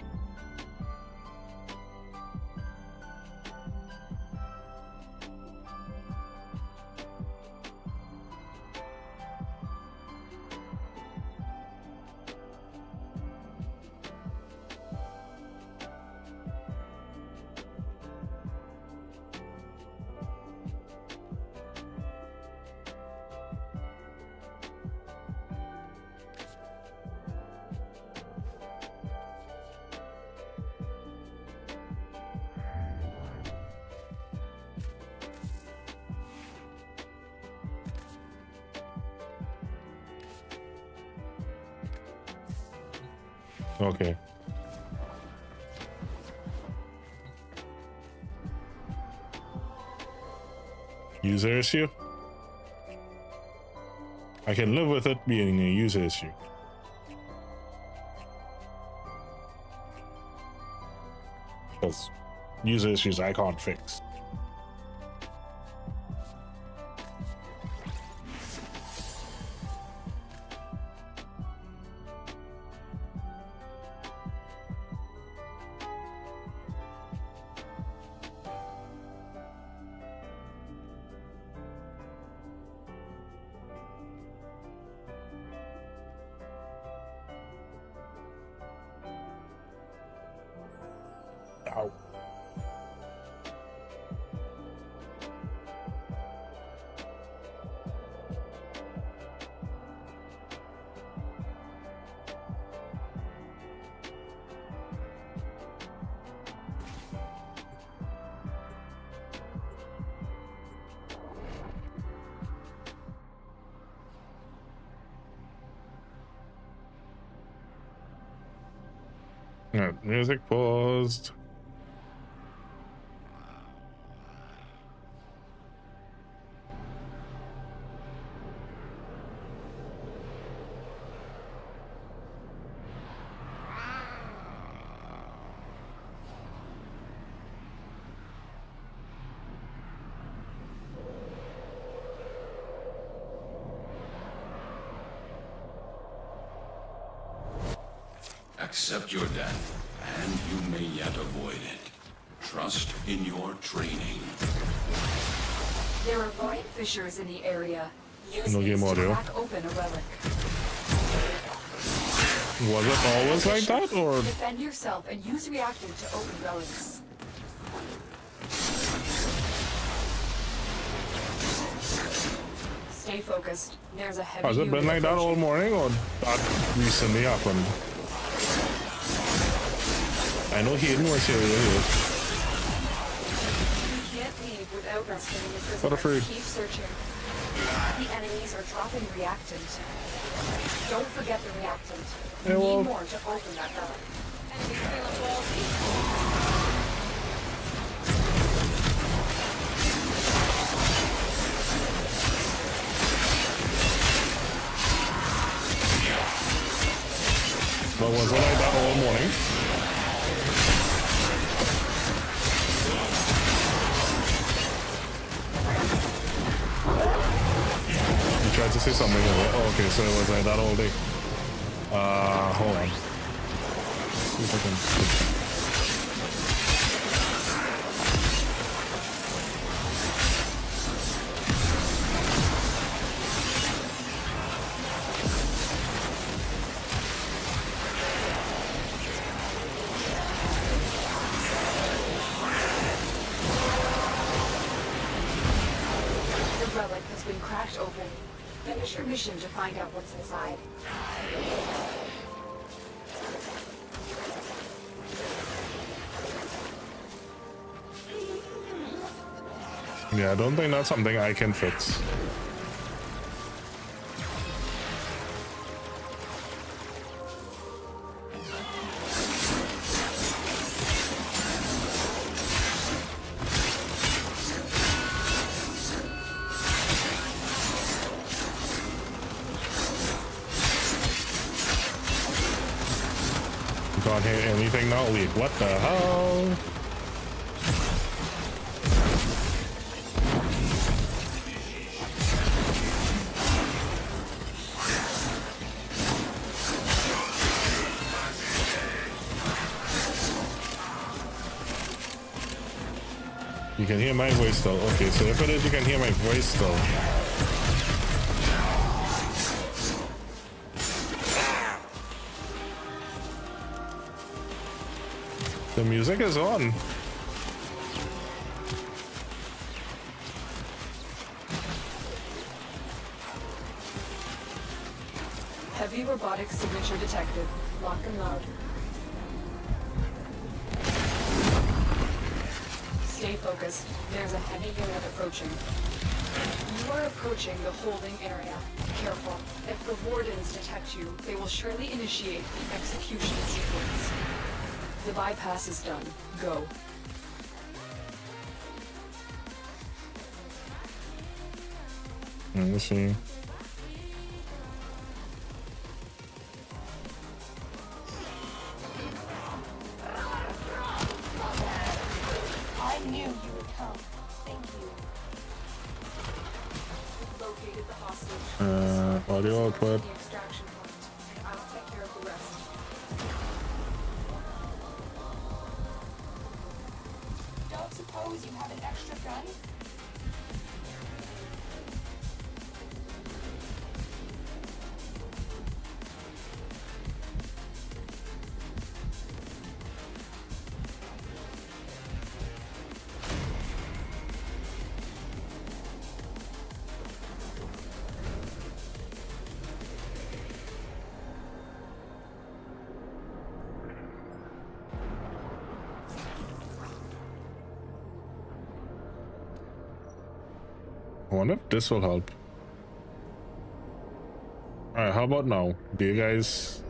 Okay. User issue? I can live with it being a user issue. Because user issues I can't fix. Ow. Alright, music paused. Accept your death, and you may yet avoid it. Trust in your training. There are void fissures in the area. Use No these game to audio. crack open a relic. Was it always like that, or? Defend yourself and use reactant to open relics. Stay focused. There's a heavy Has it been unit like that all approaching. morning, or that recently happened? I know Hayden was here earlier. You can't leave without rescuing your prisoner. What a freak. Keep searching. The enemies are dropping reactant. Don't forget the reactant. You Yeah, well- need more to open that relic. But was it like that all morning? You tried to say something of it. Oh, okay, so it was like that all day. Hold on. See if I can... Finish your mission to find out what's inside. Yeah, I don't think that's something I can fix. Can't hear anything now. Wait, what the hell? You can hear my voice though. Okay, so if it is, you can hear my voice though. The music is on. Heavy robotic signature detected. Lock and load. Stay focused. There's a heavy unit approaching. You are approaching the holding area. Careful. If the wardens detect you, they will surely initiate the execution sequence. The bypass is done. Go. Let me see. I knew you would come. Thank you. We've located the hostage. Audio output. The extraction point. I will take care of the rest. Don't suppose you have an extra gun? I wonder if this will help. Alright, how about now? Do you guys...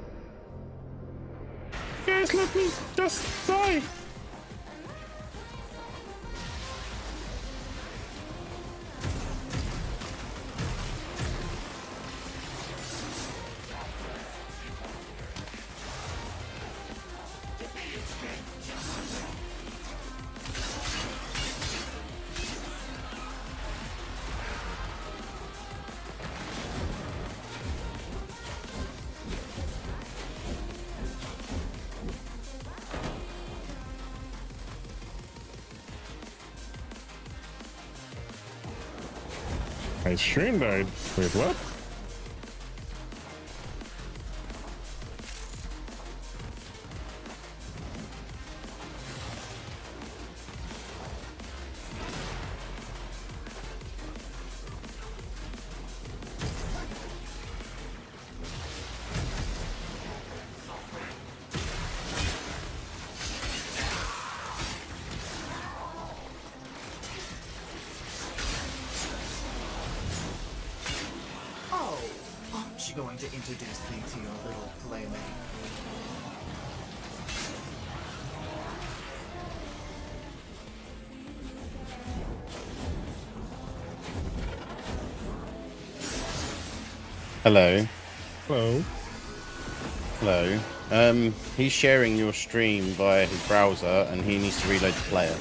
Guys, let me just die! My stream died. Wait, what? Going to introduce me to your little playmate. Hello. Hello. Hello. He's sharing your stream via his browser, and he needs to reload the player.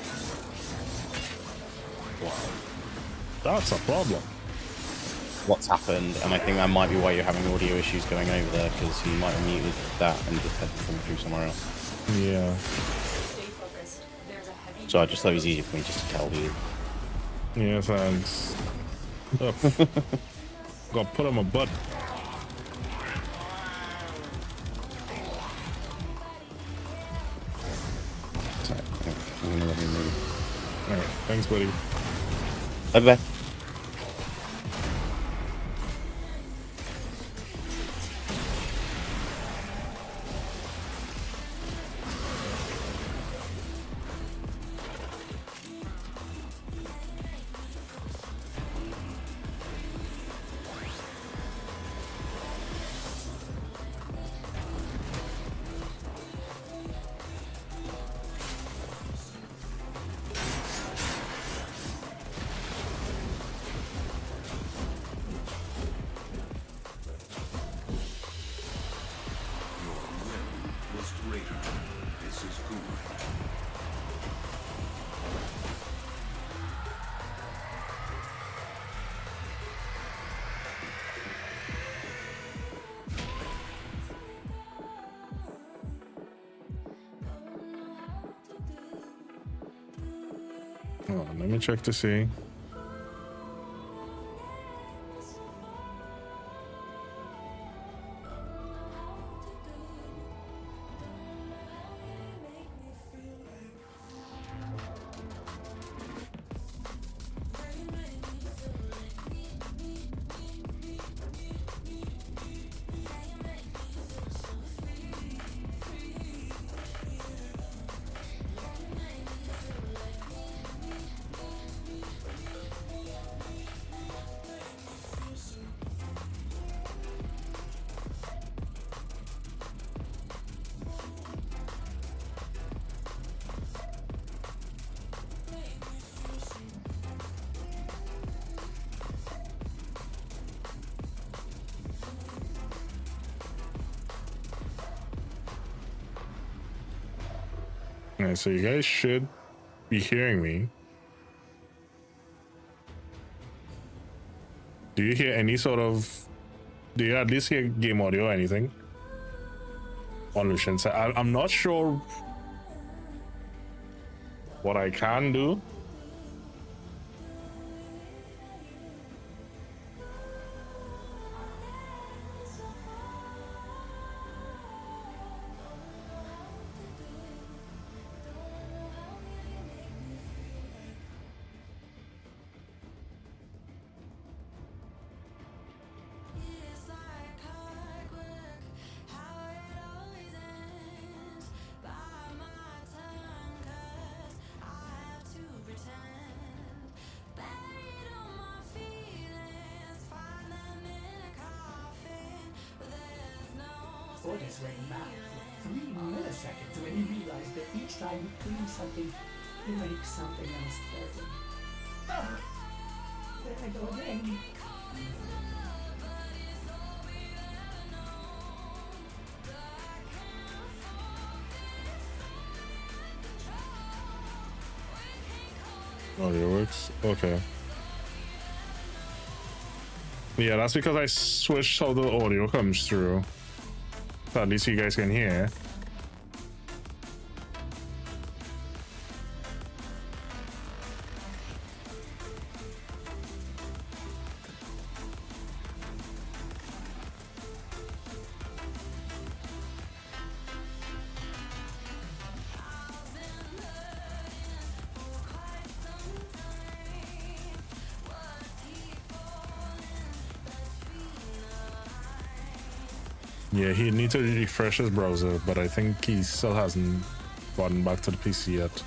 That's a problem. What's happened, and I think that might be why you're having audio issues going over there, because he might have muted that and just had to come through somewhere else. Yeah. So I just thought it was easier for me just to tell you. Yeah, thanks. Gotta put on my butt. I'm gonna let him move. Alright, thanks, buddy. Bye-bye. Hold on, let me check to see. Alright, so you guys should be hearing me. Do you hear any sort of... Do you at least hear game audio or anything? On Lucian's side? I'm not sure what I can do. Orders went mad for 3 milliseconds when he realized that each time he cleans something, he makes something else dirty. Ah! There I go again. Audio works? Okay. Yeah, that's because I switched how the audio comes through. So at least you guys can hear. Yeah, he needs to refresh his browser, but I think he still hasn't gotten back to the PC yet.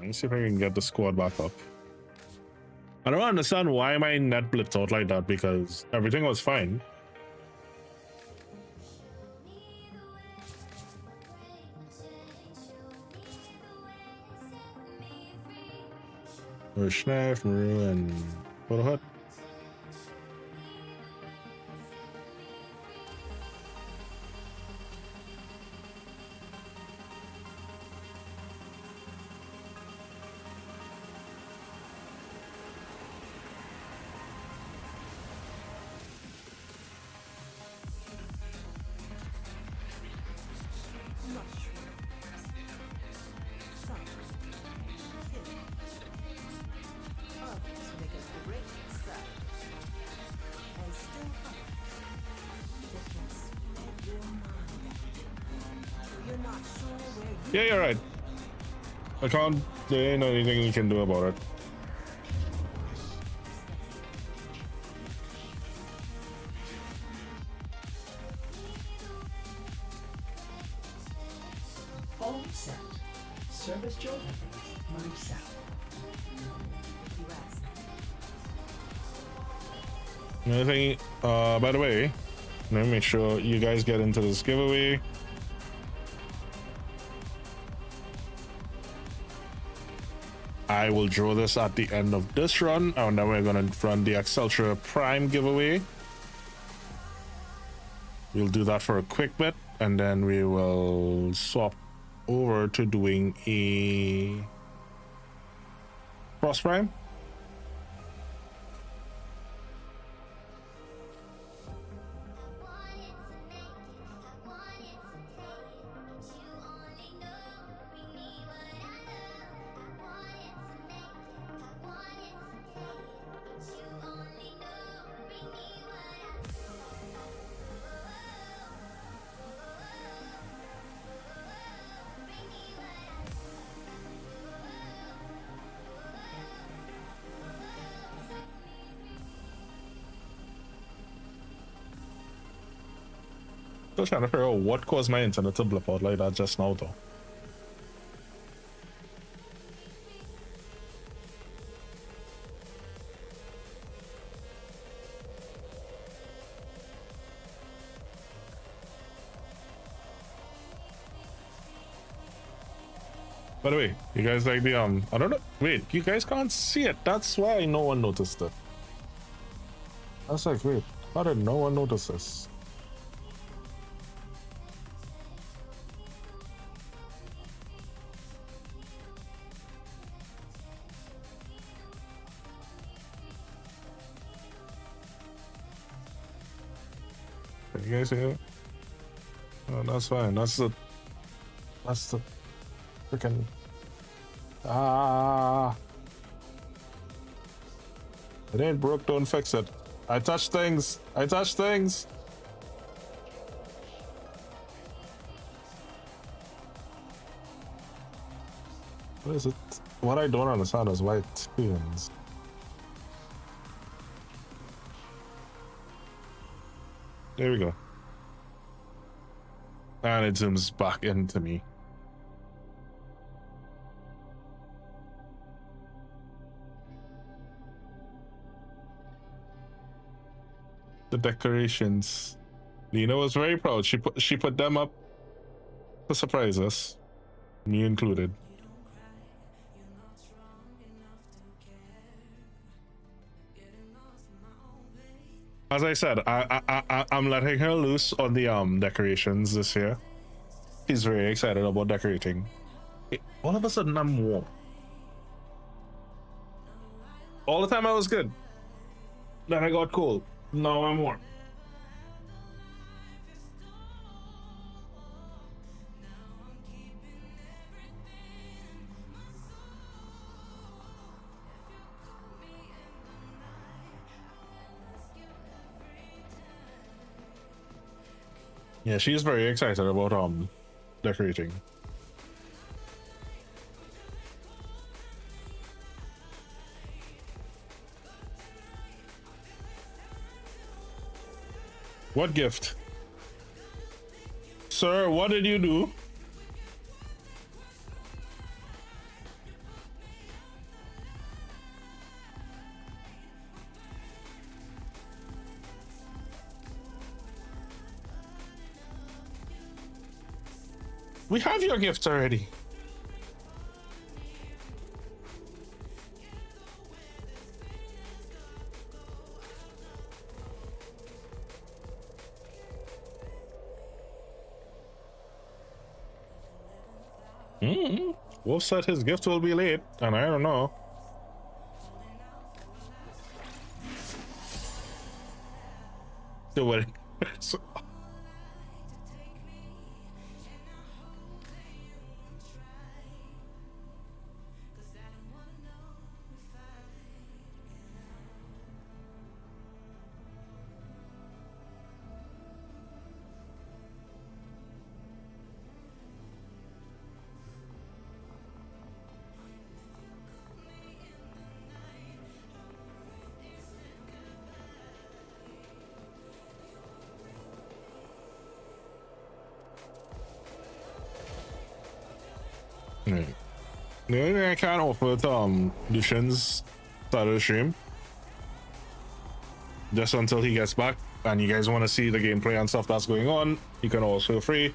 Let's see if I can get the squad back up. I don't understand why my net blipped out like that because everything was fine. There's Schneif, Maru, and Photohut. Yeah, you're right. I can't. There ain't anything you can do about it. All set. Service Joe Evans, myself. Another thing, by the way, let me make sure you guys get into this giveaway. I will draw this at the end of this run, and then we're gonna run the Exceltra Prime giveaway. We'll do that for a quick bit, and then we will swap over to doing a Cross Prime. Still trying to figure out what caused my internet to blip out like that just now though. By the way, you guys like the I don't know, wait, you guys can't see it. That's why no one noticed it. I was like, wait, how did no one notice this? You guys hear it? Oh, that's fine. That's the freaking it ain't broke, don't fix it. I touch things. I touch things. What is it? What I don't understand is why it tunes. There we go. And it zooms back into me. The decorations. Lena was very proud. She put them up to surprise us, me included. As I said, I'm letting her loose on the decorations this year. She's very excited about decorating. All of a sudden, I'm warm. All the time I was good. Then I got cold. Now I'm warm. Yeah, she's very excited about decorating. What gift? Sir, what did you do? We have your gift already. Wolf said his gift will be late, and I don't know. The wedding. The only thing I can offer to Lucian's start of the stream, just until he gets back and you guys want to see the gameplay and stuff that's going on, you can also feel free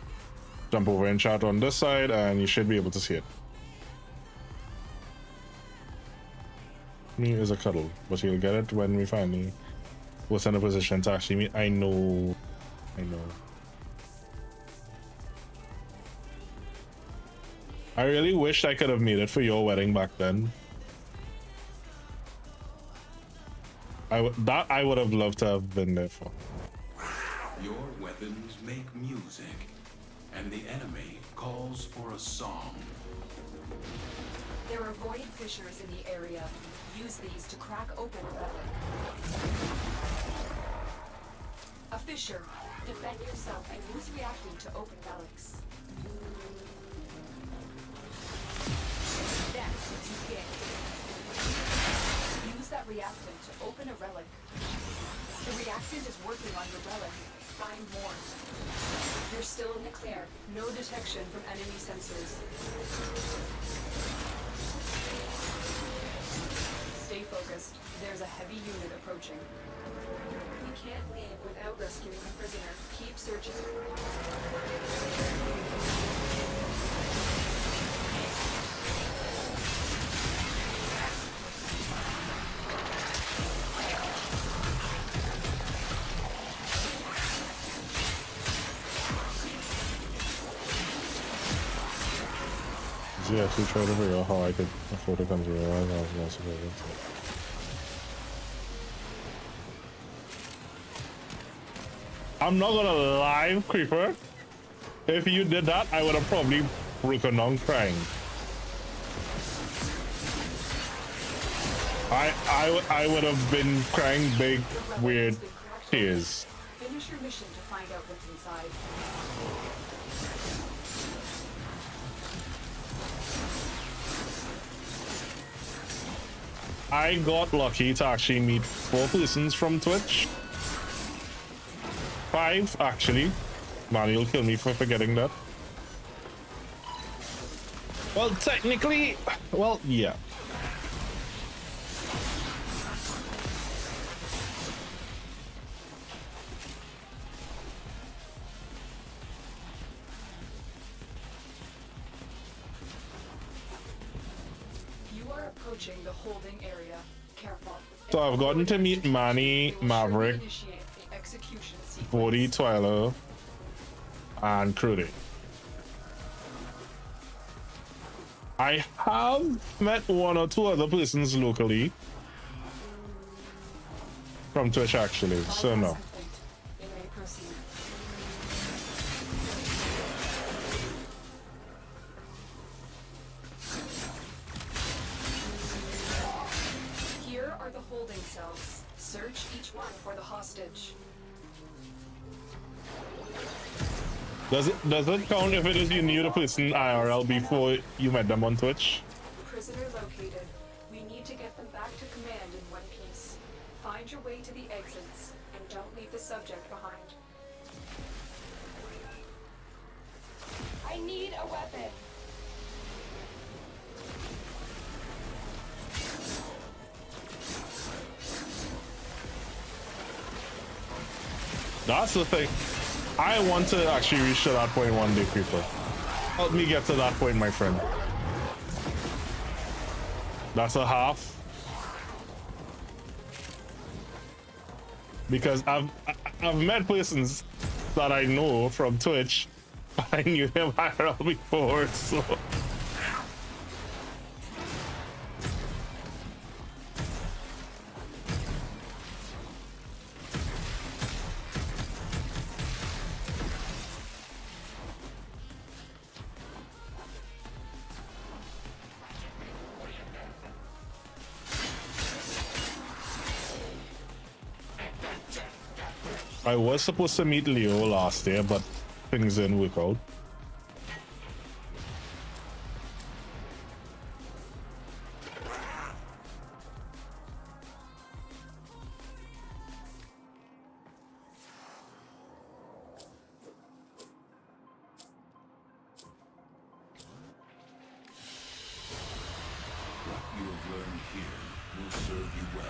jump over and chat on this side and you should be able to see it. Me is a cuddle, but you'll get it when we finally was in a position to actually meet. I know. I really wished I could have made it for your wedding back then. I would have loved to have been there for. Your weapons make music, and the enemy calls for a song. There are void fissures in the area. Use these to crack open a relic. A fissure. Defend yourself and use reacting to open relics. That's what you get. Use that reactant to open a relic. The reactant is working on your relic. Find more. You're still in the clear. No detection from enemy sensors. Stay focused. There's a heavy unit approaching. We can't leave without rescuing a prisoner. Keep searching. Yeah, actually try to figure out how I could afford to come to realize I was not supposed to. I'm not gonna lie, Creeper. If you did that, I would have probably broken down crying. I would have been crying big, weird tears. Finish your mission to find out what's inside. I got lucky to actually meet 4 persons from Twitch. 5, actually. Man, you'll kill me for forgetting that. Well, technically, well, yeah. The holding area. Careful. So I've gotten to meet Manny, Maverick, 40 Twyla, and Crudy. I have met 1 or 2 other persons locally from Twitch actually, so no. Search each one for the hostage. Does it count if it is you knew the person IRL before you met them on Twitch? Prisoner located. We need to get them back to command in one piece. Find your way to the exits and don't leave the subject behind. I need a weapon. That's the thing. I want to actually reach to that point one day, Creeper. Help me get to that point, my friend. That's a half. Because I've met persons that I know from Twitch, but I knew him IRL before, so. I was supposed to meet Leo last year, but things didn't work out. What you have learned here will serve you well.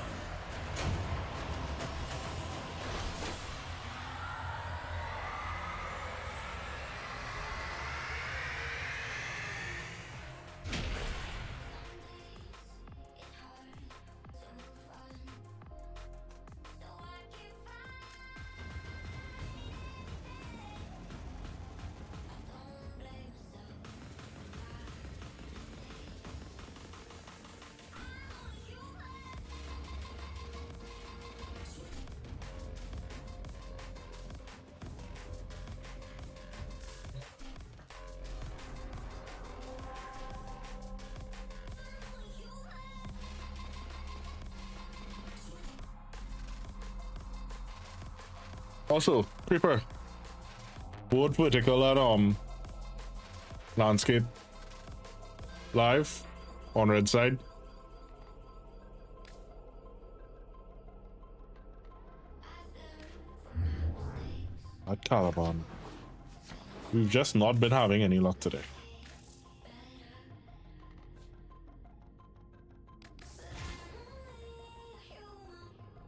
Also, Creeper, both vertical and landscape live on red side. At Caliban, we've just not been having any luck today.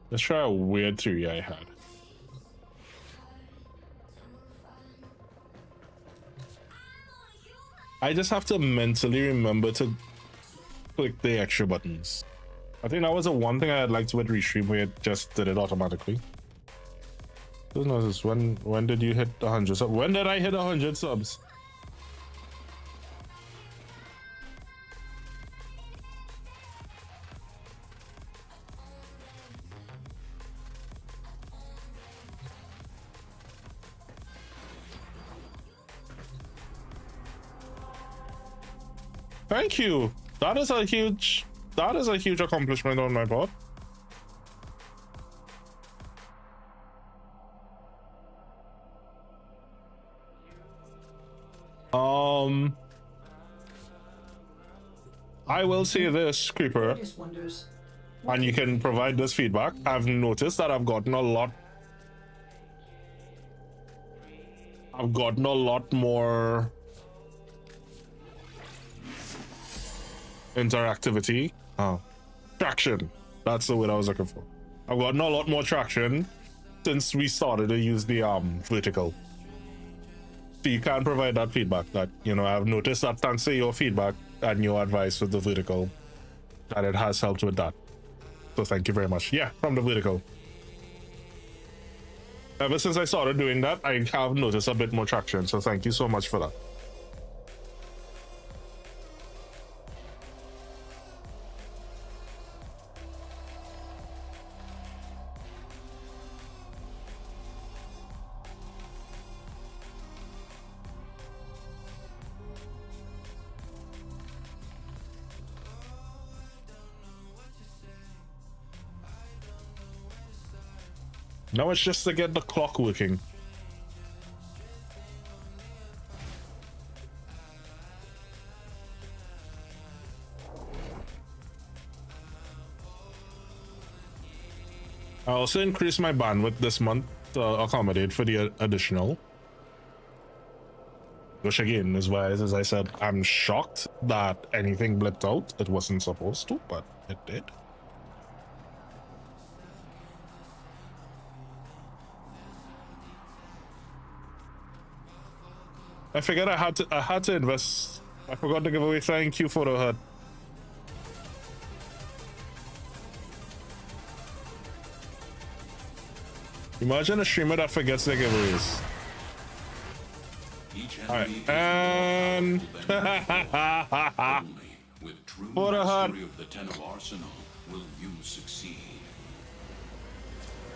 Let's try a weird theory I had. I just have to mentally remember to click the extra buttons. I think that was the one thing I had liked with Restream, where it just did it automatically. Who knows this? When did you hit 100 subs? When did I hit 100 subs? Thank you. That is a huge accomplishment on my part. I will say this, Creeper, and you can provide this feedback. I've noticed that I've gotten a lot more interactivity. Traction. That's the word I was looking for. I've gotten a lot more traction since we started to use the vertical. So you can provide that feedback. That, you know, I've noticed that thanks to your feedback and your advice with the vertical, that it has helped with that. So thank you very much. Yeah, from the vertical. Ever since I started doing that, I have noticed a bit more traction. So thank you so much for that. Now it's just to get the clock working. I also increased my bandwidth this month to accommodate for the additional. Which again is why, as I said, I'm shocked that anything blipped out. It wasn't supposed to, but it did. I figured I had to invest. I forgot to give away flying Q photo hut. Imagine a streamer that forgets their giveaways. Alright, and with true photo hut. mastery of the Ten of Arsenal will you succeed.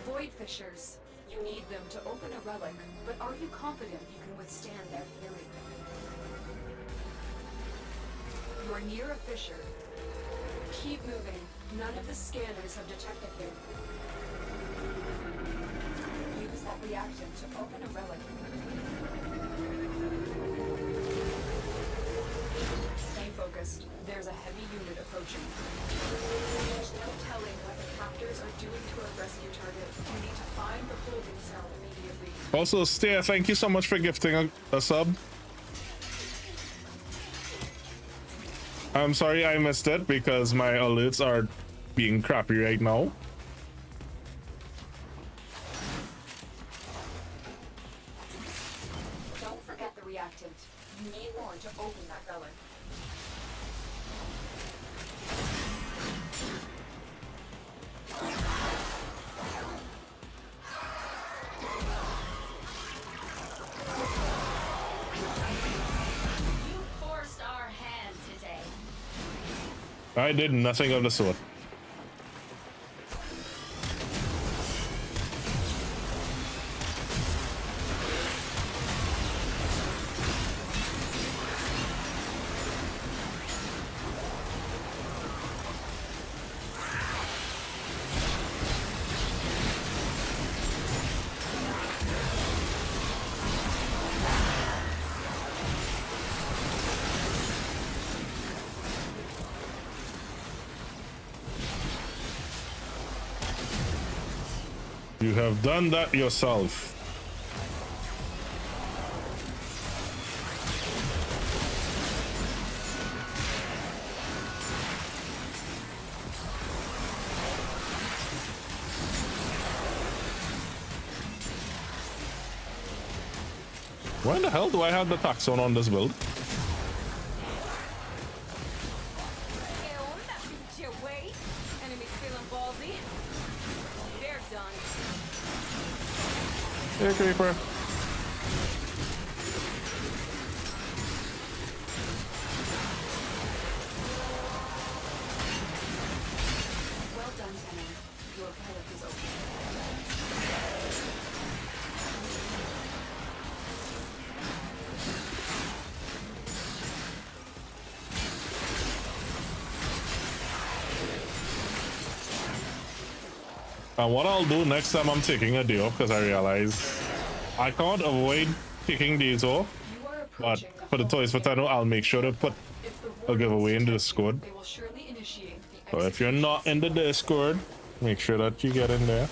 Void fissures. You need them to open a relic, but are you confident you can withstand their fury? You're near a fissure. Keep moving. None of the scanners have detected you. Use that reactant to open a relic. Stay focused. There's a heavy unit approaching. There's no telling what the captors are doing to a rescue target. You need to find the holding cell immediately. Also, Stair, thank you so much for gifting a sub. I'm sorry I missed it because my alerts are being crappy right now. Don't forget the reactant. You need more to open that relic. You forced our hand today. I did nothing of the sort. You have done that yourself. Why in the hell do I have the taxon on this build? Hey, Creeper. Well done, Tenor. Your relic is open. And what I'll do next time I'm taking a day off, because I realize I can't avoid taking days off, but for the Toys for Tenno, I'll make sure to put a giveaway in the Discord. So if you're not in the Discord, make sure that you get in there.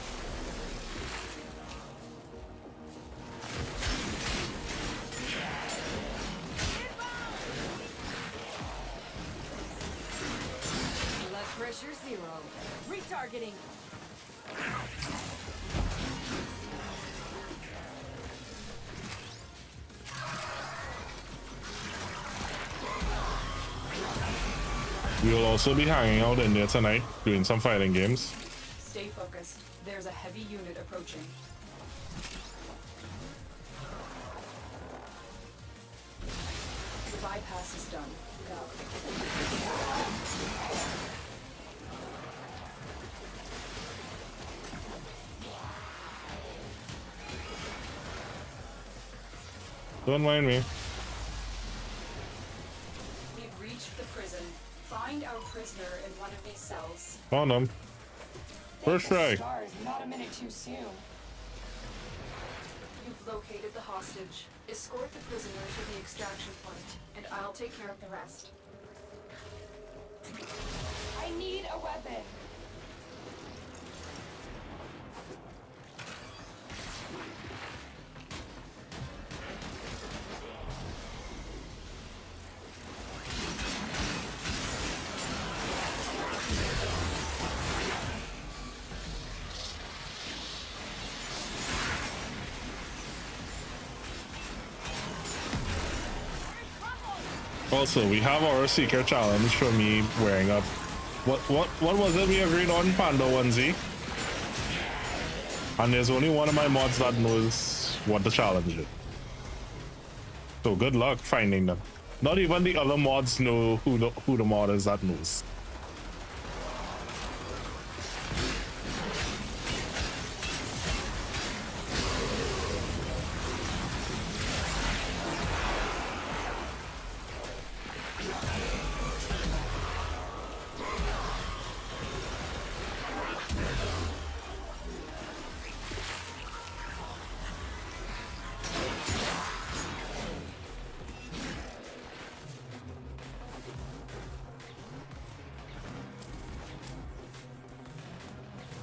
Blood pressure 0. Retargeting. We will also be hanging out in there tonight, doing some fighting games. Stay focused. There's a heavy unit approaching. The bypass is done. Go. Don't mind me. We've reached the prison. Find our prisoner in one of these cells. Found him. First try. Stars, not a minute too soon. You've located the hostage. Escort the prisoner to the extraction point, and I'll take care of the rest. I need a weapon. Also, we have our secret challenge for me wearing up. What was it we agreed on? Panda onesie. And there's only one of my mods that knows what the challenge is. So good luck finding them. Not even the other mods know who the mod is that knows.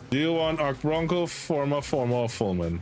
Do you want Arc Bronco, former, or Fullman?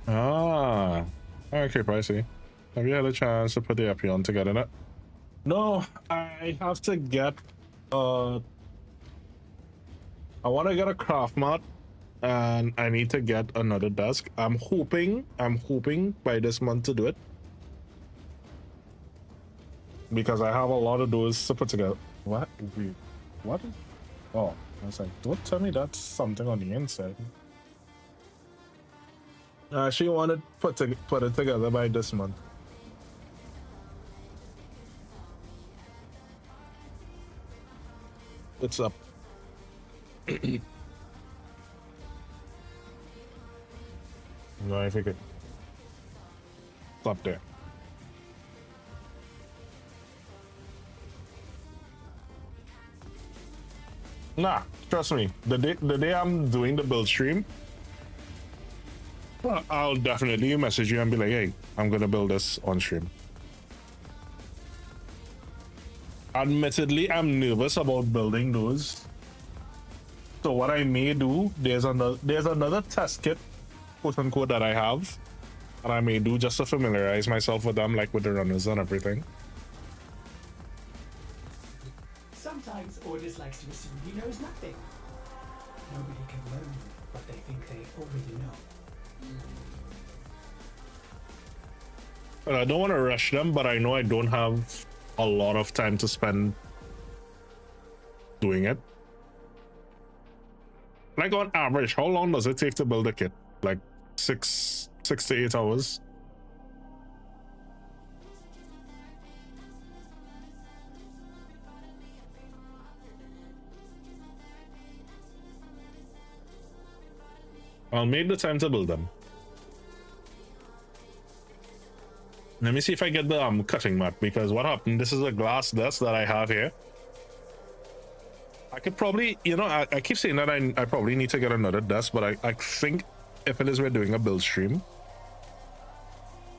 Ah, okay, pricey. Have you had a chance to put the Epion together yet? No, I have to get I want to get a craft mat and I need to get another desk. I'm hoping by this month to do it. Because I have a lot of those to put together. What? Wait, what? Oh, I was like, don't tell me that's something on the inside. She wanted put it together by this month. It's up. No, I think it's up there. Nah, trust me. The day I'm doing the build stream, I'll definitely message you and be like, hey, I'm gonna build this on stream. Admittedly, I'm nervous about building those. So what I may do, there's another test kit, quote unquote, that I have, and I may do just to familiarize myself with them, like with the runners and everything. Sometimes Ordis likes to assume he knows nothing. Nobody can learn what they think they already know. Well, I don't want to rush them, but I know I don't have a lot of time to spend doing it. Like on average, how long does it take to build a kit? Like 6 to 8 hours? I'll make the time to build them. Let me see if I get the cutting mat, because what happened, this is a glass desk that I have here. I could probably, you know, I keep saying that I probably need to get another desk, but I think if it is we're doing a build stream,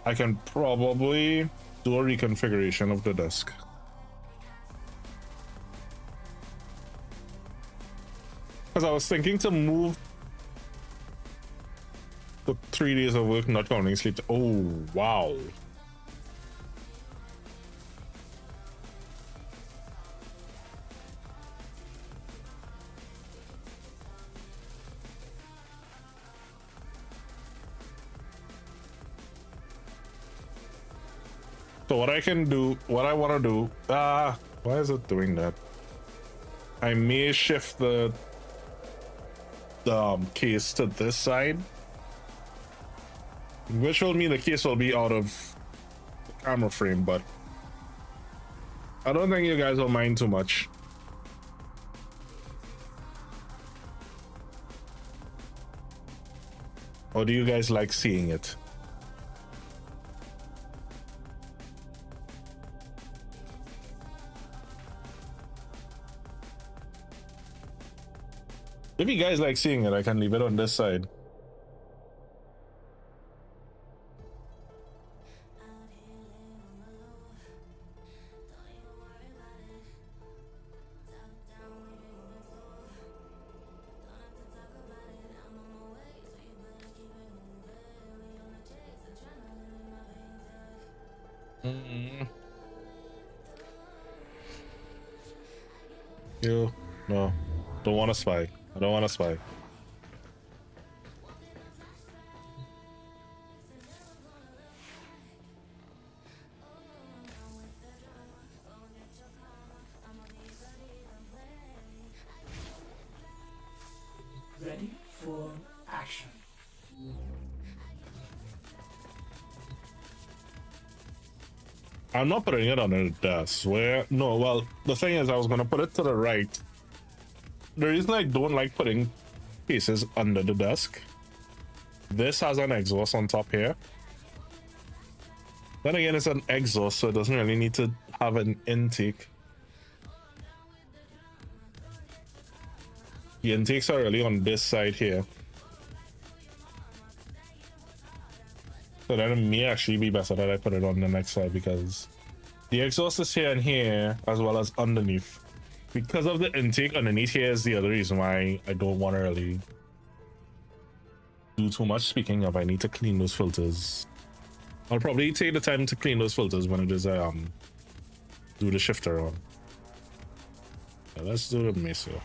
I can probably do a reconfiguration of the desk. Because I was thinking to move the 3 days of work, not counting sleep. Oh, wow. So what I can do, what I want to do, why is it doing that? I may shift the case to this side, which will mean the case will be out of camera frame, but I don't think you guys will mind too much. Or do you guys like seeing it? If you guys like seeing it, I can leave it on this side. You no, don't want to spy. I don't want to spy. Ready for action. I'm not putting it on the desk. Where no, well, the thing is, I was gonna put it to the right. The reason I don't like putting pieces under the desk. This has an exhaust on top here. Then again, it's an exhaust, so it doesn't really need to have an intake. The intakes are really on this side here. So then it may actually be better that I put it on the next side because the exhaust is here and here as well as underneath. Because of the intake underneath here is the other reason why I don't want to really do too much. Speaking of, I need to clean those filters. I'll probably take the time to clean those filters when it is do the shifter on. Yeah, let's do the meso.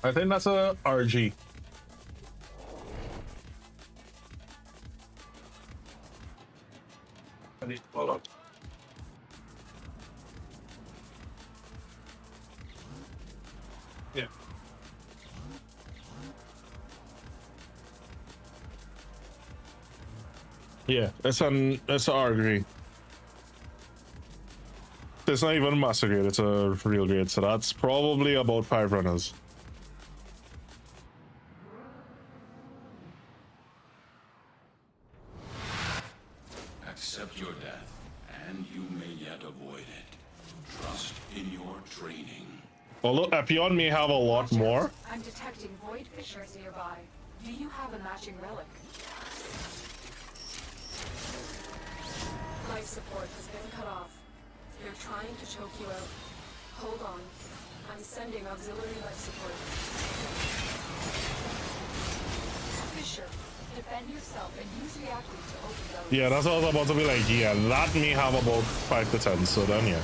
I think that's a RG. Hold on. Yeah. Yeah, it's an RG. It's not even master grade, it's a real grade, so that's probably about 5 runners. Accept your death, and you may yet avoid it. Trust in your training. Although Epion may have a lot more. I'm detecting void fissures nearby. Do you have a matching relic? Life support has been cut off. They're trying to choke you out. Hold on. I'm sending auxiliary life support. Fissure. Defend yourself and use reactive to open those. Yeah, that's what I was about to be like. Yeah, that may have about 5 to 10, so then yeah.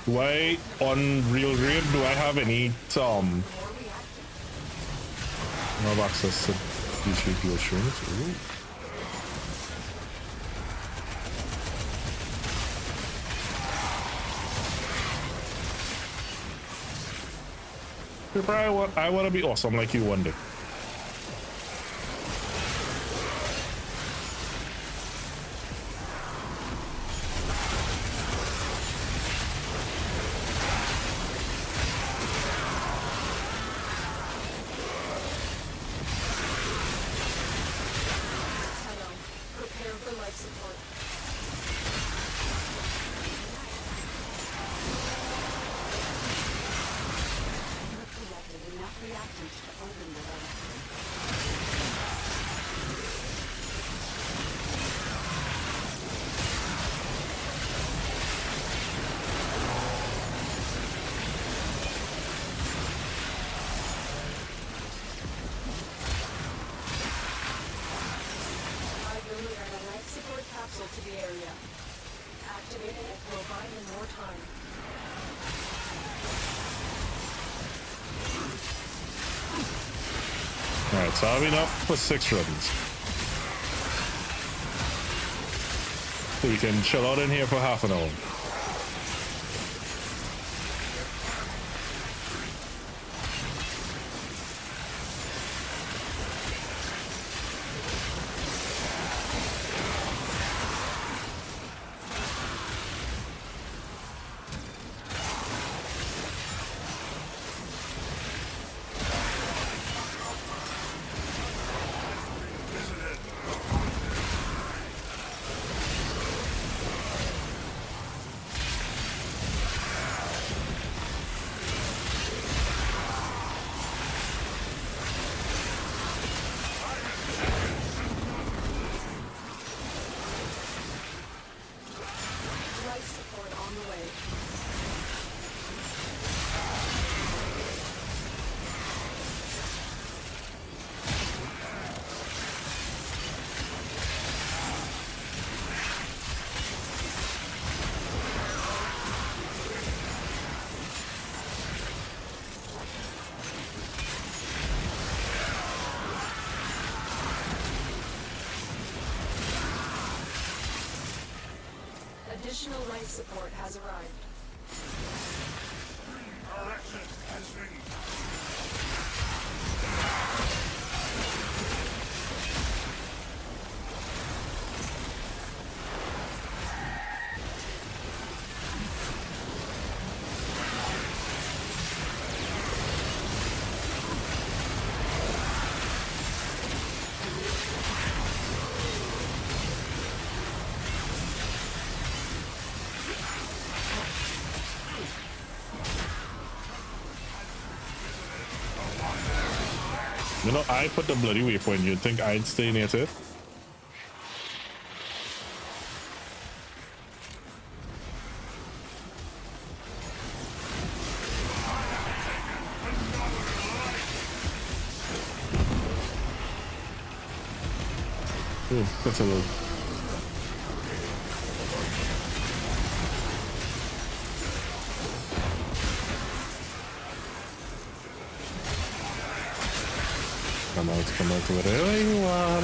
Do I, on real grade, do I have any no access to these repeal streams? Ooh. I want to be awesome like you one day. for life support. You have collected enough reactants to open the relic. I've delivered a life support capsule to the area. Activating it will buy him more time. Alright, so I have enough for 6 runs. So we can chill out in here for half an hour. Life support on the way. Additional life support has arrived. You know, I put the bloody waypoint. You'd think I'd stay near it. Ooh, that's a little. Come out wherever you are.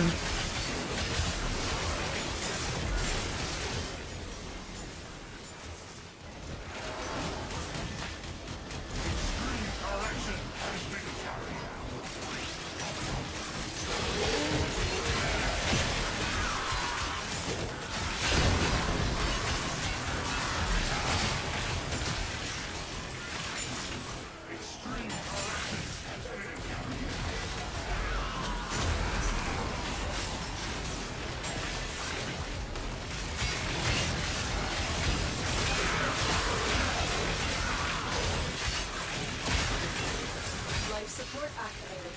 Life support activated.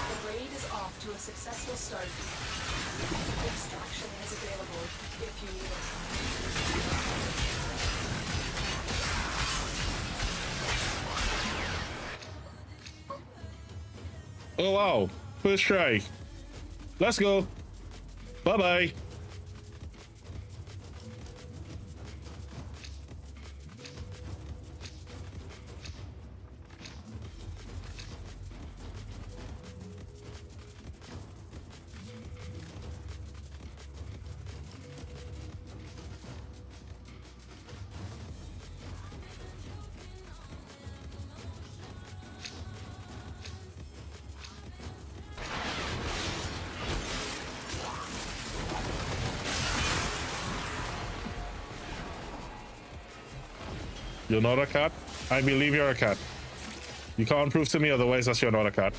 The raid is off to a successful start. Extraction is available if you need it. Oh wow, first try. Let's go. Bye bye. You're not a cat? I believe you're a cat. You can't prove to me otherwise that you're not a cat.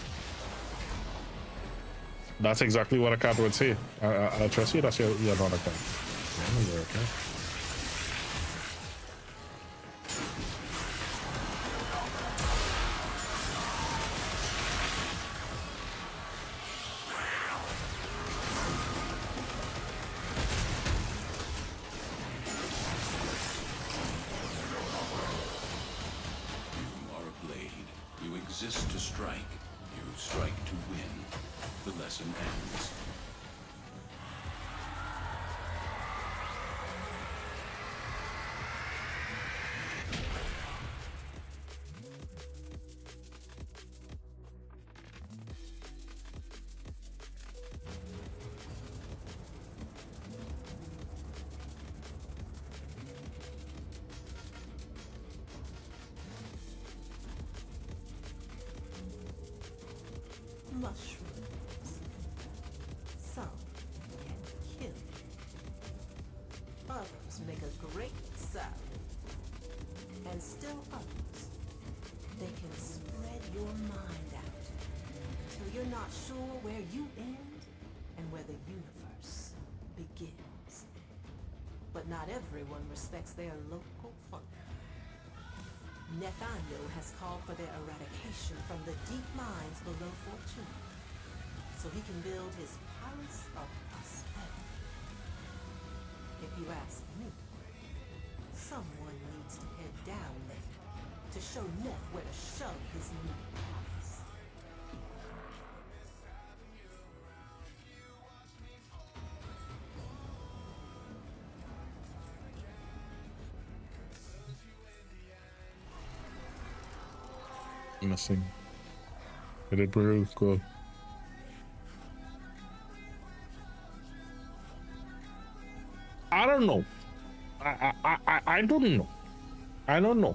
That's exactly what a cat would say. I trust you that you're not a cat. Yeah, you're a cat. Exist to strike. You strike to win. The lesson ends. Mushrooms. Some can kill. Others make a great salad. And still others, they can spread your mind out till you're not sure where you end and where the universe begins. But not everyone respects their local funk. Nathaniel has called for their eradication from the deep mines below Fortuna, so he can build his palace of prosperity. If you ask me, someone needs to head down there to show Neff where to shove his new palace. Missing. It did pretty cool. I don't know. I don't know. I don't know.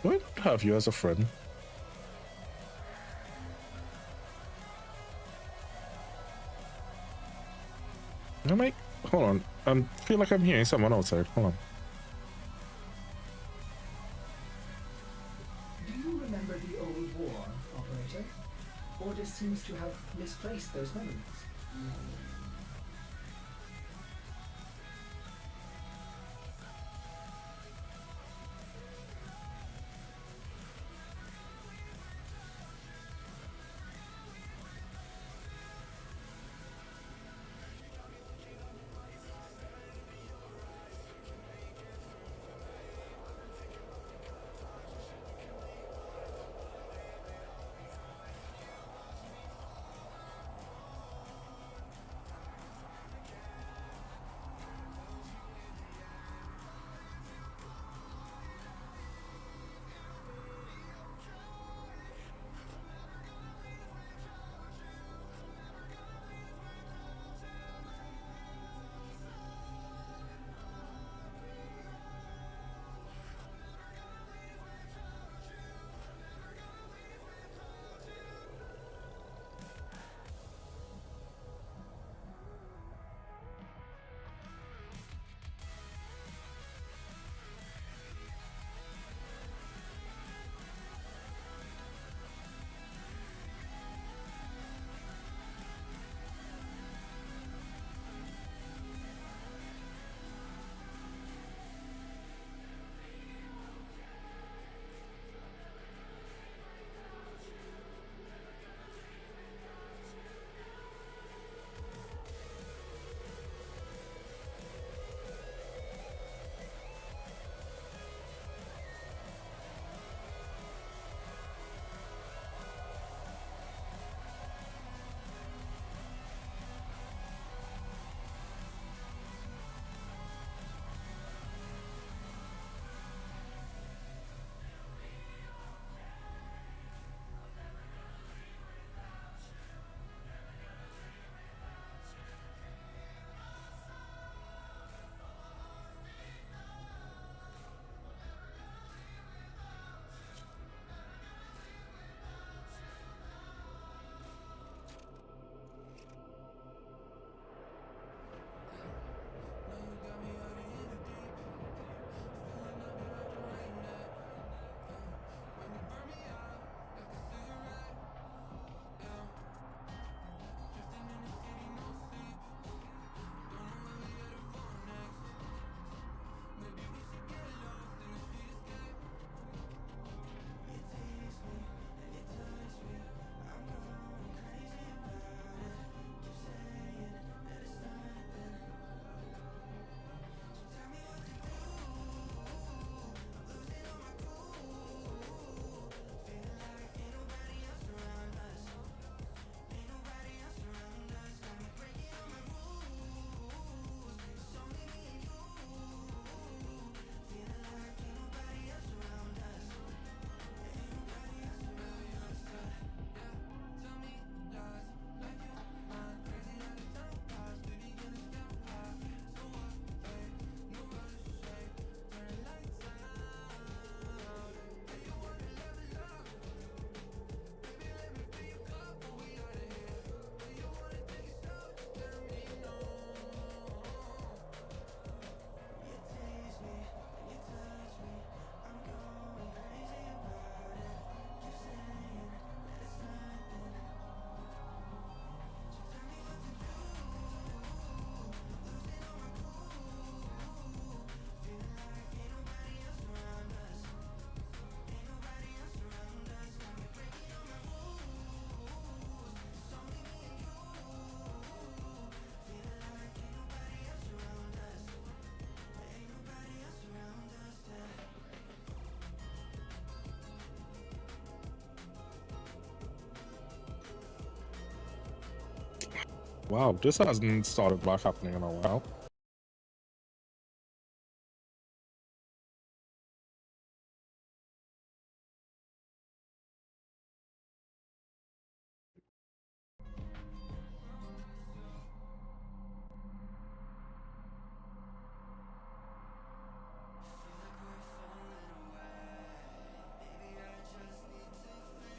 Do I have you as a friend? I might. Hold on. I feel like I'm hearing someone outside. Hold on. Do you remember the old war, Operator? Orders seems to have misplaced those memories. Wow, this hasn't started back happening in a while.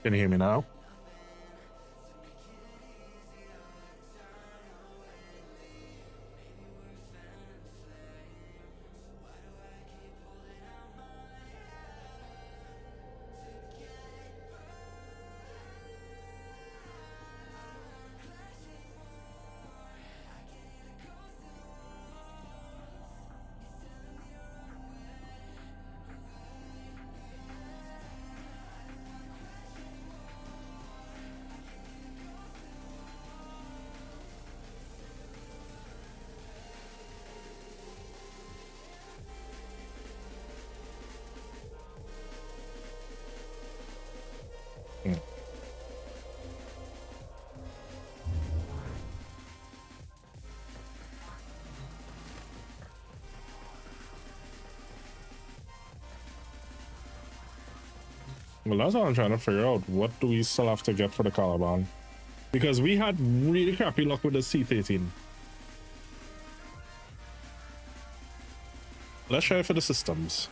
Can you hear me now? Well, that's what I'm trying to figure out. What do we still have to get for the Caliban? Because we had really crappy luck with the C13. Let's try it for the systems.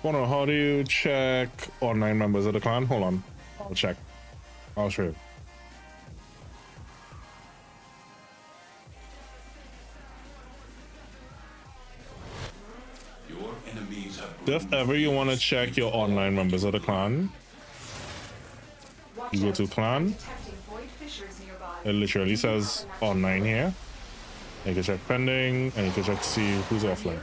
Bono, how do you check online members of the clan? Hold on. I'll check. I'll show you. Your enemies have If ever you want to check your online members of the clan, you go to clan. It literally says online here. You can check pending and you can check to see who's offline.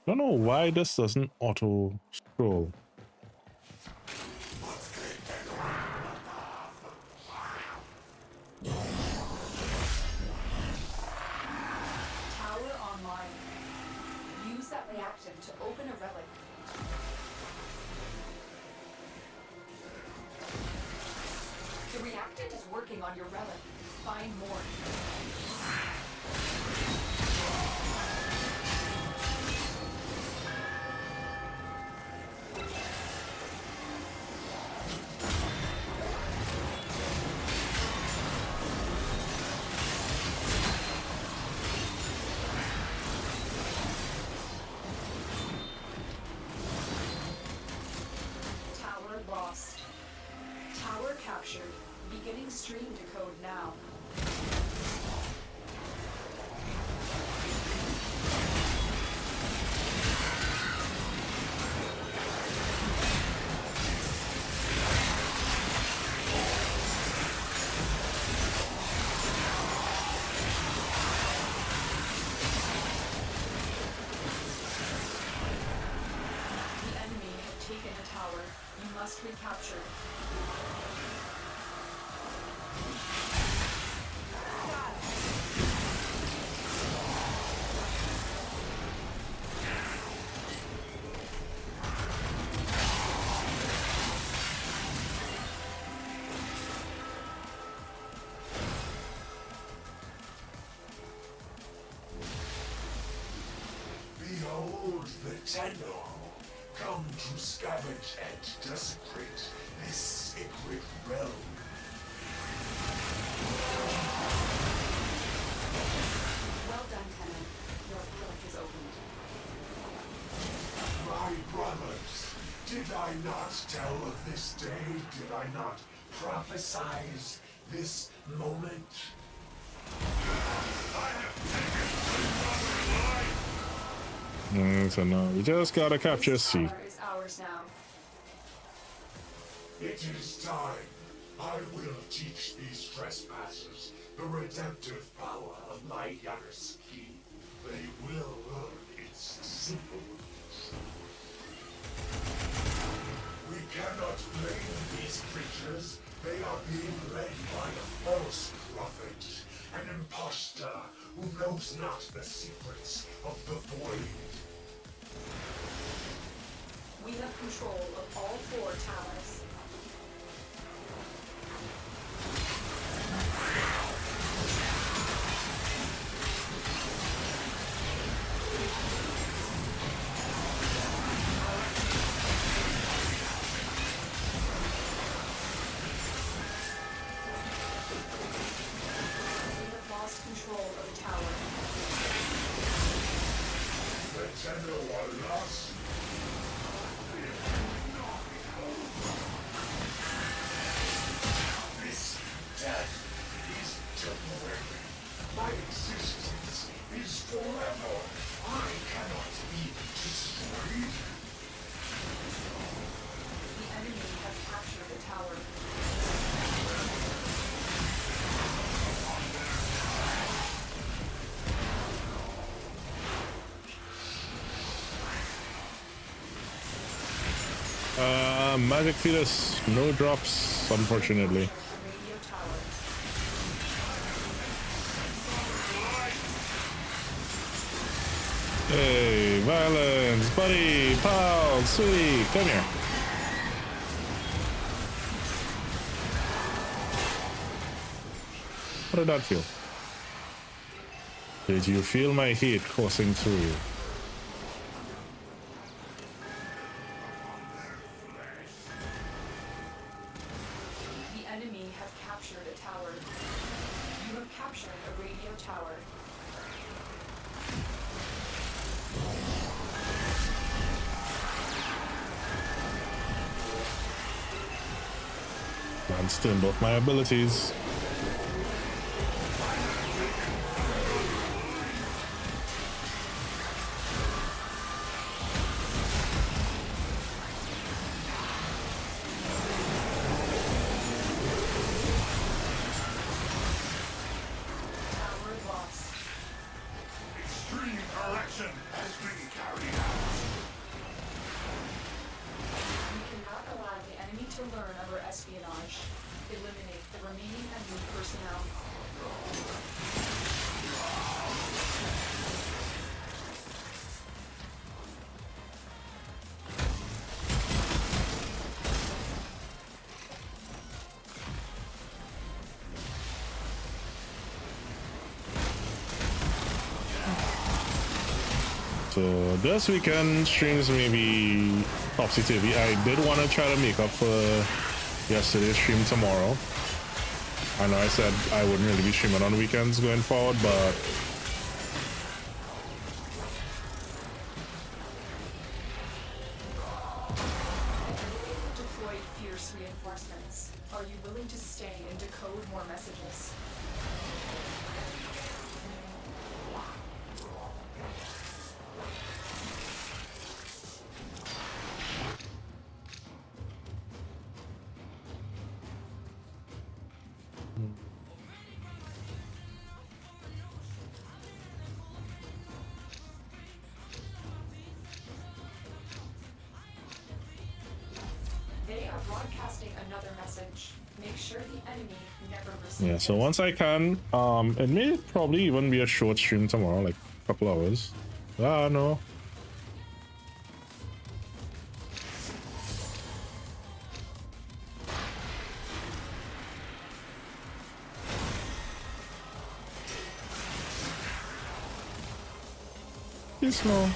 I don't know why this doesn't auto scroll. Tower online. Use that reactant to open a relic. The reactant is working on your relic. Find more. Lost. Tower captured. Beginning stream decode now. The enemy have taken a tower. You must recapture. Behold the Tenno, come to scavenge and desecrate this sacred realm. Well done, Tenno. Your relic is opened. My brothers, did I not tell of this day? Did I not prophesize this moment? So no, we just gotta capture C. This power is ours now. It is time. I will teach these trespassers the redemptive power of my Yaruski. They will learn its simple truth. We cannot blame these creatures. They are being led by a false prophet, an impostor who knows not the secrets of the void. We have control of all 4 towers. We have lost control of the tower. The Tenno are lost. This death is temporary. My existence is forever. I cannot be destroyed. The enemy has captured the tower. Magic fetus, no drops, unfortunately. Radio tower. Hey, violence, buddy, pal, sweetie, come here. How did that feel? Did you feel my heat coursing through you? The enemy have captured a tower. You have captured a radio tower. I'm still both my abilities. Tower lost. Extreme correction has been carried out. We cannot allow the enemy to learn of our espionage. Eliminate the remaining enemy personnel. So this weekend streams may be topsy-turvy. I did want to try to make up for yesterday's stream tomorrow. I know I said I wouldn't really be streaming on weekends going forward, but Deployed fierce reinforcements. Are you willing to stay and decode more messages? They are broadcasting another message. Make sure the enemy never receives yeah. So once I can, it may probably even be a short stream tomorrow, like a couple hours. Ah, no. Please no.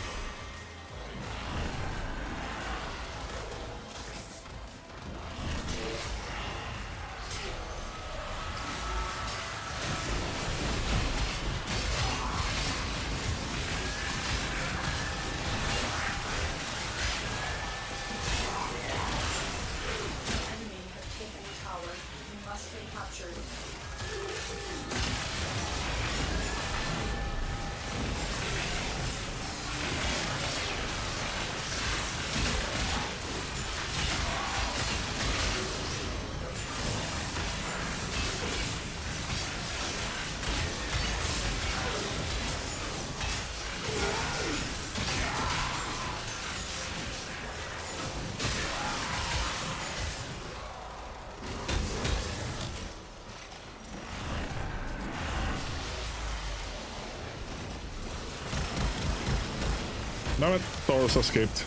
Damn it, Taurus escaped.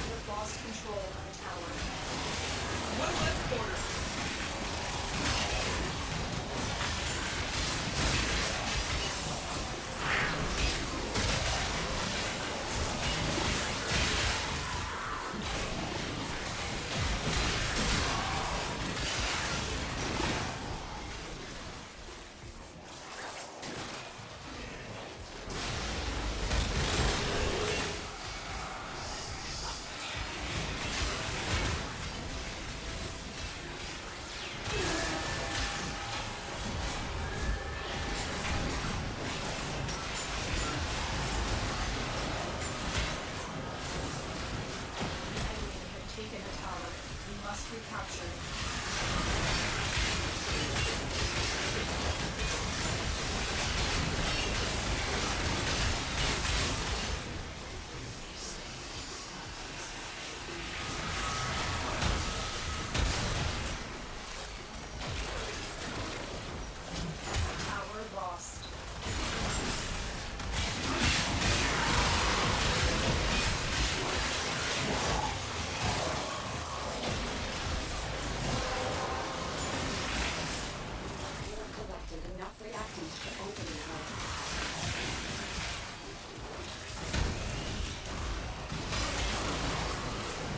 You've lost control of the tower. One left quarter. Taken a tower. We must recapture it. Tower lost. You have collected enough reactants to open the tower.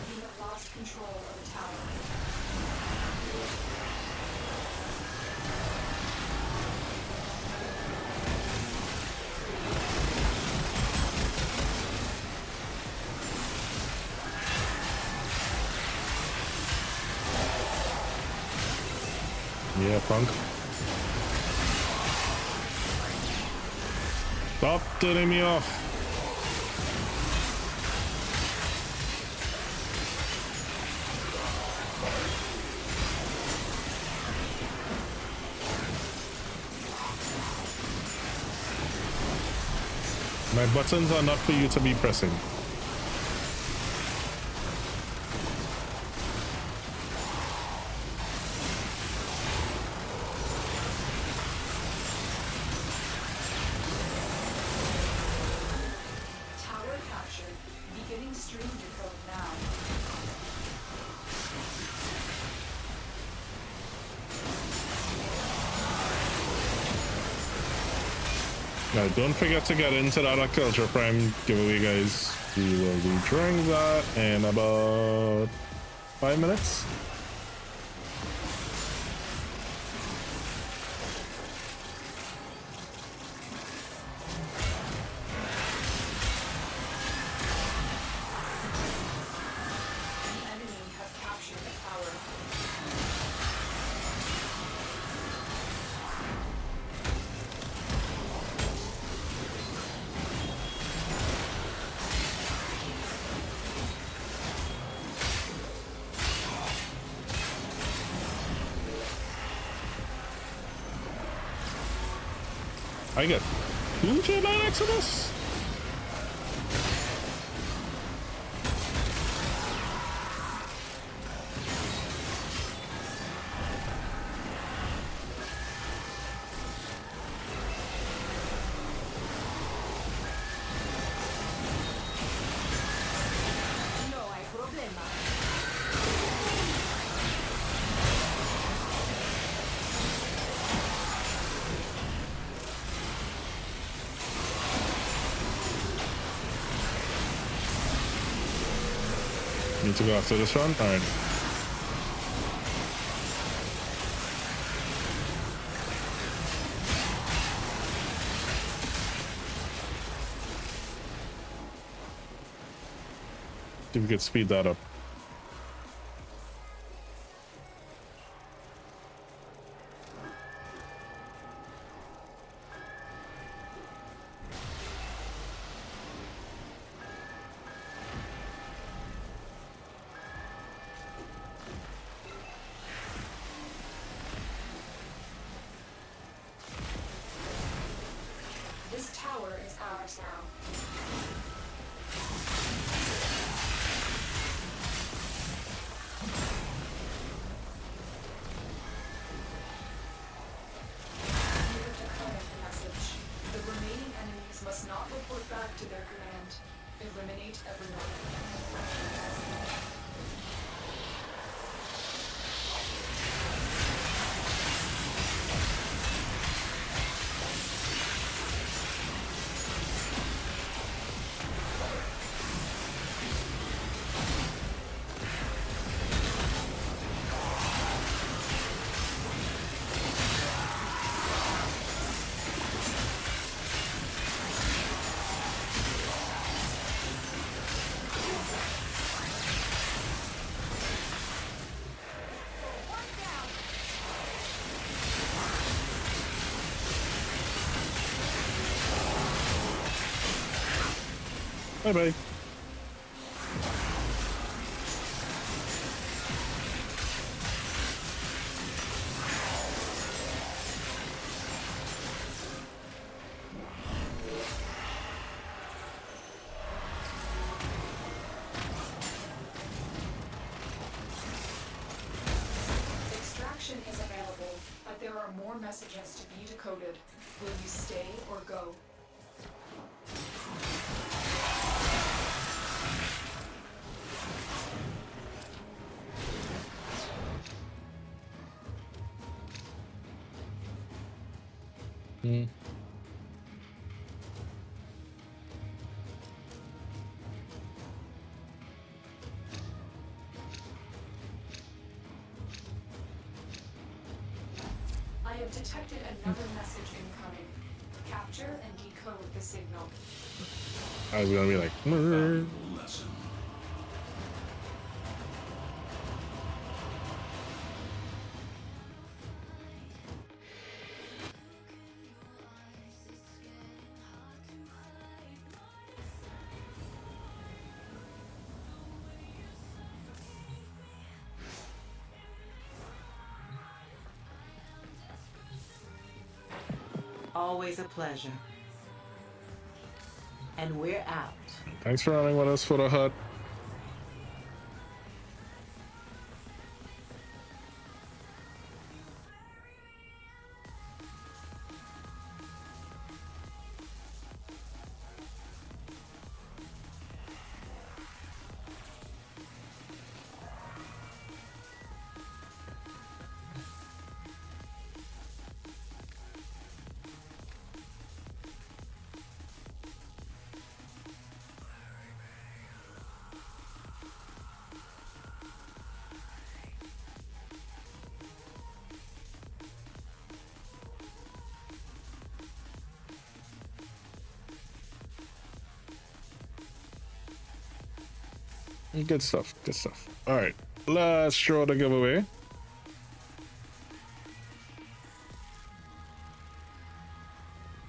You have lost control of the tower. Yeah, punk. Stop turning me off. My buttons are not for you to be pressing. Tower captured. Beginning stream decode now. Now, don't forget to get into that Culture Prime giveaway, guys. We will be doing that in about 5 minutes. The enemy have captured the tower. I get 2 Jedi Exodus. No hay problema. Need to go after this one? Alright. See if we could speed that up. This tower is ours now. Bye bye. Extraction is available, but there are more messages to be decoded. Will you stay or go? Hmm. I have detected another message incoming. Capture and decode the signal. I was gonna be like, "Mrrr." Lesson. Always a pleasure. And we're out. Thanks for running with us for the hut. Good stuff. Good stuff. All right, let's show the giveaway.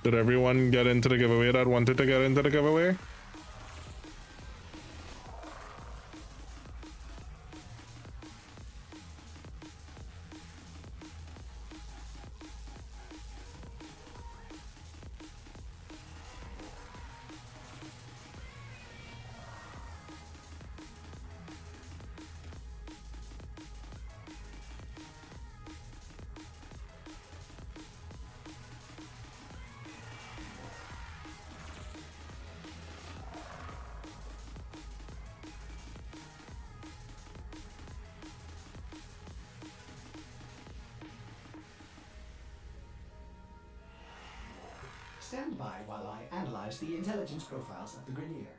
Did everyone get into the giveaway that wanted to get into the giveaway? Stand by while I analyze the intelligence profiles of the Grenier.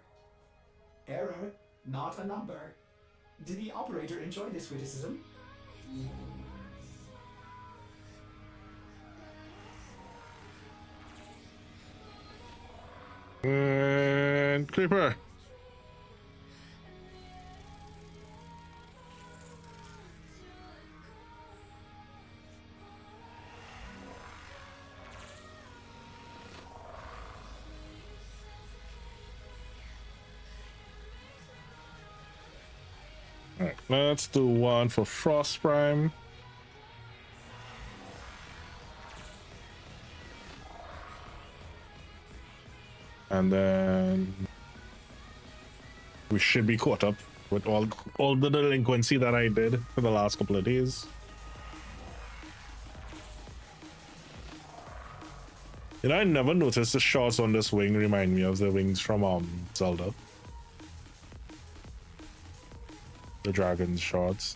Error, not a number. Did the operator enjoy this witticism? And creeper. All right, let's do one for Frost Prime. And then we should be caught up with all the delinquency that I did for the last couple of days. You know, I never noticed the shots on this wing remind me of the wings from Zelda. The dragon's shots.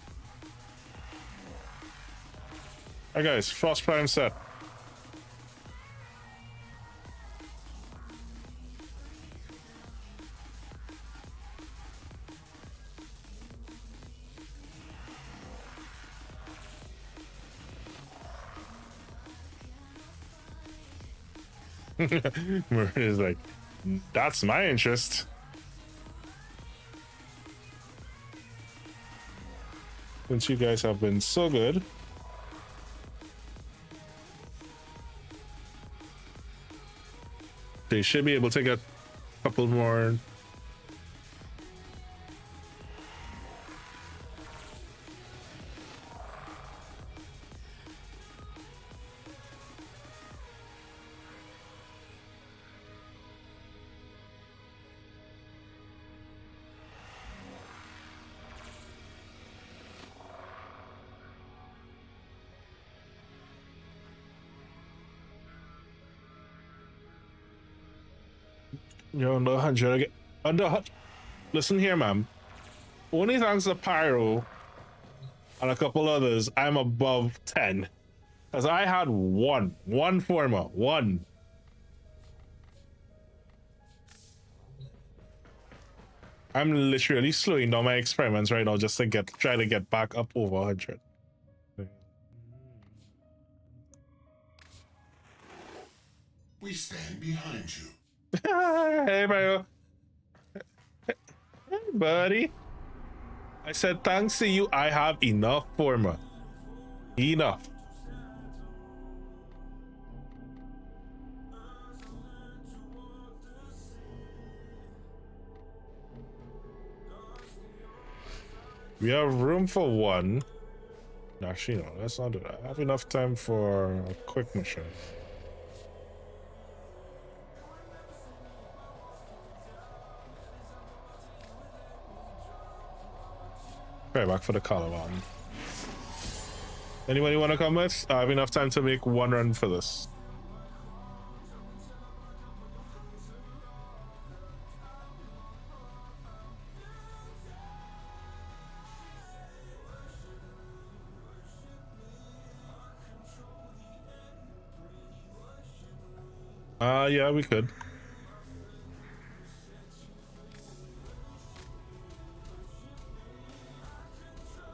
Alright guys, Frost Prime set. Marin is like, that's my interest. Since you guys have been so good. They should be able to get a couple more You're under 100 again. Listen here, ma'am. Only thanks to Pyro and a couple others, I'm above 10. Because I had one former, one. I'm literally slowing down my experiments right now just to try to get back up over 100. We stand behind you. Hey, Pyro. Hey, buddy. I said thanks to you, I have enough former. Enough. We have room for one. Actually, no, let's not do that. I have enough time for a quick mission. Okay, back for the Calavan. Anybody want to come with? I have enough time to make one run for this. Yeah, we could.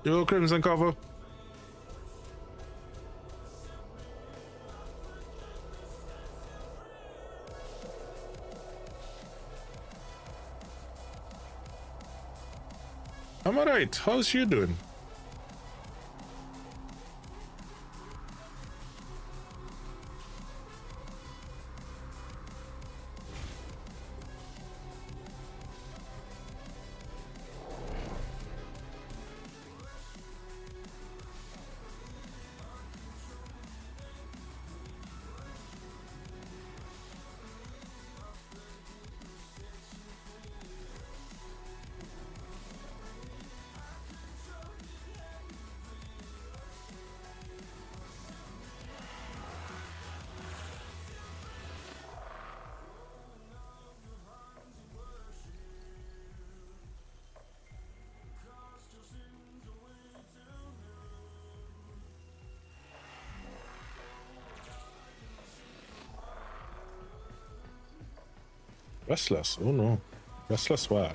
Yo, Crimson cover. I'm alright. How's you doing? Restless, oh no. Restless why?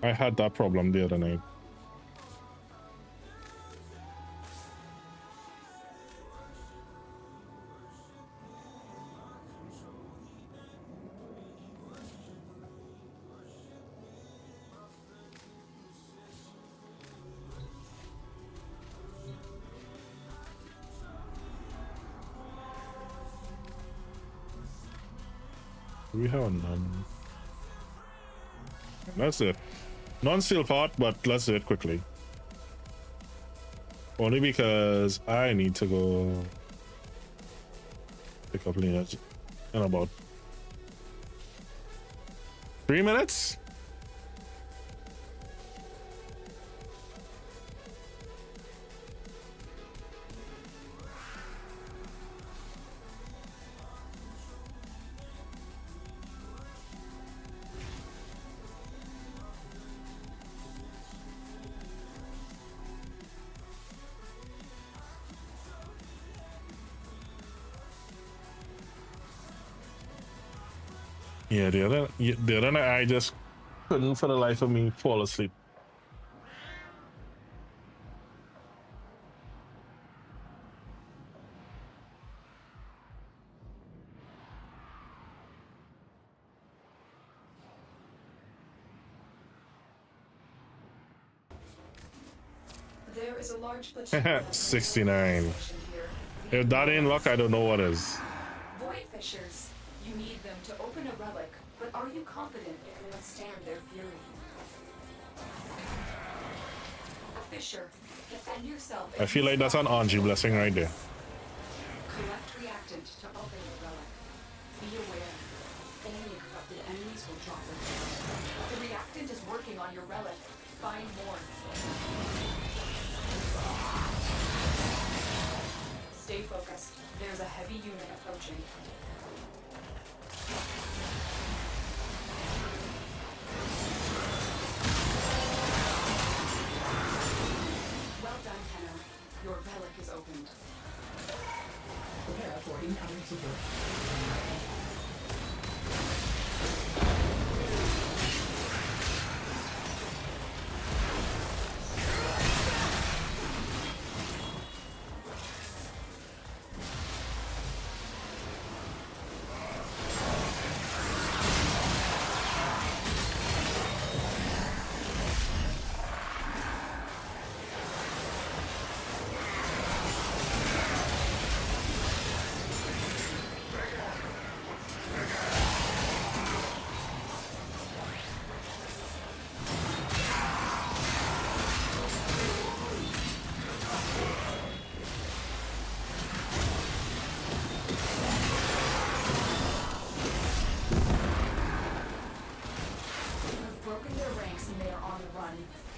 I had that problem the other night. We have none. That's it. Non-steel part, but let's do it quickly. Only because I need to go pick up Lena in about 3 minutes. Yeah, the other night I just couldn't for the life of me fall asleep. There is a large platoon 69. If that ain't luck, I don't know what is. Void Fishers. You need them to open a relic, but are you confident you can withstand their fury? A Fisher, defend yourself. I feel like that's an Angie blessing right there. Collect reactant to open the relic. Be aware. Only corrupted enemies will drop it. The reactant is working on your relic. Find more. Stay focused. There's a heavy unit approaching. Well done, Tenno. Your relic is opened. Prepare for incoming support.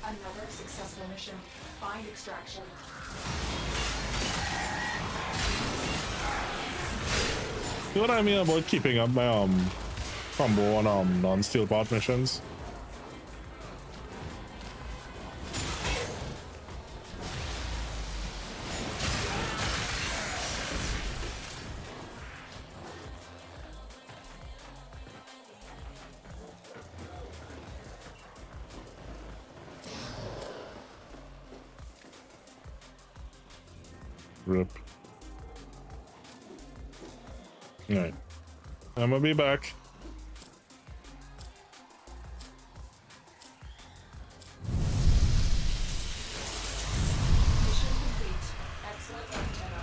Another successful mission. Find extraction. You know what I mean about keeping up my combo on non-steel part missions? Rip. Alright. I'm gonna be back. Mission complete. Excellent work, Tenno.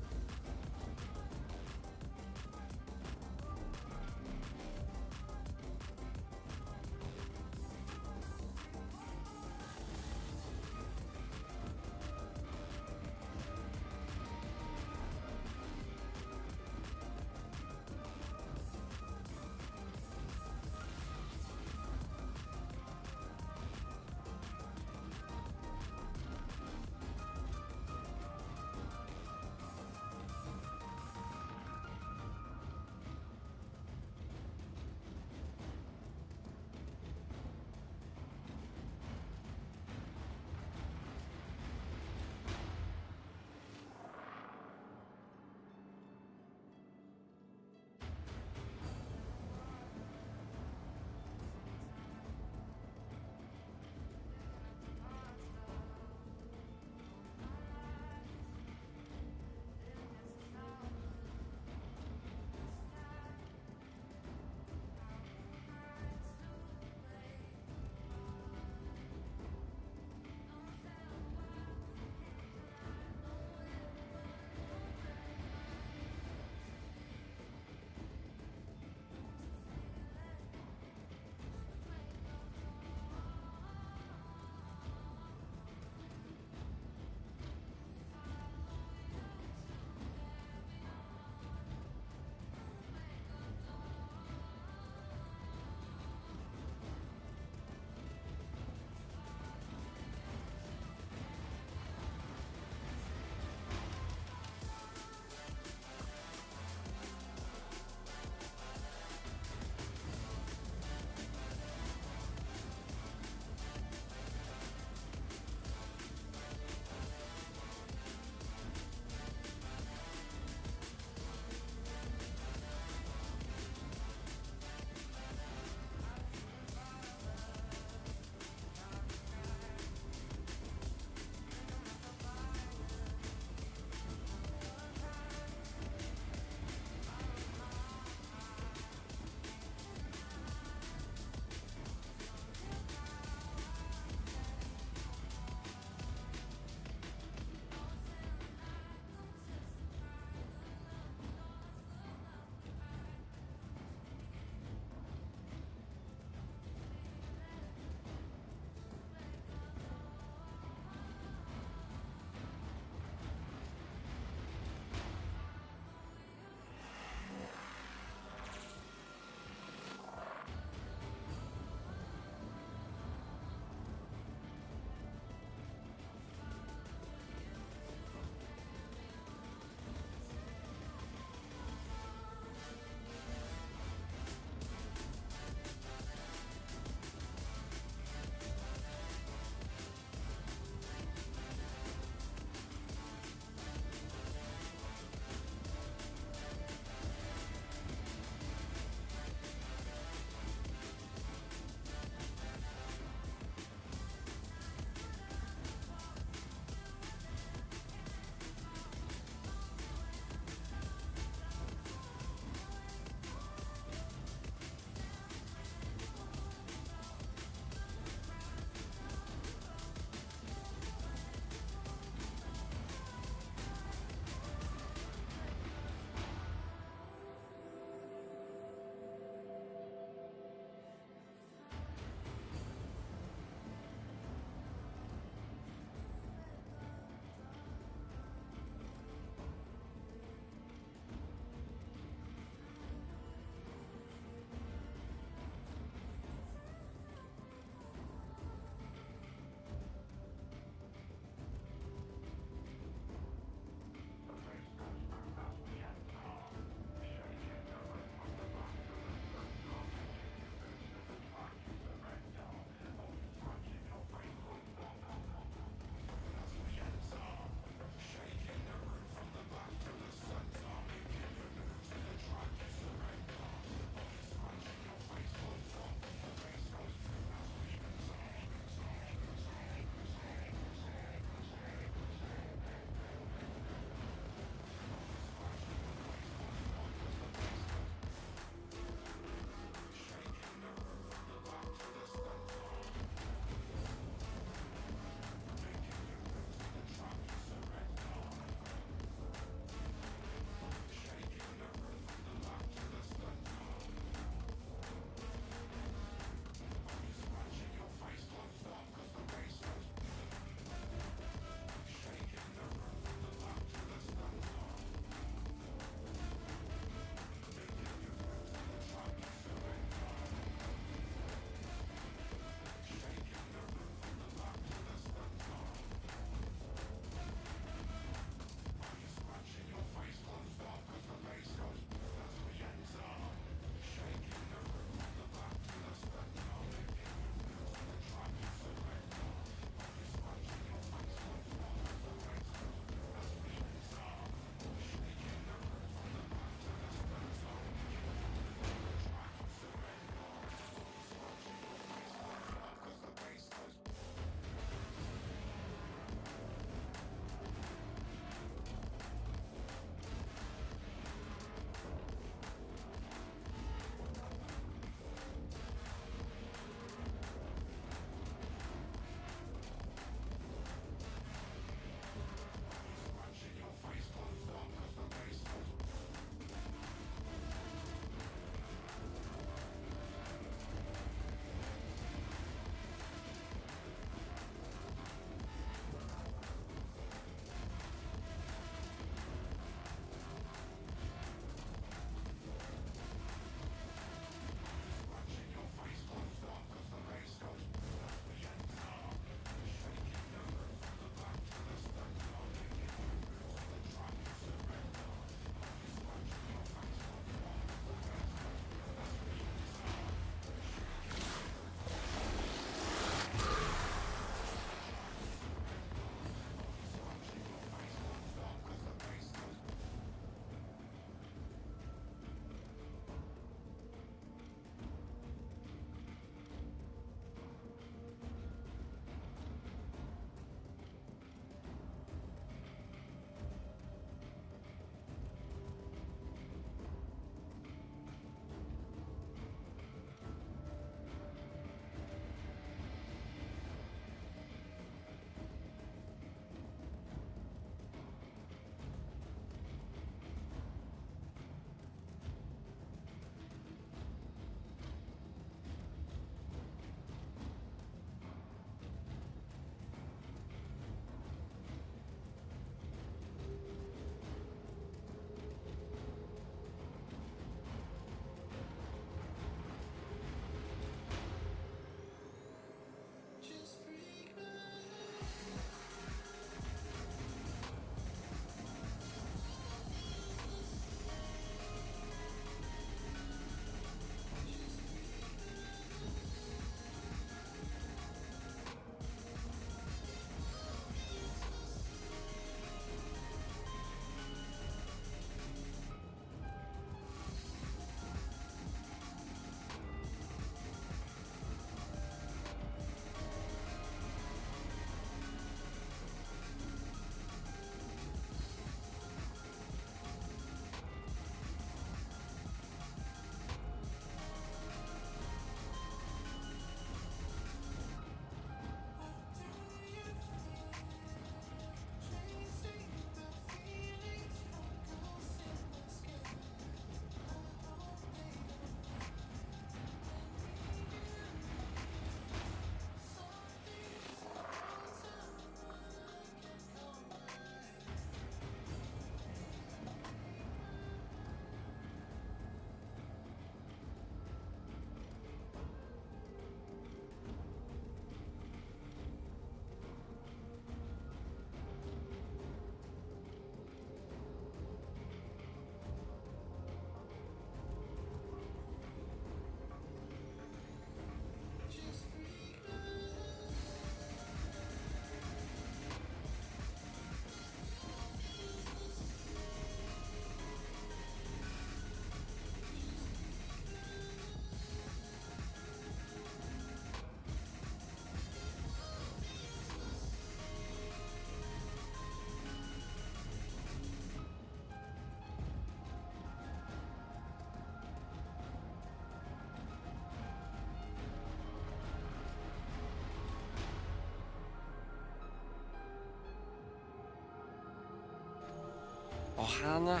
Ohana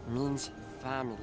means family.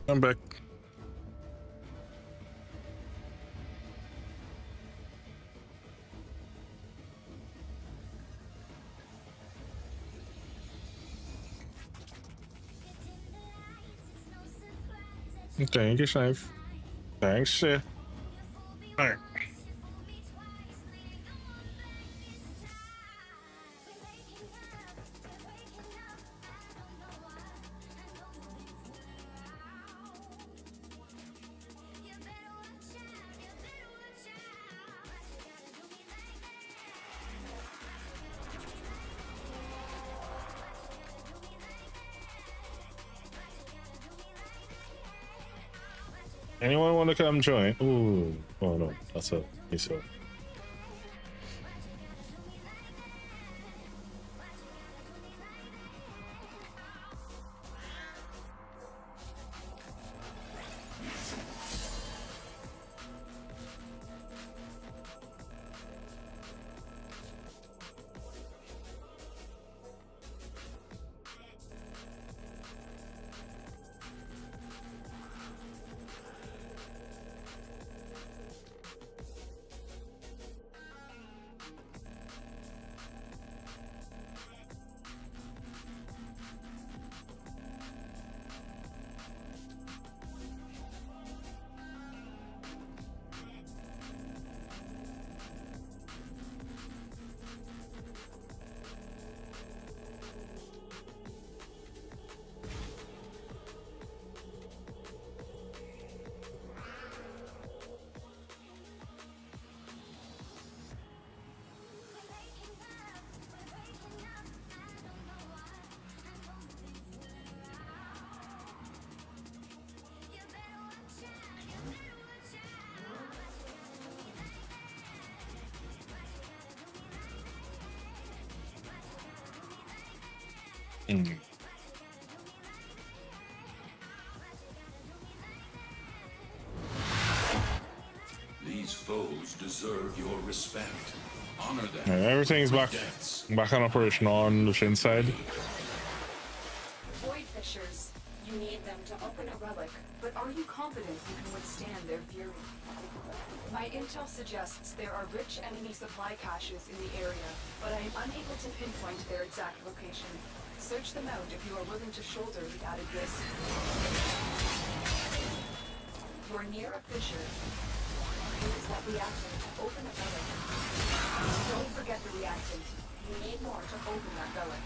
I'm back. Thank you, Shave. Thanks, shit. Alright. Anyone want to come join? Ooh, oh no, that's a so. These foes deserve your respect. Honor them. Yeah, everything's back on operation on the Shin side. Void Fishers, you need them to open a relic, but are you confident you can withstand their fury? My intel suggests there are rich enemy supply caches in the area, but I am unable to pinpoint their exact location. Search them out if you are willing to shoulder the added risk. You're near a fissure. Use that reactant to open a relic. Don't forget the reactant. You need more to open that relic.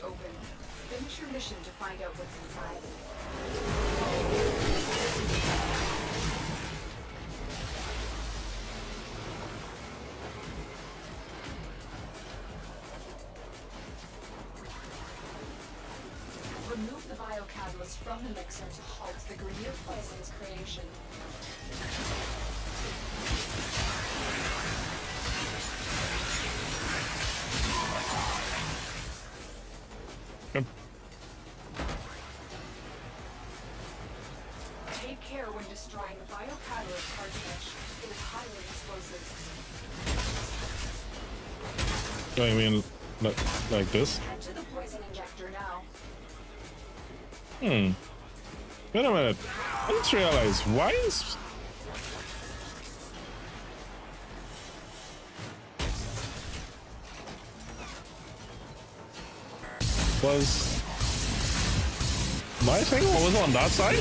Open. Finish your mission to find out what's inside. Remove the biocatalyst from the mixer to halt the Grineer poison's creation. Take care when destroying the biocatalyst cartridge. It is highly explosive. Oh, you mean like this? Head to the poison injector now. Wait a minute. I just realized why is My thing was on that side?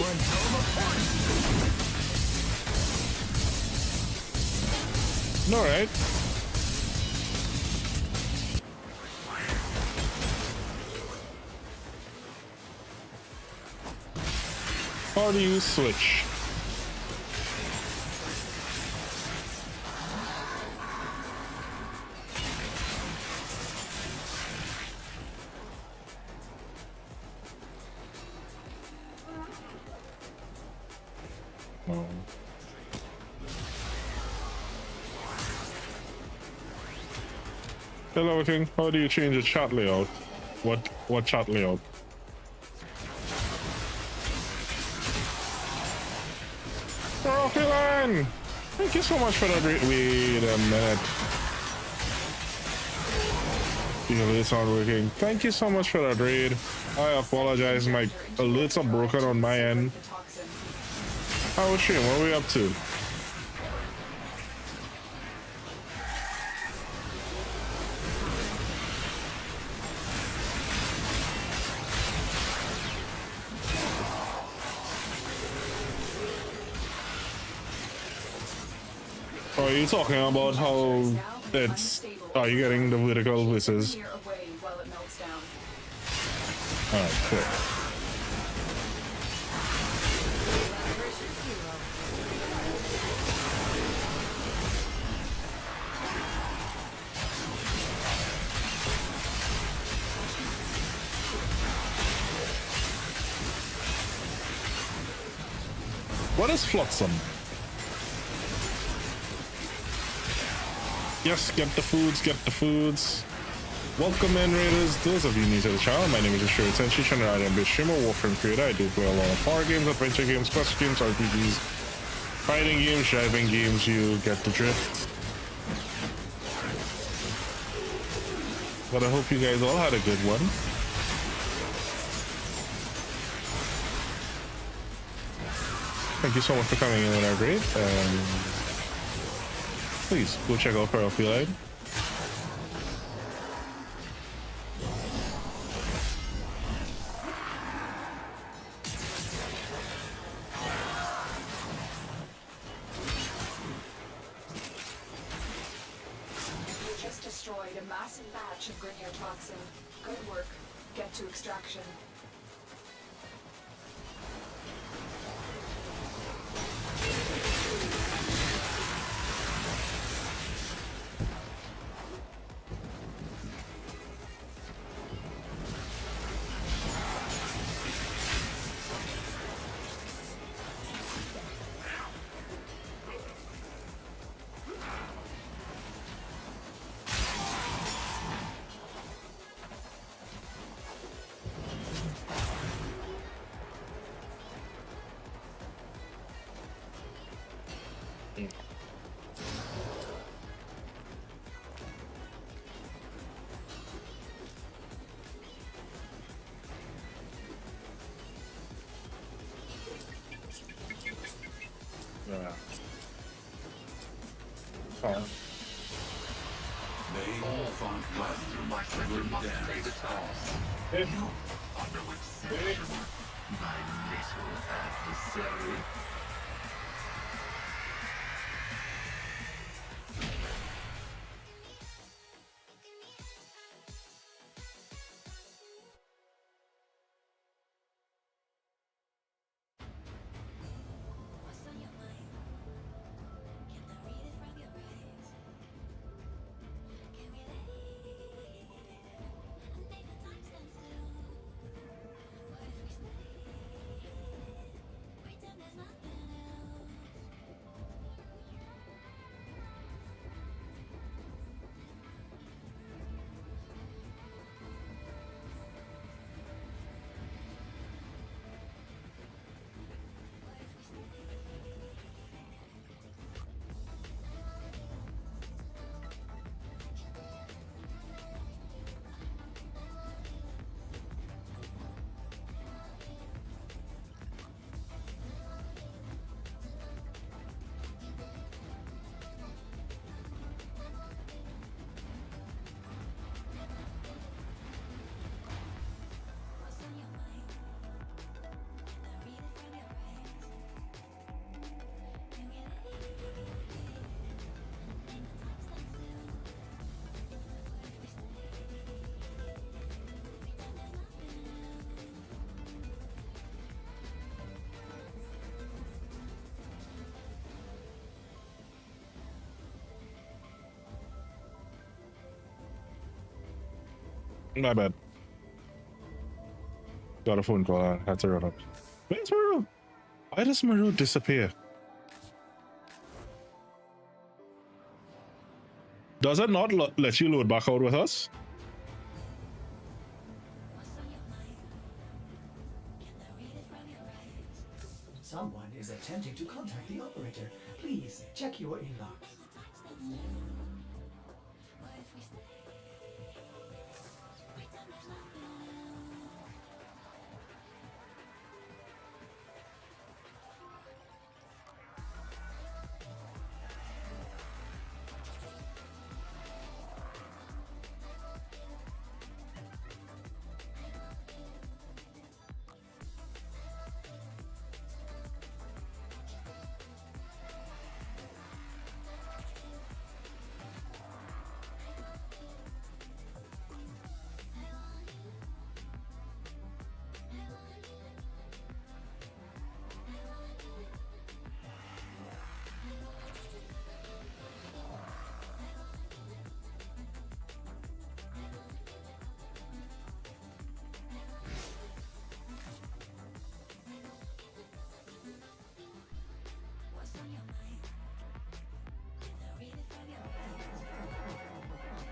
No, right? How do you switch? Oh. Hello, King. How do you change the chat layout? What chat layout? Okay, man. Thank you so much for that. Wait a minute. The alerts aren't working. Thank you so much for that raid. I apologize. My alerts are broken on my end. How was stream? What are we up to? Are you talking about how it's... Are you getting the vertical versus... Alright, cool. What is Flotsam? Yes, get the foods. Welcome in, Raiders. Those of you new to the channel, my name is Ashura Tenshi, channel I am a streamer, Warframe creator. I do play a lot of horror games, adventure games, quest games, RPGs, fighting games, driving games. You get the drift. But I hope you guys all had a good one. Thank you so much for coming in with our raid. Please go check out Feral Feline. You just destroyed a massive batch of Grenier toxin. Good work. Get to extraction. They all fought well to good death. You are no exception, my little adversary. Pretend there's nothing. My bad. Got a phone call. I had to run up. Where's Maru? Why does Maru disappear? Does it not let you load back out with us? Someone is attempting to contact the operator. Please check your inbox.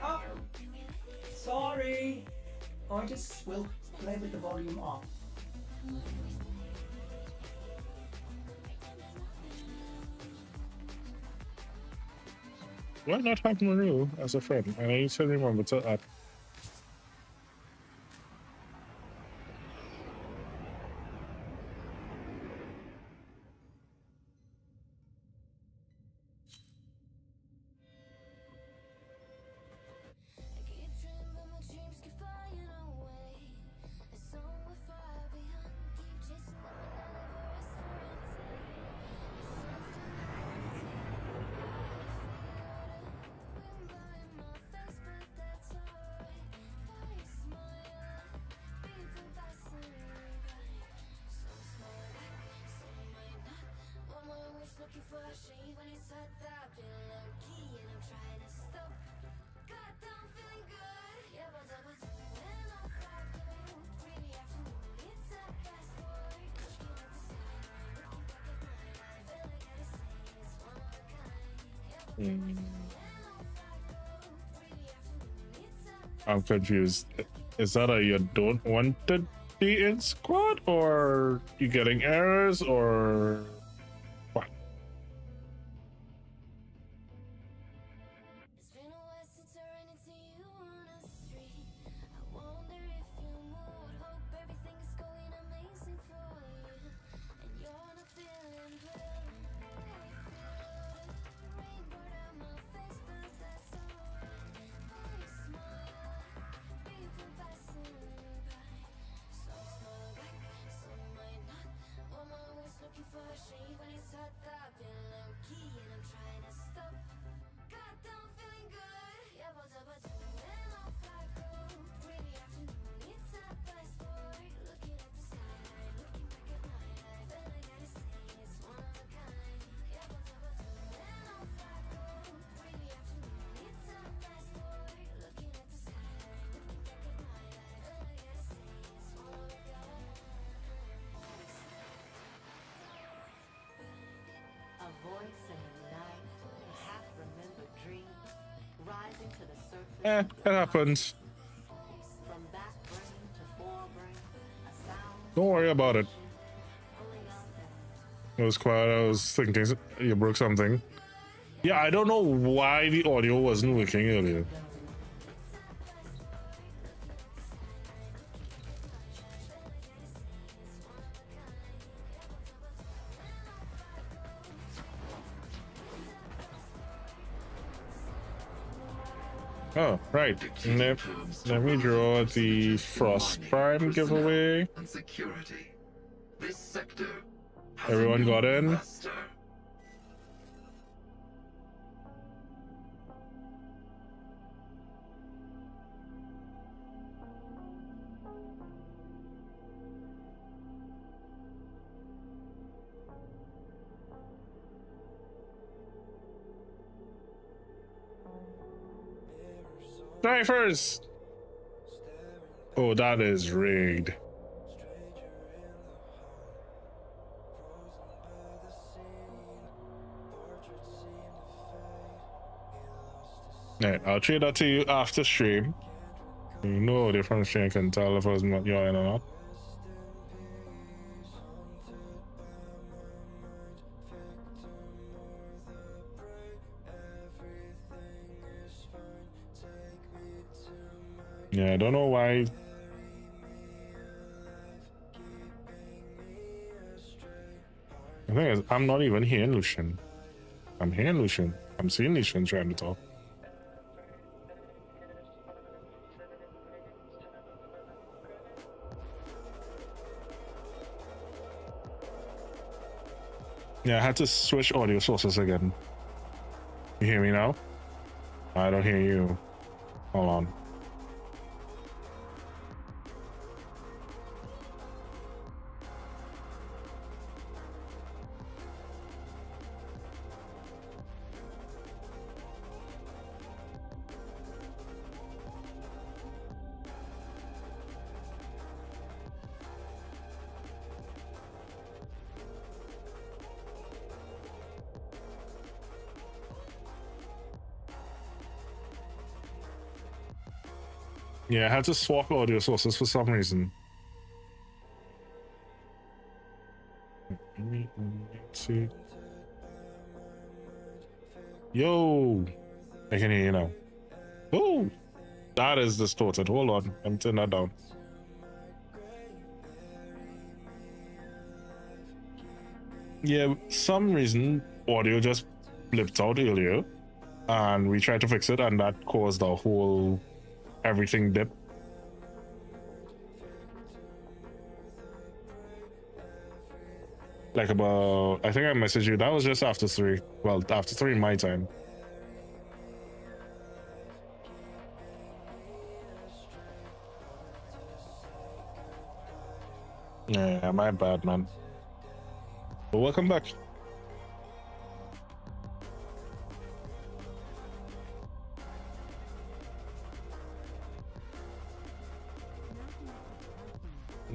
Oh, sorry. I just will play with the volume off. Why not have Maru as a friend? And I need to remember to add. I'm confused. Is that a you don't want to be in squad, or you getting errors, or what? It happens. Don't worry about it. It was quiet. I was thinking you broke something. Yeah, I don't know why the audio wasn't working earlier. Oh, right. Let me draw the Frost Prime giveaway. Everyone got in? Snipers! Oh, that is rigged. Alright, I'll trade that to you after stream. You know the from stream can tell if I was not you're in or not. Yeah, I don't know why. The thing is, I'm not even hearing Lucian. I'm hearing Lucian. I'm seeing Lucian trying to talk. Yeah, I had to switch audio sources again. You hear me now? I don't hear you. Hold on. Yeah, I had to swap audio sources for some reason. See. Yo, I can hear you now. Oh, that is distorted. Hold on, I'm turning that down. Yeah, some reason audio just blipped out earlier, and we tried to fix it, and that caused the whole everything dip. Like about, I think I messaged you. That was just after 3. Well, after 3 my time. Yeah, my bad, man. But welcome back.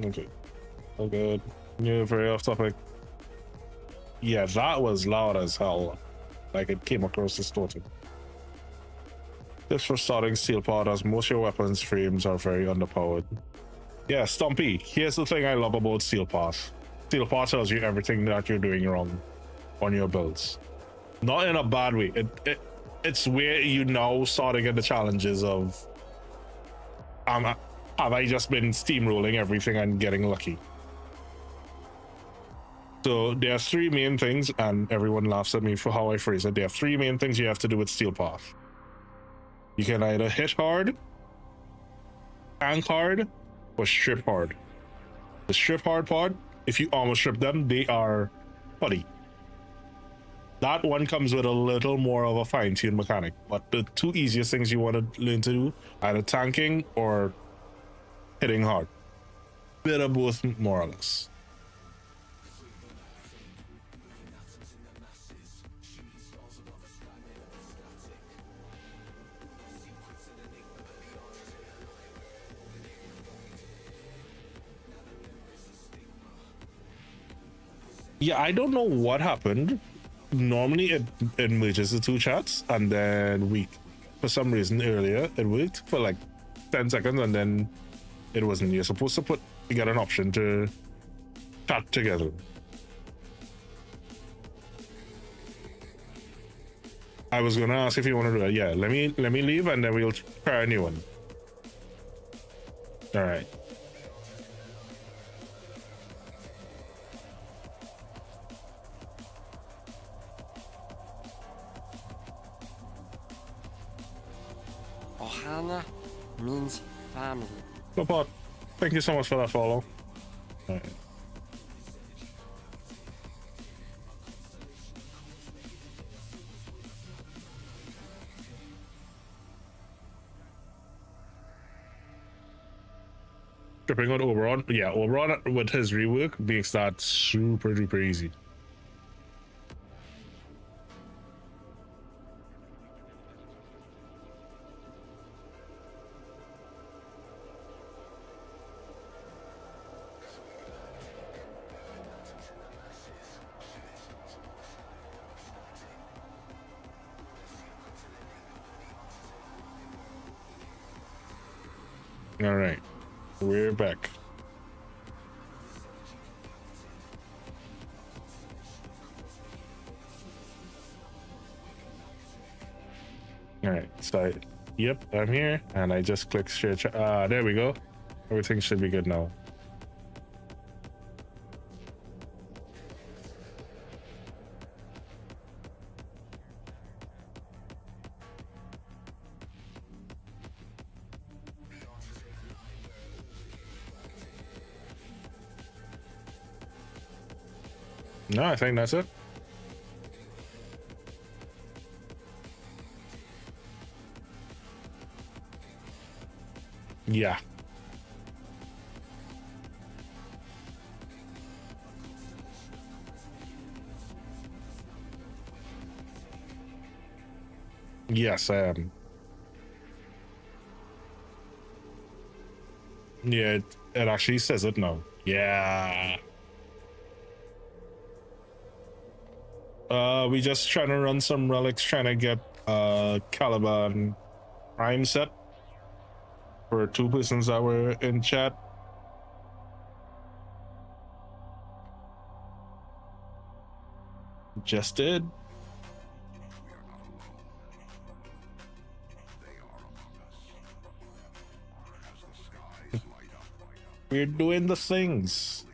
Okay. Oh, good. You're very off topic. Yeah, that was loud as hell. Like it came across distorted. Just for starting, steel powders, most of your weapons frames are very underpowered. Yeah, Stumpy, here's the thing I love about Steel Pass. Steel Pass tells you everything that you're doing wrong on your builds. Not in a bad way. It's where you now start to get the challenges of have I just been steamrolling everything and getting lucky? So there are 3 main things, and everyone laughs at me for how I phrase it. There are 3 main things you have to do with Steel Pass. You can either hit hard, tank hard, or strip hard. The strip hard part, if you almost strip them, they are putty. That one comes with a little more of a fine-tuned mechanic, but the 2 easiest things you want to learn to do, either tanking or hitting hard. Bit of both, more or less. Yeah, I don't know what happened. Normally it merges the 2 chats, and then for some reason earlier it worked for like 10 seconds, and then it wasn't. You're supposed to get an option to chat together. I was gonna ask if you want to do that. Yeah, let me leave, and then we'll try a new one. All right. Ohana means family. Support. Thank you so much for that follow. All right. Stripping on Oberon. Yeah, Oberon with his rework makes that super duper easy. All right, we're back. All right, so yep, I'm here, and I just click share chat. There we go. Everything should be good now. No, I think that's it. Yeah. Yes, I am. Yeah, it actually says it now. Yeah. We just trying to run some relics, trying to get Caliban Prime set for 2 persons that were in chat. Just did. We're doing the things.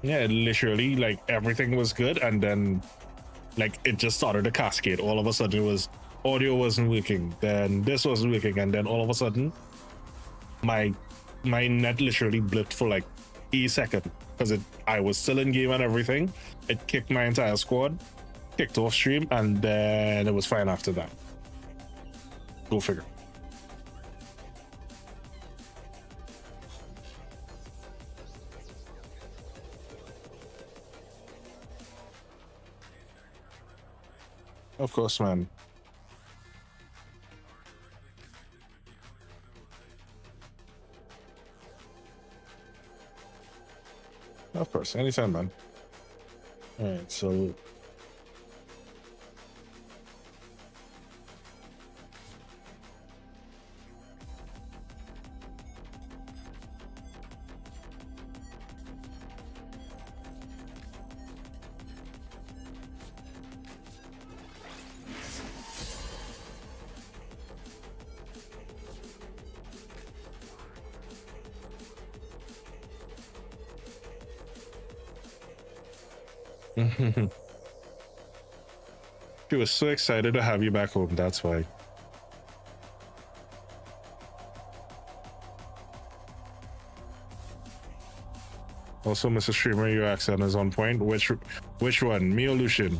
Yeah, literally, like everything was good, and then like it just started to cascade. All of a sudden, it was audio wasn't working, then this wasn't working, and then all of a sudden, my net literally blipped for like a second because I was still in game and everything. It kicked my entire squad, kicked off stream, and then it was fine after that. Go figure. Of course, man. Of course, anytime, man. All right, so she was so excited to have you back home, that's why. Also, Mr. Streamer, your accent is on point. Which one, me or Lucian?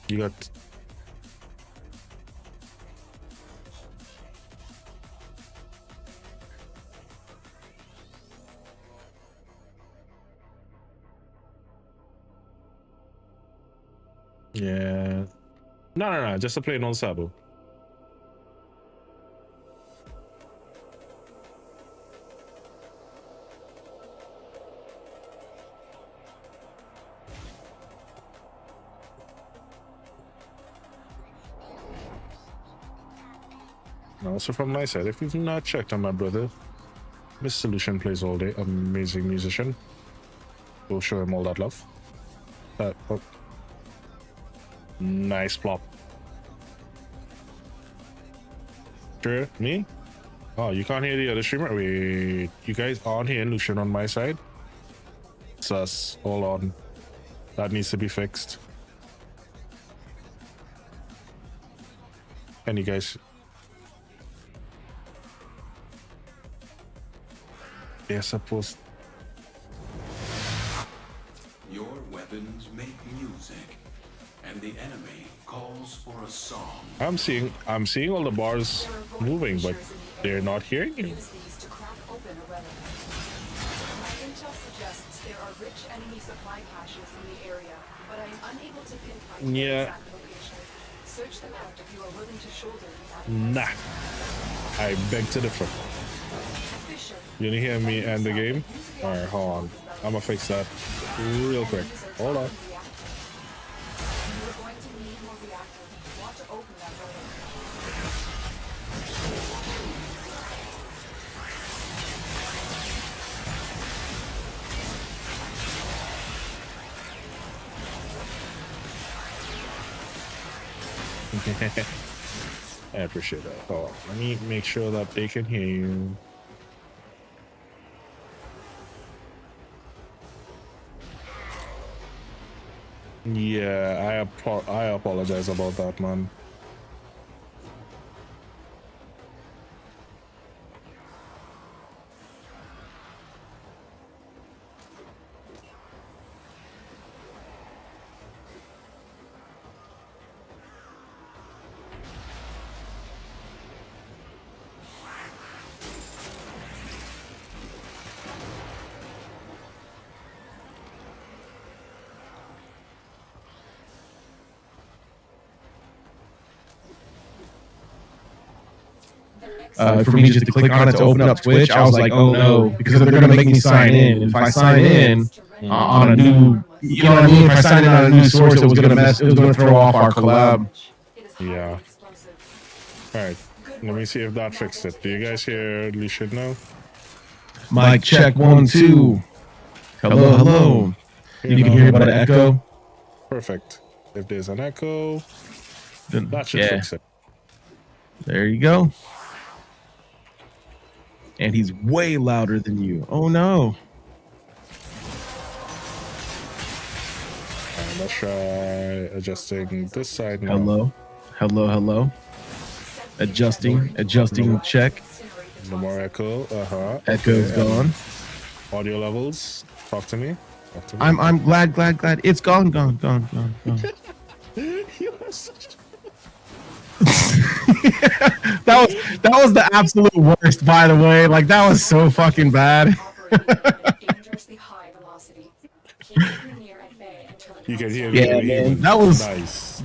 You got... Yeah. No, just a plain old Sabo. Also from my side, if you've not checked on my brother, Miss Solution plays all day, amazing musician. We'll show him all that love. Oh. Nice plop. Sure, me? Oh, you can't hear the other streamer? Wait, you guys aren't hearing Lucian on my side? Sus, hold on. That needs to be fixed. And you guys... They're supposed... Your weapons make music, and the enemy calls for a song. I'm seeing all the bars moving, but they're not hearing you. Use these to crack open open a relic. My intel suggests there are rich enemy supply caches in the area, but I am unable to pinpoint their exact location. Search them out if you are willing to shoulder the Nah. I beg to differ. You didn't hear me end the game? Alright, hold on. I'm gonna fix that real quick. Hold on. I appreciate that. Hold on. Let me make sure that they can hear you. Yeah, I apologize about that, man. For me just to click on it to open up Twitch, I was like, oh no, because they're going to make me sign in. If I sign in on a new, you know what I mean? If I sign in on a new source, it was going to throw off our collab. Yeah. Alright, let me see if that fixed it. Do you guys hear Lucian now? Mic check 1 2. Hello, hello. You can hear about an echo. Perfect. If there's an echo, then that should fix it. There you go. And he's way louder than you. Oh no. Let's try adjusting this side now. Hello. Hello, hello. Adjusting, check. No more echo. Echo's gone. Audio levels. Talk to me. I'm glad. It's gone. that was the absolute worst, by the way. Like, that was so fucking bad. You can hear me. Yeah, man. That was nice.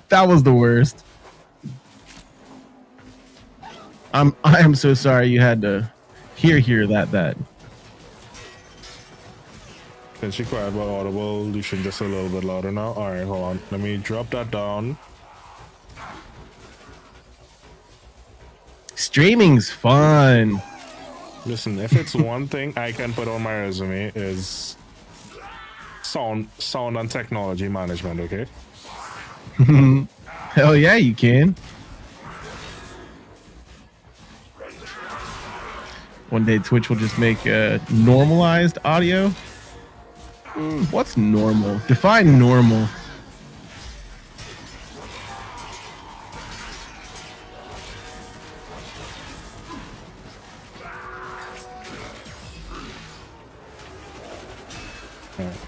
That was the worst. I am so sorry you had to hear that. Can she quiet about audible? Lucian just a little bit louder now. All right, hold on. Let me drop that down. Streaming's fun. Listen, if it's one thing I can put on my resume is sound and technology management, okay? Hell yeah, you can. One day Twitch will just make normalized audio. What's normal? Define normal.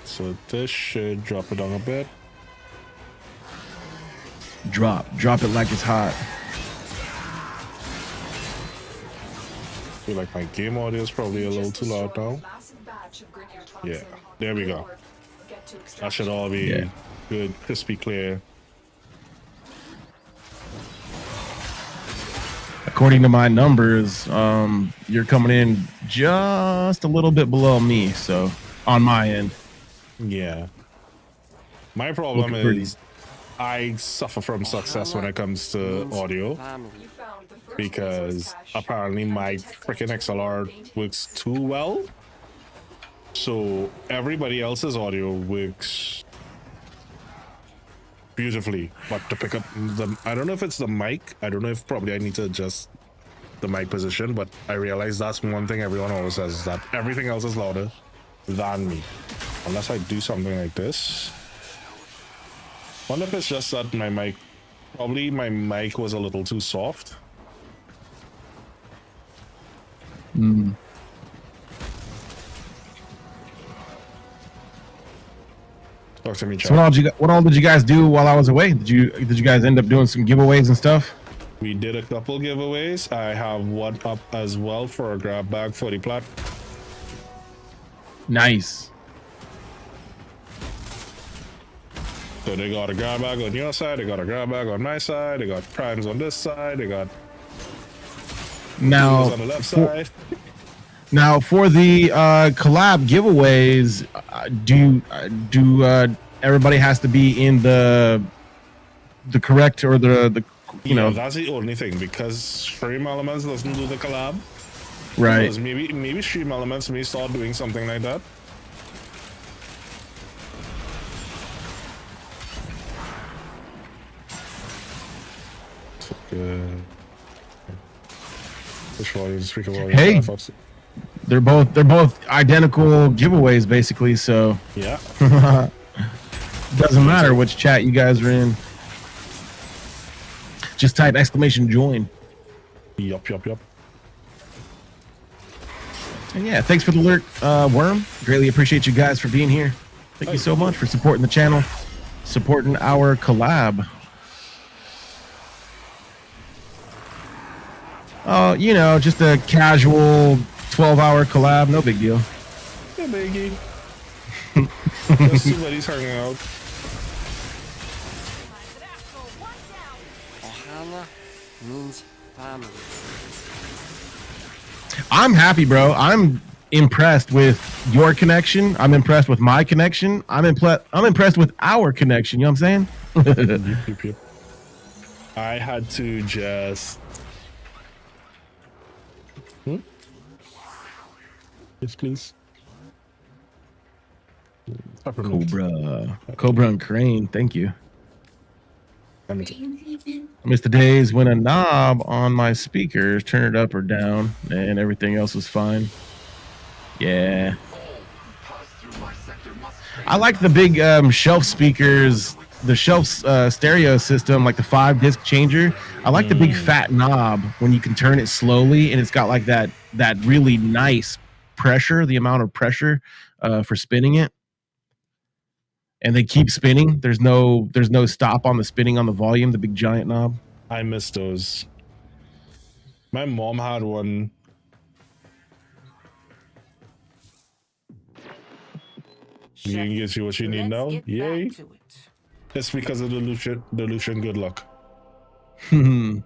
So this should drop it down a bit. Drop it like it's hot. I feel like my game audio is probably a little too loud now. Yeah, there we go. That should all be good, crispy, clear. According to my numbers, you're coming in just a little bit below me, so on my end. Yeah. My problem is I suffer from success when it comes to audio because apparently my freaking XLR works too well. So everybody else's audio works beautifully, but to pick up I don't know if it's the mic. I don't know if probably I need to adjust the mic position, but I realize that's one thing everyone always says, is that everything else is louder than me. Unless I do something like this. Wonder if it's just that my mic was a little too soft. Talk to me, Chad. So what all did you guys do while I was away? Did you guys end up doing some giveaways and stuff? We did a couple giveaways. I have one up as well for a grab bag for the plat. Nice. So they got a grab bag on your side, they got a grab bag on my side, they got primes on this side, they got Now, on the left side. Now for the collab giveaways, do everybody has to be in the correct or the you know? That's the only thing, because Stream Elements doesn't do the collab. Right. Because maybe Stream Elements may start doing something like that. Hey, they're both identical giveaways basically, so yeah. Doesn't matter which chat you guys are in. Just type !join. Yup. And yeah, thanks for the alert, Worm. Greatly appreciate you guys for being here. Thank you so much for supporting the channel, supporting our collab. Oh, you know, just a casual 12-hour collab, no big deal. Yeah, biggie. Just somebody's hanging out. Ohana means family. I'm happy, bro. I'm impressed with your connection. I'm impressed with my connection. I'm impressed with our connection. You know what I'm saying? Yep. I had to just... Yes, please. Cobra and Crane, thank you. I missed the days when a knob on my speakers turned it up or down and everything else was fine. Yeah. I like the big shelf speakers, the shelf stereo system, like the 5-disc changer. I like the big fat knob when you can turn it slowly and it's got like that really nice pressure, the amount of pressure for spinning it. And they keep spinning. There's no stop on the spinning on the volume, the big giant knob. I miss those. My mom had one. You can get you what you need now. Yay. It's because of delusion. Good luck. I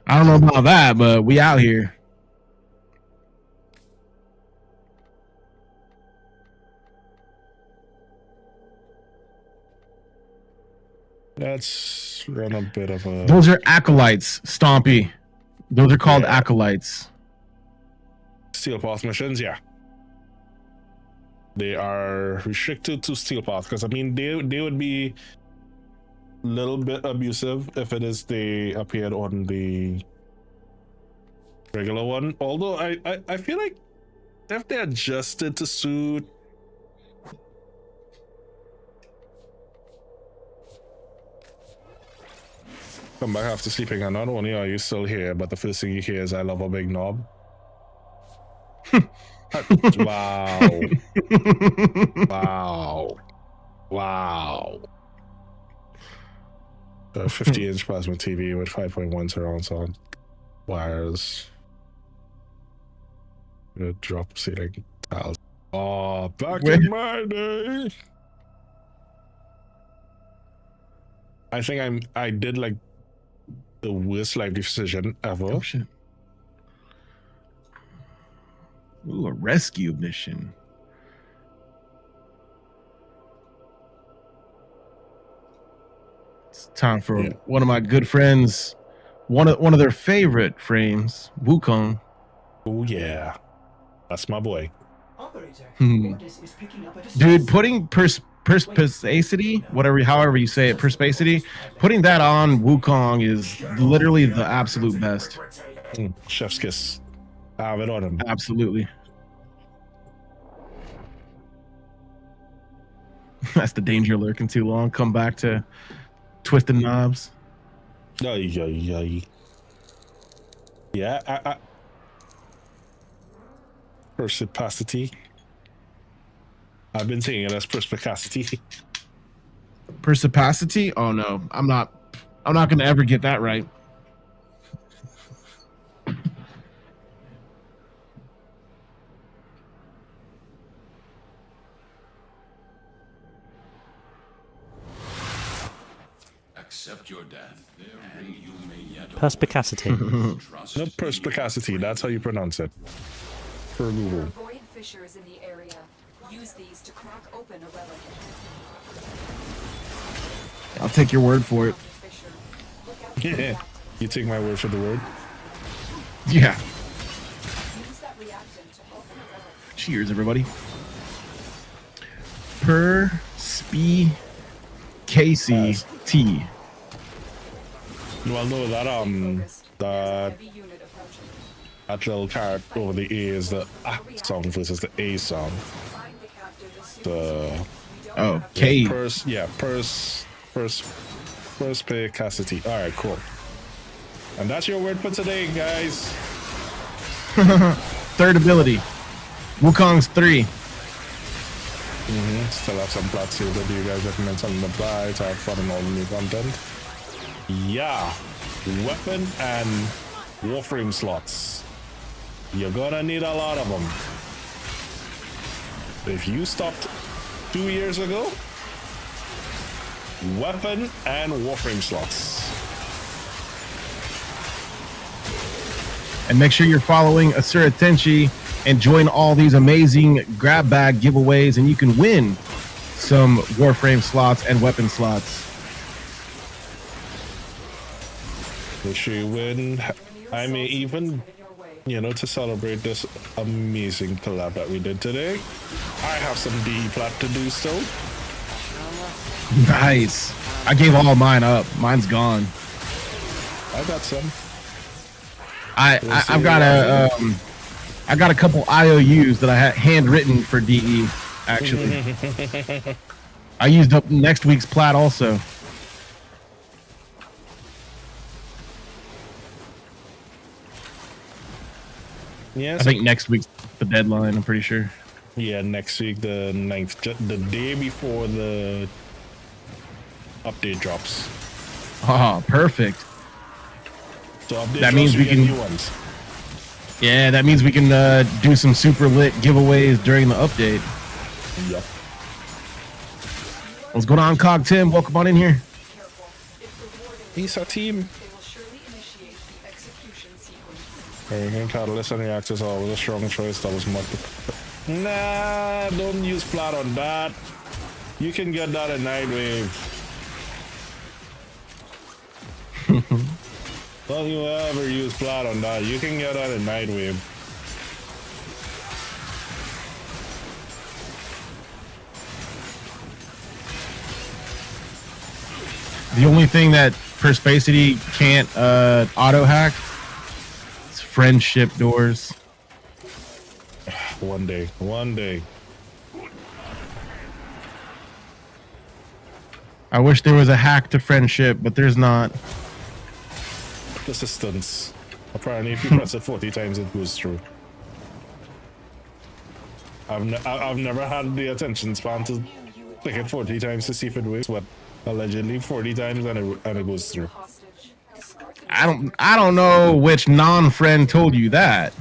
don't know about that, but we out here. Let's run a bit of a... Those are acolytes, Stompy. Those are called acolytes. Steel path missions, yeah. They are restricted to steel path, because I mean they would be a little bit abusive if it is they appeared on the regular one. Although I feel like if they adjusted to suit... Come back after sleeping, and not only are you still here, but the first thing you hear is I love a big knob. Wow. Wow. A 50-inch plasma TV with 5.1 surround sound wires. Drop ceiling tiles. Oh, back in my day. I think I did like the worst life decision ever. Oh, shit. Ooh, a rescue mission. It's time for one of my good friends, one of their favorite frames, Wukong. Oh yeah, that's my boy. Dude, putting perspicacity, however you say it, perspicacity, putting that on Wukong is literally the absolute best. Chef's kiss. Have it on him. Absolutely. That's the danger lurking too long. Come back to twisting knobs. Yeah. Perspicacity. I've been saying it as perspicacity. Perspicacity? Oh no, I'm not I'm not gonna ever get that right. Accept your death, and you may yet Perspicacity. No, perspicacity. That's how you pronounce it. For Google. Void fissures in the area. Use these to crack open a relic. I'll take your word for it. Yeah. You take my word for the word. Yeah. Use that reactant to open a relic. Cheers, everybody. Perspicacity. You all know that that little card over the A is the song versus the A song. The K. Perspicacity. All right, cool. And that's your word for today, guys. Third ability. Wukong's 3. Still have some plots here that you guys recommend something to buy to have fun and all the new content. Yeah, weapon and Warframe slots. You're gonna need a lot of them. If you stopped 2 years ago, weapon and Warframe slots. And make sure you're following Asura Tenchi and join all these amazing grab bag giveaways, and you can win some Warframe slots and weapon slots. Make sure you win. I may even, to celebrate this amazing collab that we did today, I have some DE plat to do so. Nice. I gave all mine up. Mine's gone. I got some. I've got I got a couple IOUs that I had handwritten for DE, actually. I used up next week's plat also. Yeah, I think next week's the deadline, I'm pretty sure. Yeah, next week, the 9th, the day before the update drops. Oh, perfect. So update that drops, means we can new ones. Yeah, that means we can do some super lit giveaways during the update. Yep. What's going on, Cog Tim? Welcome on in here. Peace, our team. Everything Catalyst and React is always a strong choice. That was multiple. Nah, don't use plat on that. You can get that in Nightwave. Don't you ever use plat on that. You can get that in Nightwave. The only thing that Perspacity can't auto hack is friendship doors. One day. I wish there was a hack to friendship, but there's not. Persistence. Apparently, if you press it 40 times, it goes through. I've never had the attention span to click it 40 times to see if it works, but allegedly 40 times and it goes through. I don't know which non-friend told you that.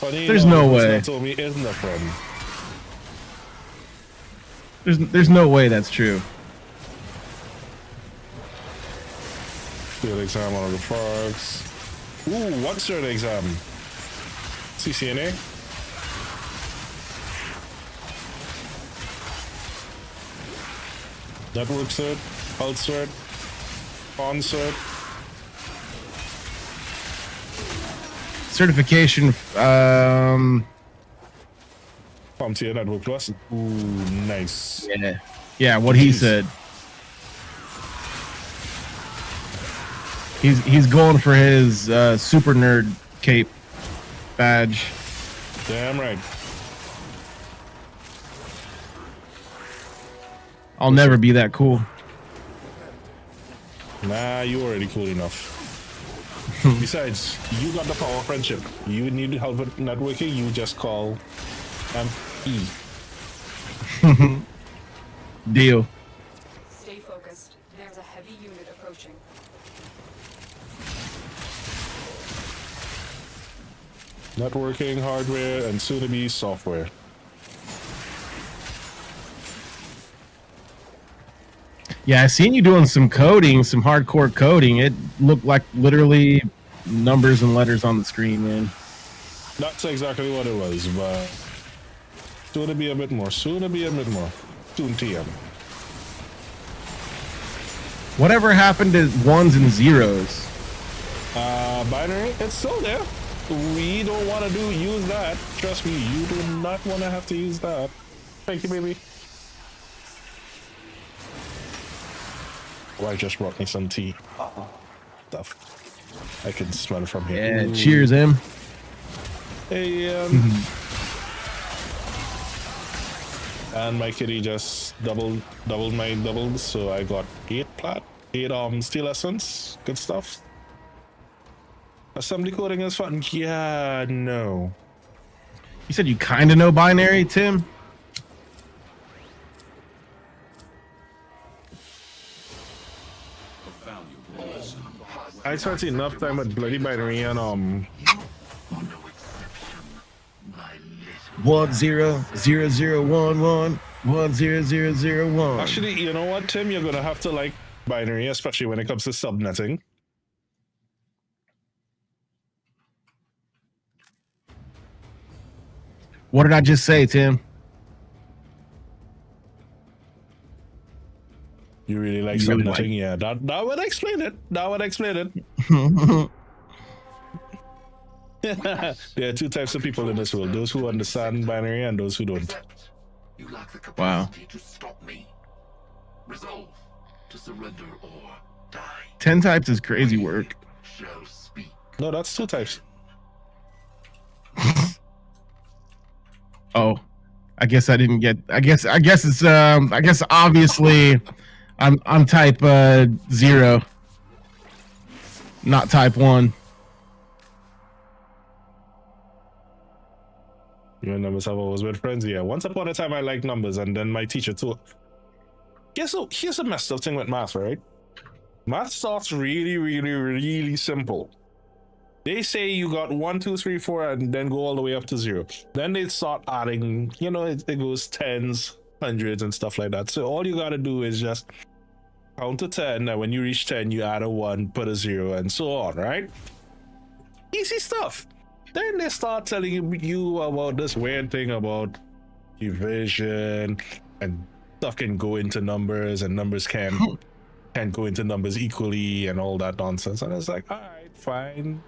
Funny, there's no way. Told me isn't a friend. There's no way that's true. Field exam on the frogs. Ooh, what's your exam? CCNA? Network cert, health cert, on cert. Certification, CompTIA Network Plus. Ooh, nice. Yeah, what he said. He's going for his super nerd cape badge. Damn right. I'll never be that cool. Nah, you already cool enough. Besides, you got the power of friendship. You need help with networking, you just call E. Deal. Stay focused. There's a heavy unit approaching. Networking, hardware, and soon to be software. Yeah, I seen you doing some coding, some hardcore coding. It looked like literally numbers and letters on the screen, man. That's exactly what it was, but soon to be a bit more. Soon to be a bit more. Soon TM. Whatever happened to ones and zeros? Binary, it's still there. We don't want to use that. Trust me, you do not want to have to use that. Thank you, baby. Oh, I just brought me some tea. Stuff. I can smell it from here. Yeah, Ooh. cheers, Em. Hey, and my kitty just doubled my doubles, so I got 8 steel essence. Good stuff. Assembly coding is fun. Yeah, no. You said you kind of know binary, Tim? I spent enough time with bloody binary and 100011 10001. Actually, you know what, Tim? You're gonna have to like binary, especially when it comes to subnetting. What did I just say, Tim? You really like You really subnetting? Yeah, that would explain it. That would explain it. There are 2 types of people in this world: those who understand binary and those who don't. You lack the Wow. capacity to stop me. Resolve to surrender or die. 10 types is crazy work. Shall speak. No, that's 2 types. Oh, I guess I didn't get. I guess it's. I guess obviously, I'm type 0, not type 1. You and numbers have always been friends. Yeah. Once upon a time, I liked numbers, and then my teacher too. Guess so. Here's a messed up thing with math, right? Math starts really, really, really simple. They say you got 1, 2, 3, 4, and then go all the way up to 0. Then they start adding, you know, it goes tens, hundreds, and stuff like that. So all you gotta do is just count to 10, and when you reach 10, you add a 1, put a 0, and so on, right? Easy stuff. Then they start telling you about this weird thing about division, and stuff can go into numbers, and numbers can go into numbers equally, and all that nonsense. And it's like, all right, fine.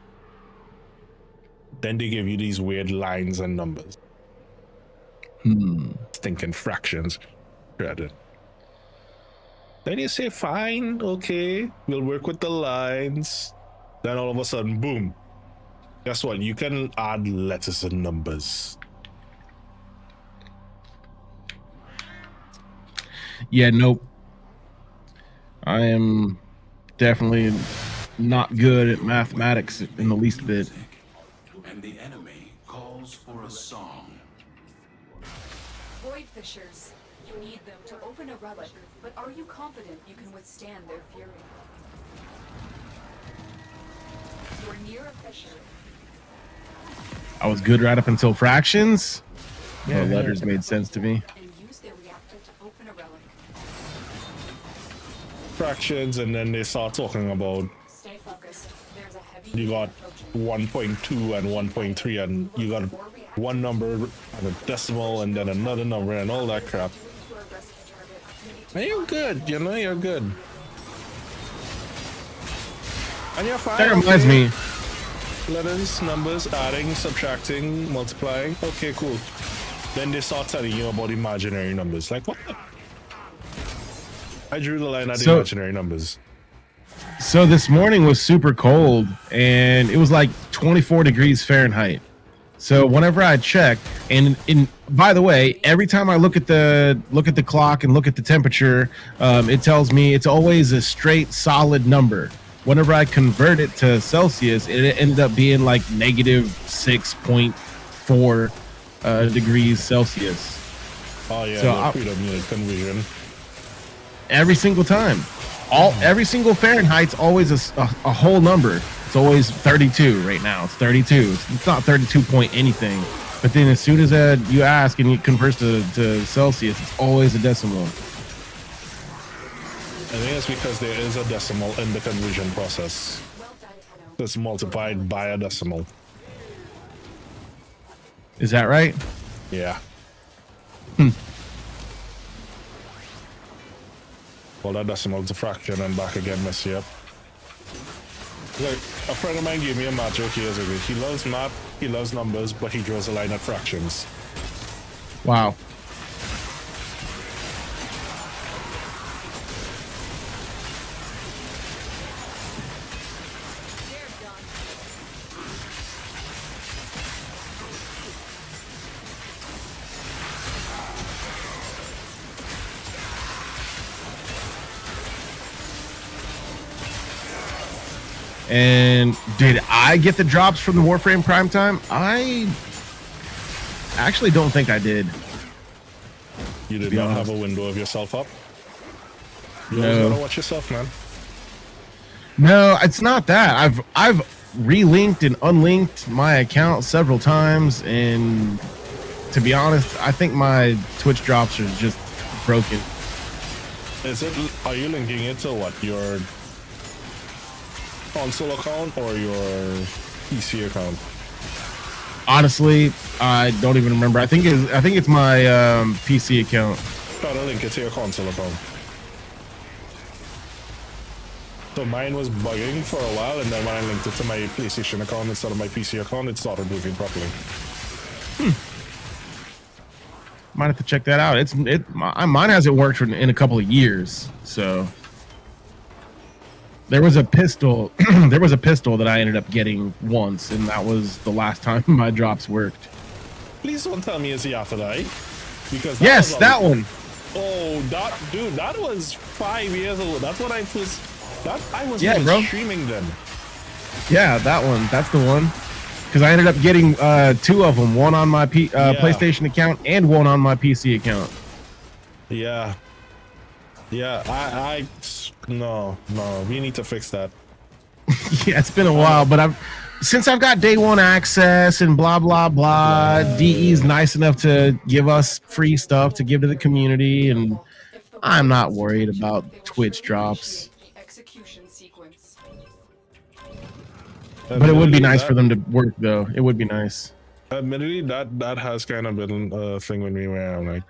Then they give you these weird lines and numbers. Stinking fractions. Dreaded. Then you say, fine, okay, we'll work with the lines. Then all of a sudden, boom. Guess what? You can add letters and numbers. Yeah, nope. I am definitely not good at mathematics in the least bit. And the enemy calls for a song. Void Fishers. You need them to open a relic, but are you confident you can withstand their fury? You're near a fissure. I was good right up until fractions. Yeah, The letters made sense to me. And use their reactor to open a relic. Fractions, and then they start talking about Stay focused. There's a heavy you got 1.2 and 1.3, and you got one number and a decimal, and then another number, and all that crap. And you're good, you know, you're good. And you're fine. That reminds me. Letters, numbers, adding, subtracting, multiplying. Okay, cool. Then they start telling you about imaginary numbers. Like, what the? I drew the line at the imaginary numbers. So this morning was super cold, and it was like 24 degrees Fahrenheit. So whenever I check, and by the way, every time I look at the clock and look at the temperature, it tells me it's always a straight solid number. Whenever I convert it to Celsius, it ended up being like -6.4 degrees Celsius. Oh yeah, So predominant conversion. Every single time, every single Fahrenheit's always a whole number. It's always 32 right now. It's 32. It's not 32 point anything. But then as soon as you ask and it converts to Celsius, it's always a decimal. I think it's because there is a decimal in the conversion process. It's multiplied by a decimal. Is that right? Yeah. Well, that decimal is a fraction and back again mess you up. Like, a friend of mine gave me a math joke years ago. He loves math, he loves numbers, but he draws a line at fractions. Wow. And did I get the drops from the Warframe Primetime? I actually don't think I did. You did not have a window of yourself up? You always gotta watch yourself, man. No, it's not that. I've relinked and unlinked my account several times, and to be honest, I think my Twitch drops are just broken. Are you linking it to what? Your console account or your PC account? Honestly, I don't even remember. I think it's my PC account. Try to link it to your console account. So mine was bugging for a while, and then when I linked it to my PlayStation account instead of my PC account, it started working properly. Might have to check that out. Mine hasn't worked in a couple of years, so. There was a pistol. There was a pistol that I ended up getting once, and that was the last time my drops worked. Please don't tell me it's the Afterlight, because that one. Oh, that was 5 years old. That's what I was. I was streaming then. Yeah, that one. That's the one. Because I ended up getting 2 of them, one on my PlayStation account and one on my PC account. Yeah. Yeah, no, we need to fix that. Yeah, it's been a while, but since I've got day one access and blah blah blah. DE's nice enough to give us free stuff to give to the community, and I'm not worried about Twitch drops. But it would be nice for them to work, though. It would be nice. Admittedly, that has kind of been a thing with me where I'm like,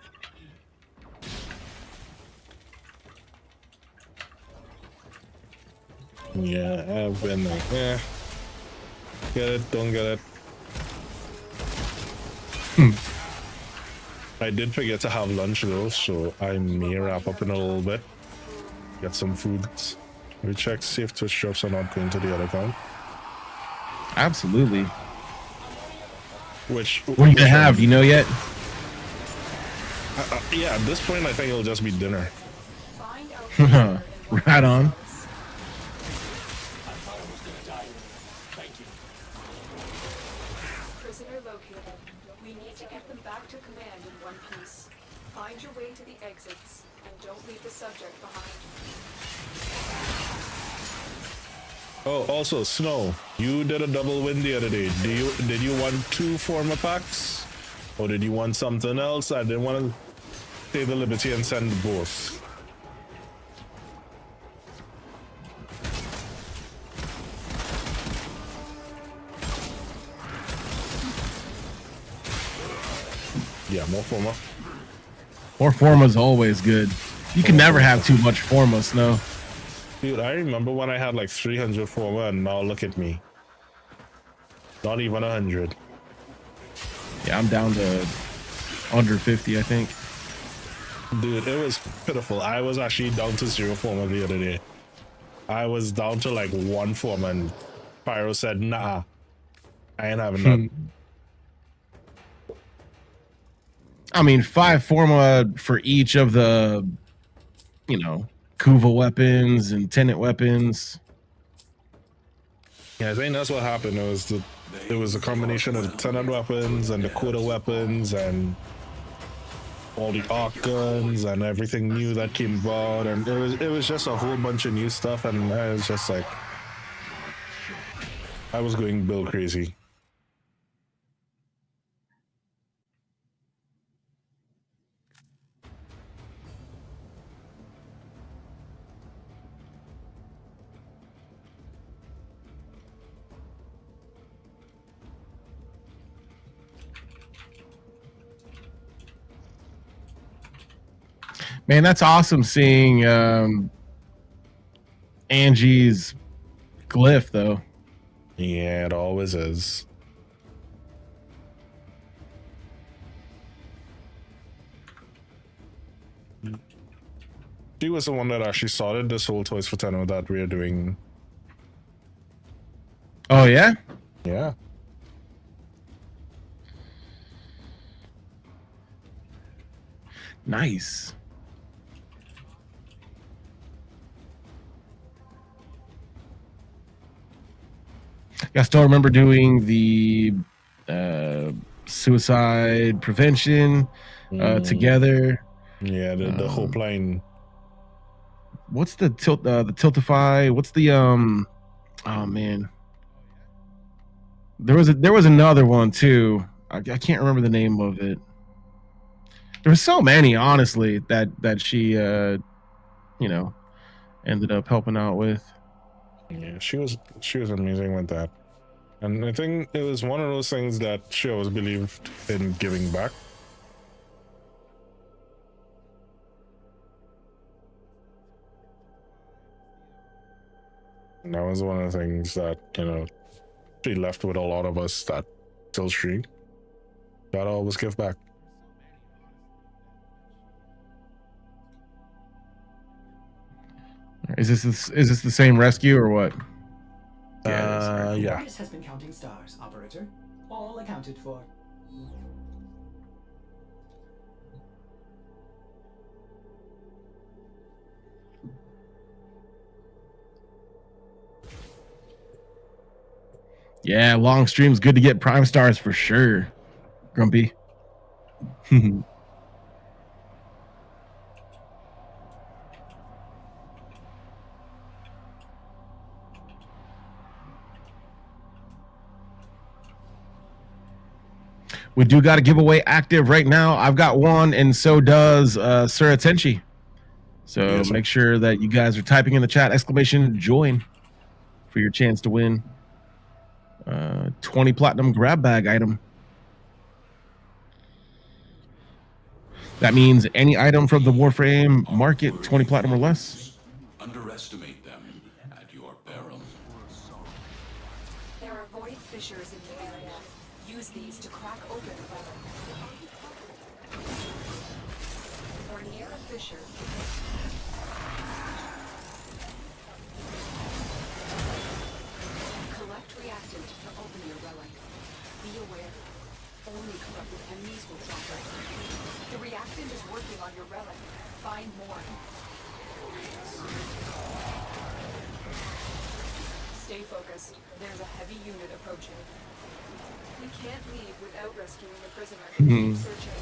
yeah, I've been like, get it, don't get it. I did forget to have lunch though, so I may wrap up in a little bit. Get some food. We check, see if Twitch drops are not going to the other account. Absolutely. What are you gonna have? Do you know yet? Yeah, at this point, I think it'll just be dinner. Right on. Prisoner located. We need to get them back to command in one piece. Find your way to the exits, and don't leave the subject behind. Oh, also, Snow, you did a double win the other day. Did you want 2 former packs? Or did you want something else? I didn't want to take the liberty and send both. Yeah, more former. More forma's always good. You can never have too much forma, Snow. Dude, I remember when I had like 300 former, and now look at me. Not even 100. Yeah, I'm down to under 50, I think. Dude, it was pitiful. I was actually down to 0 former the other day. I was down to like 1 former, and Pyro said, nah, I ain't having that. I mean, 5 forma for each of the, you know, Kuva weapons and Tenet weapons. Yeah, I think that's what happened. It was a combination of the Tenet weapons and the Coda weapons and all the arc guns and everything new that came about, and it was just a whole bunch of new stuff, and I was just like, I was going Bill crazy. Man, that's awesome seeing Angie's glyph, though. Yeah, it always is. She was the one that actually started this whole Toys for Tenno that we're doing. Oh, yeah? Yeah. Nice. I still remember doing the suicide prevention together. Yeah, the Hope line. What's the Tiltify? What's the oh man. There was another one too. I can't remember the name of it. There were so many, honestly, that she you know, ended up helping out with. Yeah, she was amazing with that. And I think it was one of those things that she always believed in giving back. And that was one of the things that, you know, she left with a lot of us that still stream. Gotta always give back. Is this the same rescue or what? Yeah. Marcus has been counting stars, operator. All accounted for. Yeah, long streams good to get prime stars for sure. Grumpy. We do got a giveaway active right now. I've got one, and so does Sir Atenchi. So yes, make sure that you guys are typing in the chat !join for your chance to win 20 platinum grab bag item. That means any item from the Warframe market, 20 platinum or less. Underestimate them at your peril. There are void fissures in the area. Use these to crack open weather. Or near a fissure. Collect reactant to open your relic. Be aware. Only corrupted enemies will drop it. The reactant is working on your relic. Find more. Stay focused. There's a heavy unit approaching. We can't leave without rescuing the prisoner. Keep searching.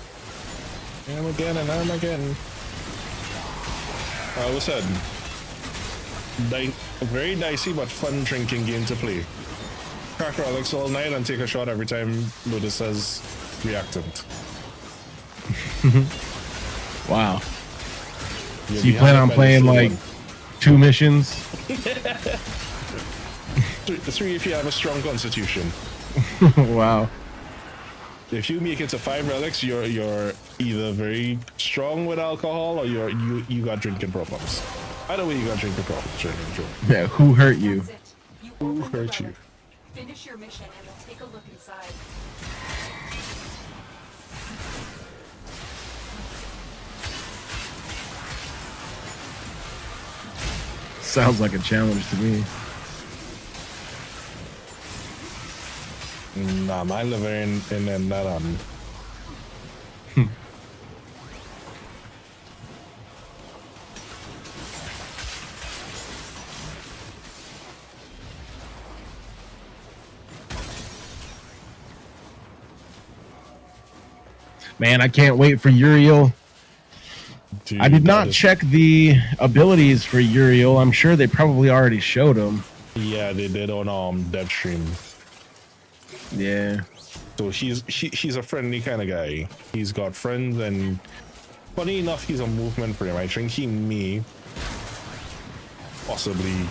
Armageddon. I always said, a very dicey but fun drinking game to play. Crack relics all night and take a shot every time Lotus says reactant. Wow. So you plan on playing like 2 missions? 3 if you have a strong constitution. Wow. If you make it to 5 relics, you're either very strong with alcohol or you got drinking problems. Either way, you got drinking problems. Yeah, who hurt you? Who hurt you? Finish your mission and we'll take a look inside. Sounds like a challenge to me. Nah, mine living in that Man, I can't wait for Uriel. Dude, I did that not is- check the abilities for Uriel. I'm sure they probably already showed them. Yeah, they did on dev stream. Yeah. So he's a friendly kind of guy. He's got friends, and funny enough, he's a movement frame. I think he may possibly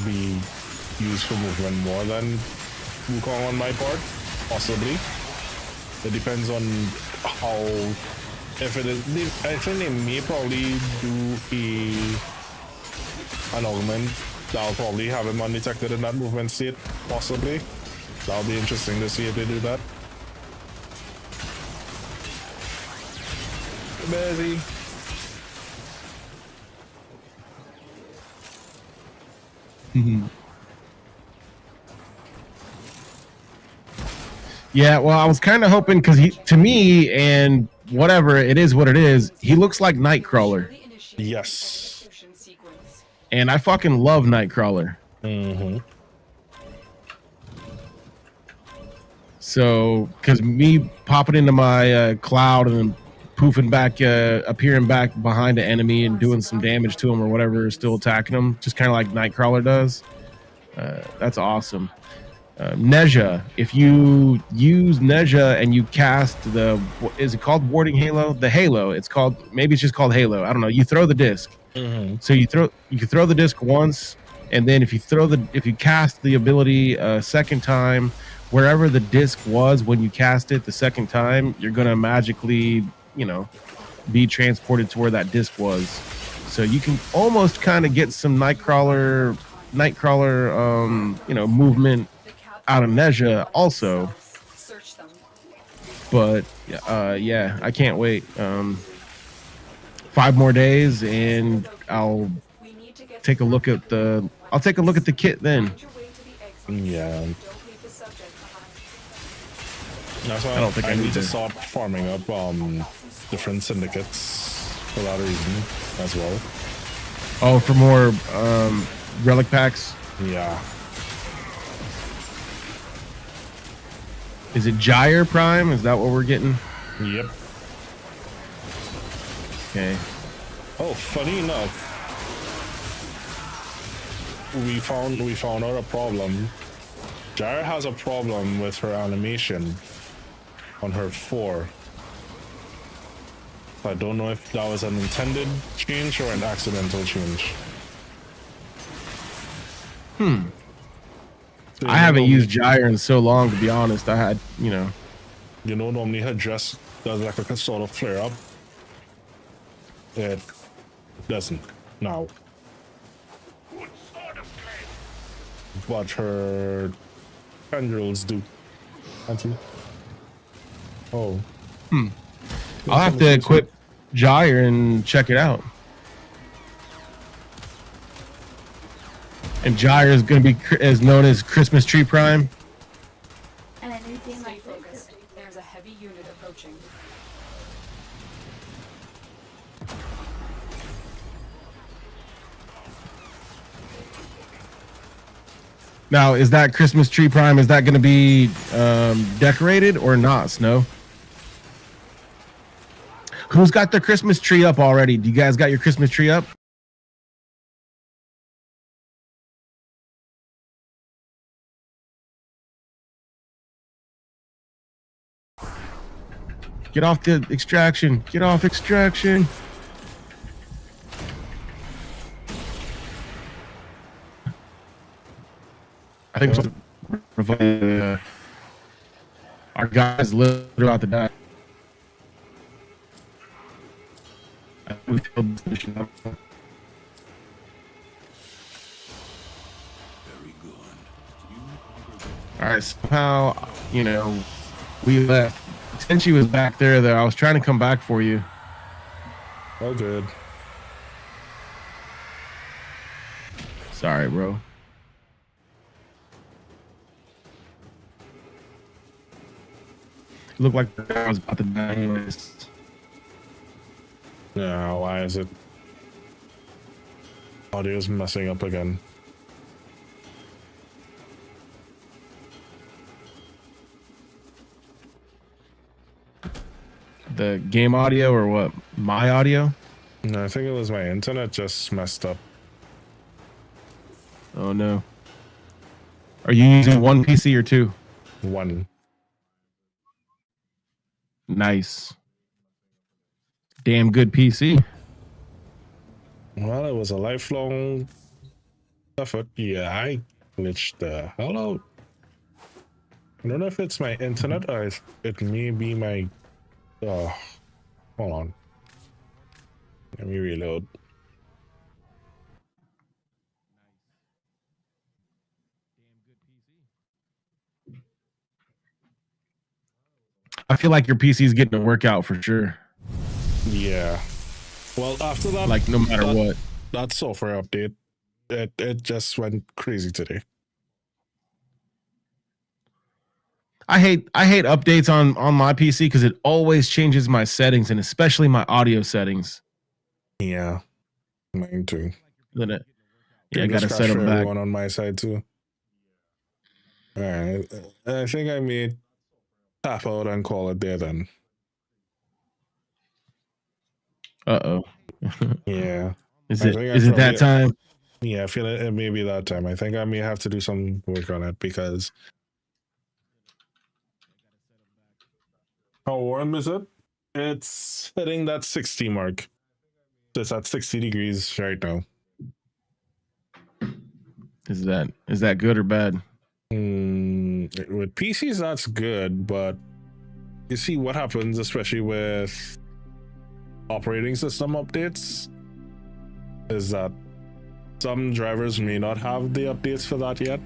be used for movement more than Wukong on my part. Possibly. It depends on how. If it is, I think they may probably do an augment that'll probably have him undetected in that movement state. Possibly. That'll be interesting to see if they do that. Busy. Yeah, well, I was kind of hoping because to me, and whatever it is, what it is, he looks like Nightcrawler, Yes. and I fucking love Nightcrawler. Mm-hmm. So, because me popping into my cloud and then poofing back, appearing back behind the enemy and doing some damage to him or whatever, still attacking him, just kind of like Nightcrawler does. That's awesome. Neja, if you use Neja and you cast is it called Warding Halo? The Halo. It's called, maybe it's just called Halo. I don't know. You throw the disc. Mm-hmm. So you can throw the disc once, and then if you cast the ability a second time, wherever the disc was when you cast it the second time, you're gonna magically, be transported to where that disc was. So you can almost kind of get some Nightcrawler, movement out of Neja also. But yeah, I can't wait. 5 more days and I'll take a look at the kit then. Yeah. That's why I don't think I need to to start farming up different syndicates for that reason as well. Oh, for more relic packs. Yeah. Is it Gyre Prime? Is that what we're getting? Yep. Okay. Oh, funny enough, we found out a problem. Gyre has a problem with her animation on her 4. I don't know if that was an intended change or an accidental change. So I haven't used Gyre in so long, to be honest. I had, normally her dress does like a sort of flare up. It doesn't now. But her tendrils do. Auntie. Oh. I'll have to equip Gyre and check it out. And Gyre is going to be known as Christmas Tree Prime. And anything Stay like focused. There's a heavy unit approaching. Now, is that Christmas Tree Prime? Is that going to be decorated or not, Snow? Who's got their Christmas tree up already? Do you guys got your Christmas tree up? Get off the extraction. Get off extraction. I think our guys live about to die. We filled the mission up. All right, somehow, we left. Tenchi was back there, though. I was trying to come back for you. Oh, good. Sorry, bro. It looked like the guy was about to die anyways. Yeah, why is it? Audio's messing up again. the game audio or what? My audio? No, I think it was my internet just messed up. Oh no. Are you using one PC or two? One. Nice. Damn good PC. Well, it was a lifelong effort. Yeah, I glitched the hell out. I don't know if it's my internet or if it may be my... Oh, hold on. Let me reload. I feel like your PC is getting a workout for sure. Yeah. Well, after that... Like, no matter what. That software update, it just went crazy today. I hate updates on my PC because it always changes my settings and especially my audio settings. Yeah, mine too. Then I gotta set them back. Everyone on my side too. All right, I think I may tap out and call it there then. Uh-oh. Yeah. Is it that time? Yeah, I feel it may be that time. I think I may have to do some work on it because... How warm is it? It's hitting that 60 mark. It's at 60 degrees right now. Is that good or bad? With PCs, that's good, but you see what happens, especially with operating system updates, is that some drivers may not have the updates for that yet.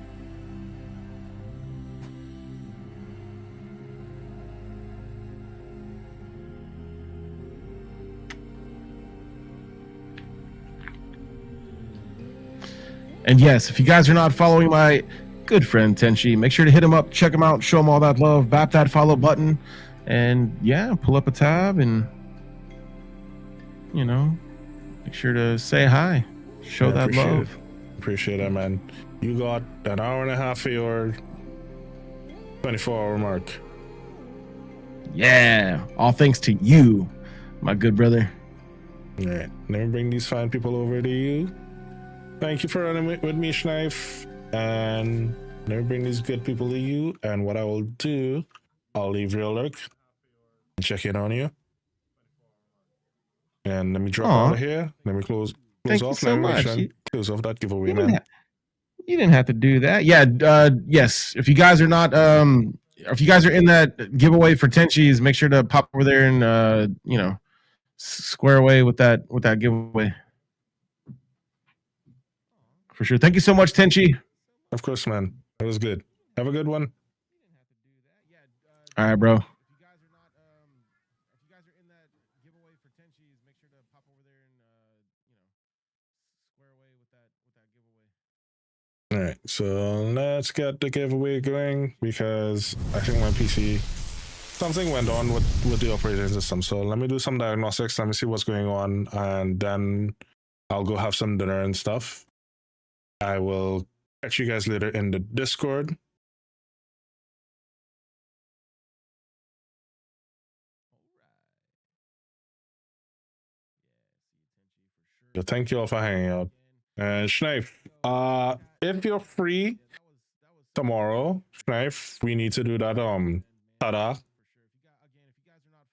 And yes, if you guys are not following my good friend Tenchi, make sure to hit him up, check him out, show him all that love, bap that follow button, and yeah, pull up a tab and, you know, make sure to say hi, show that love. Appreciate it, man. You got an hour and a half for your 24-hour mark. Yeah, all thanks to you, my good brother. All right, let me bring these fine people over to you. Thank you for running with me, Schneif. And let me bring these good people to you. And what I will do, I'll leave real lurk and check in on you. And let me drop out of here. Let me close Thank off. You so much. Close off that giveaway, man. You didn't have to do that. Yeah. Yes. If you guys are not, if you guys are in that giveaway for Tenchi's, make sure to pop over there and you know, square away with that giveaway. For sure. Thank you so much, Tenchi. Of course, man. It was good. Have a good one. All right, bro. All right, so let's get the giveaway going because I think my PC, something went on with the operating system. So let me do some diagnostics. Let me see what's going on, and then I'll go have some dinner and stuff. I will catch you guys later in the Discord. So thank you all for hanging out. Schneif, if you're free tomorrow, Schneif, we need to do that tada.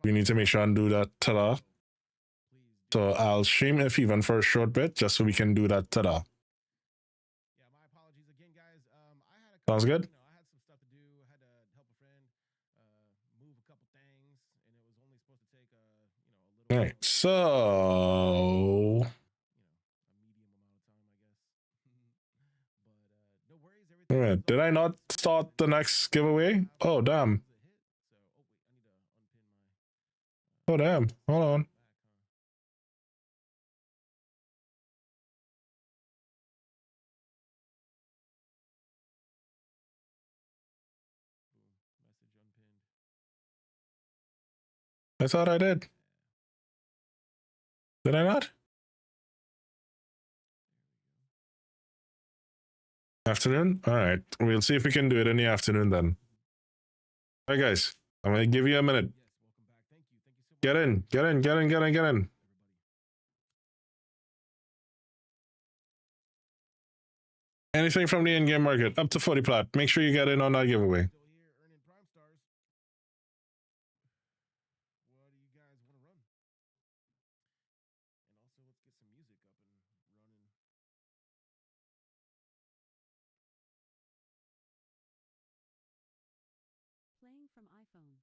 We need to make sure and do that tada. So I'll stream if even for a short bit, just so we can do that tada. Sounds good? All right, so... All right, did I not start the next giveaway? Oh, damn. Oh, damn. Hold on. I thought I did. Did I not? Afternoon? All right. We'll see if we can do it in the afternoon then. All right, guys. I'm going to give you a minute. Get in. Get in. Get in. Get in. Get in. Anything from the in-game market up to 40 plat. Make sure you get in on that giveaway. Playing from iPhone.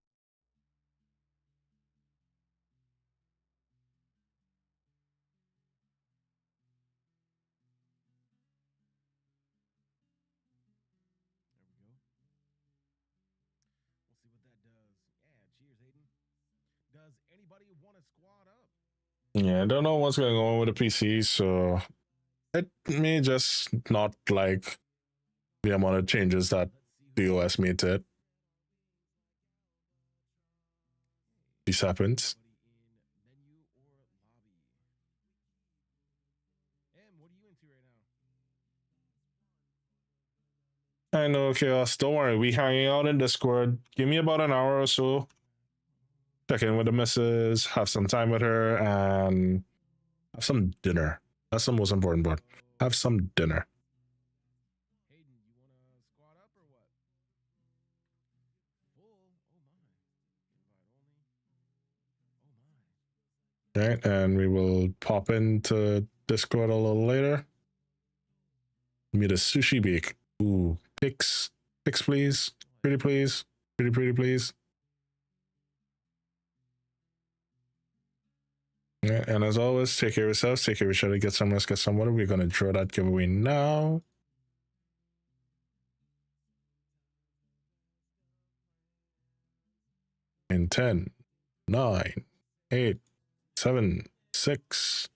We'll see what that does. Yeah, cheers, Aiden. Does anybody want to squad up? Yeah, I don't know what's going on with the PC, so it may just not like the amount of changes that the OS made to it. This happens. I know, Chaos. Don't worry. We hanging out in Discord. Give me about an hour or so. Check in with the missus, have some time with her, and have some dinner. That's the most important part. Have some dinner. Right, and we will pop into Discord a little later. Meet a sushi bake. Ooh, pics, please. Pretty please. Pretty please. Yeah, and as always, take care of yourselves, take care of each other, get some rest, get some water. We're gonna draw that giveaway now. In 10, 9, 8, 7, 6,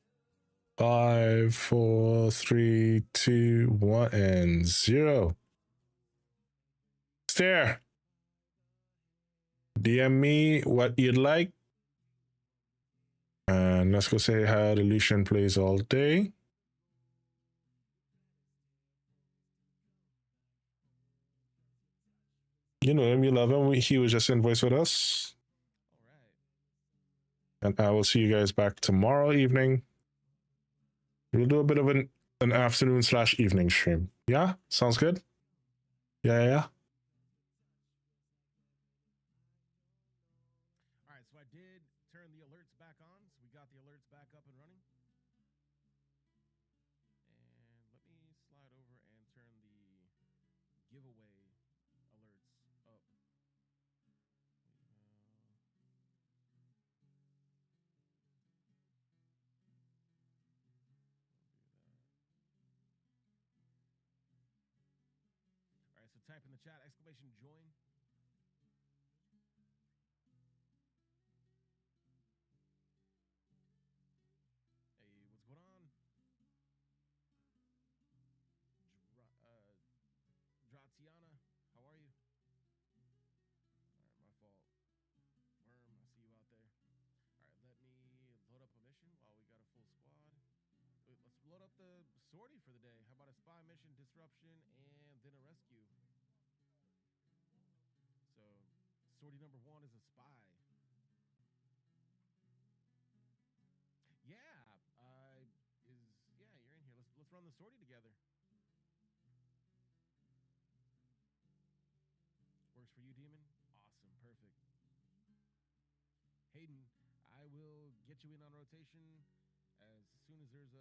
5, 4, 3, 2, 1, and 0. Stare. DM me what you'd like. And let's go say how the Lucian plays all day. You know him, you love him. He was just in voice with us. And I will see you guys back tomorrow evening. We'll do a bit of an afternoon / evening stream. Yeah? Sounds good? Yeah. All right, so I did turn the alerts back on. So we got the alerts back up and running. And let me slide over and turn the giveaway alerts up. All right, so type in the chat, !join. Hey, what's going on? Dratiana, how are you? All right, my fault. Worm, I see you out there. All right, let me load up a mission while we got a full squad. Wait, let's load up the sortie for the day. How about a spy mission, disruption, and then a rescue? So, sortie number 1 is a spy. Yeah, you're in here. Let's run the sortie together. Works for you, Demon? Awesome, perfect. Hayden, I will get you in on rotation as soon as there's a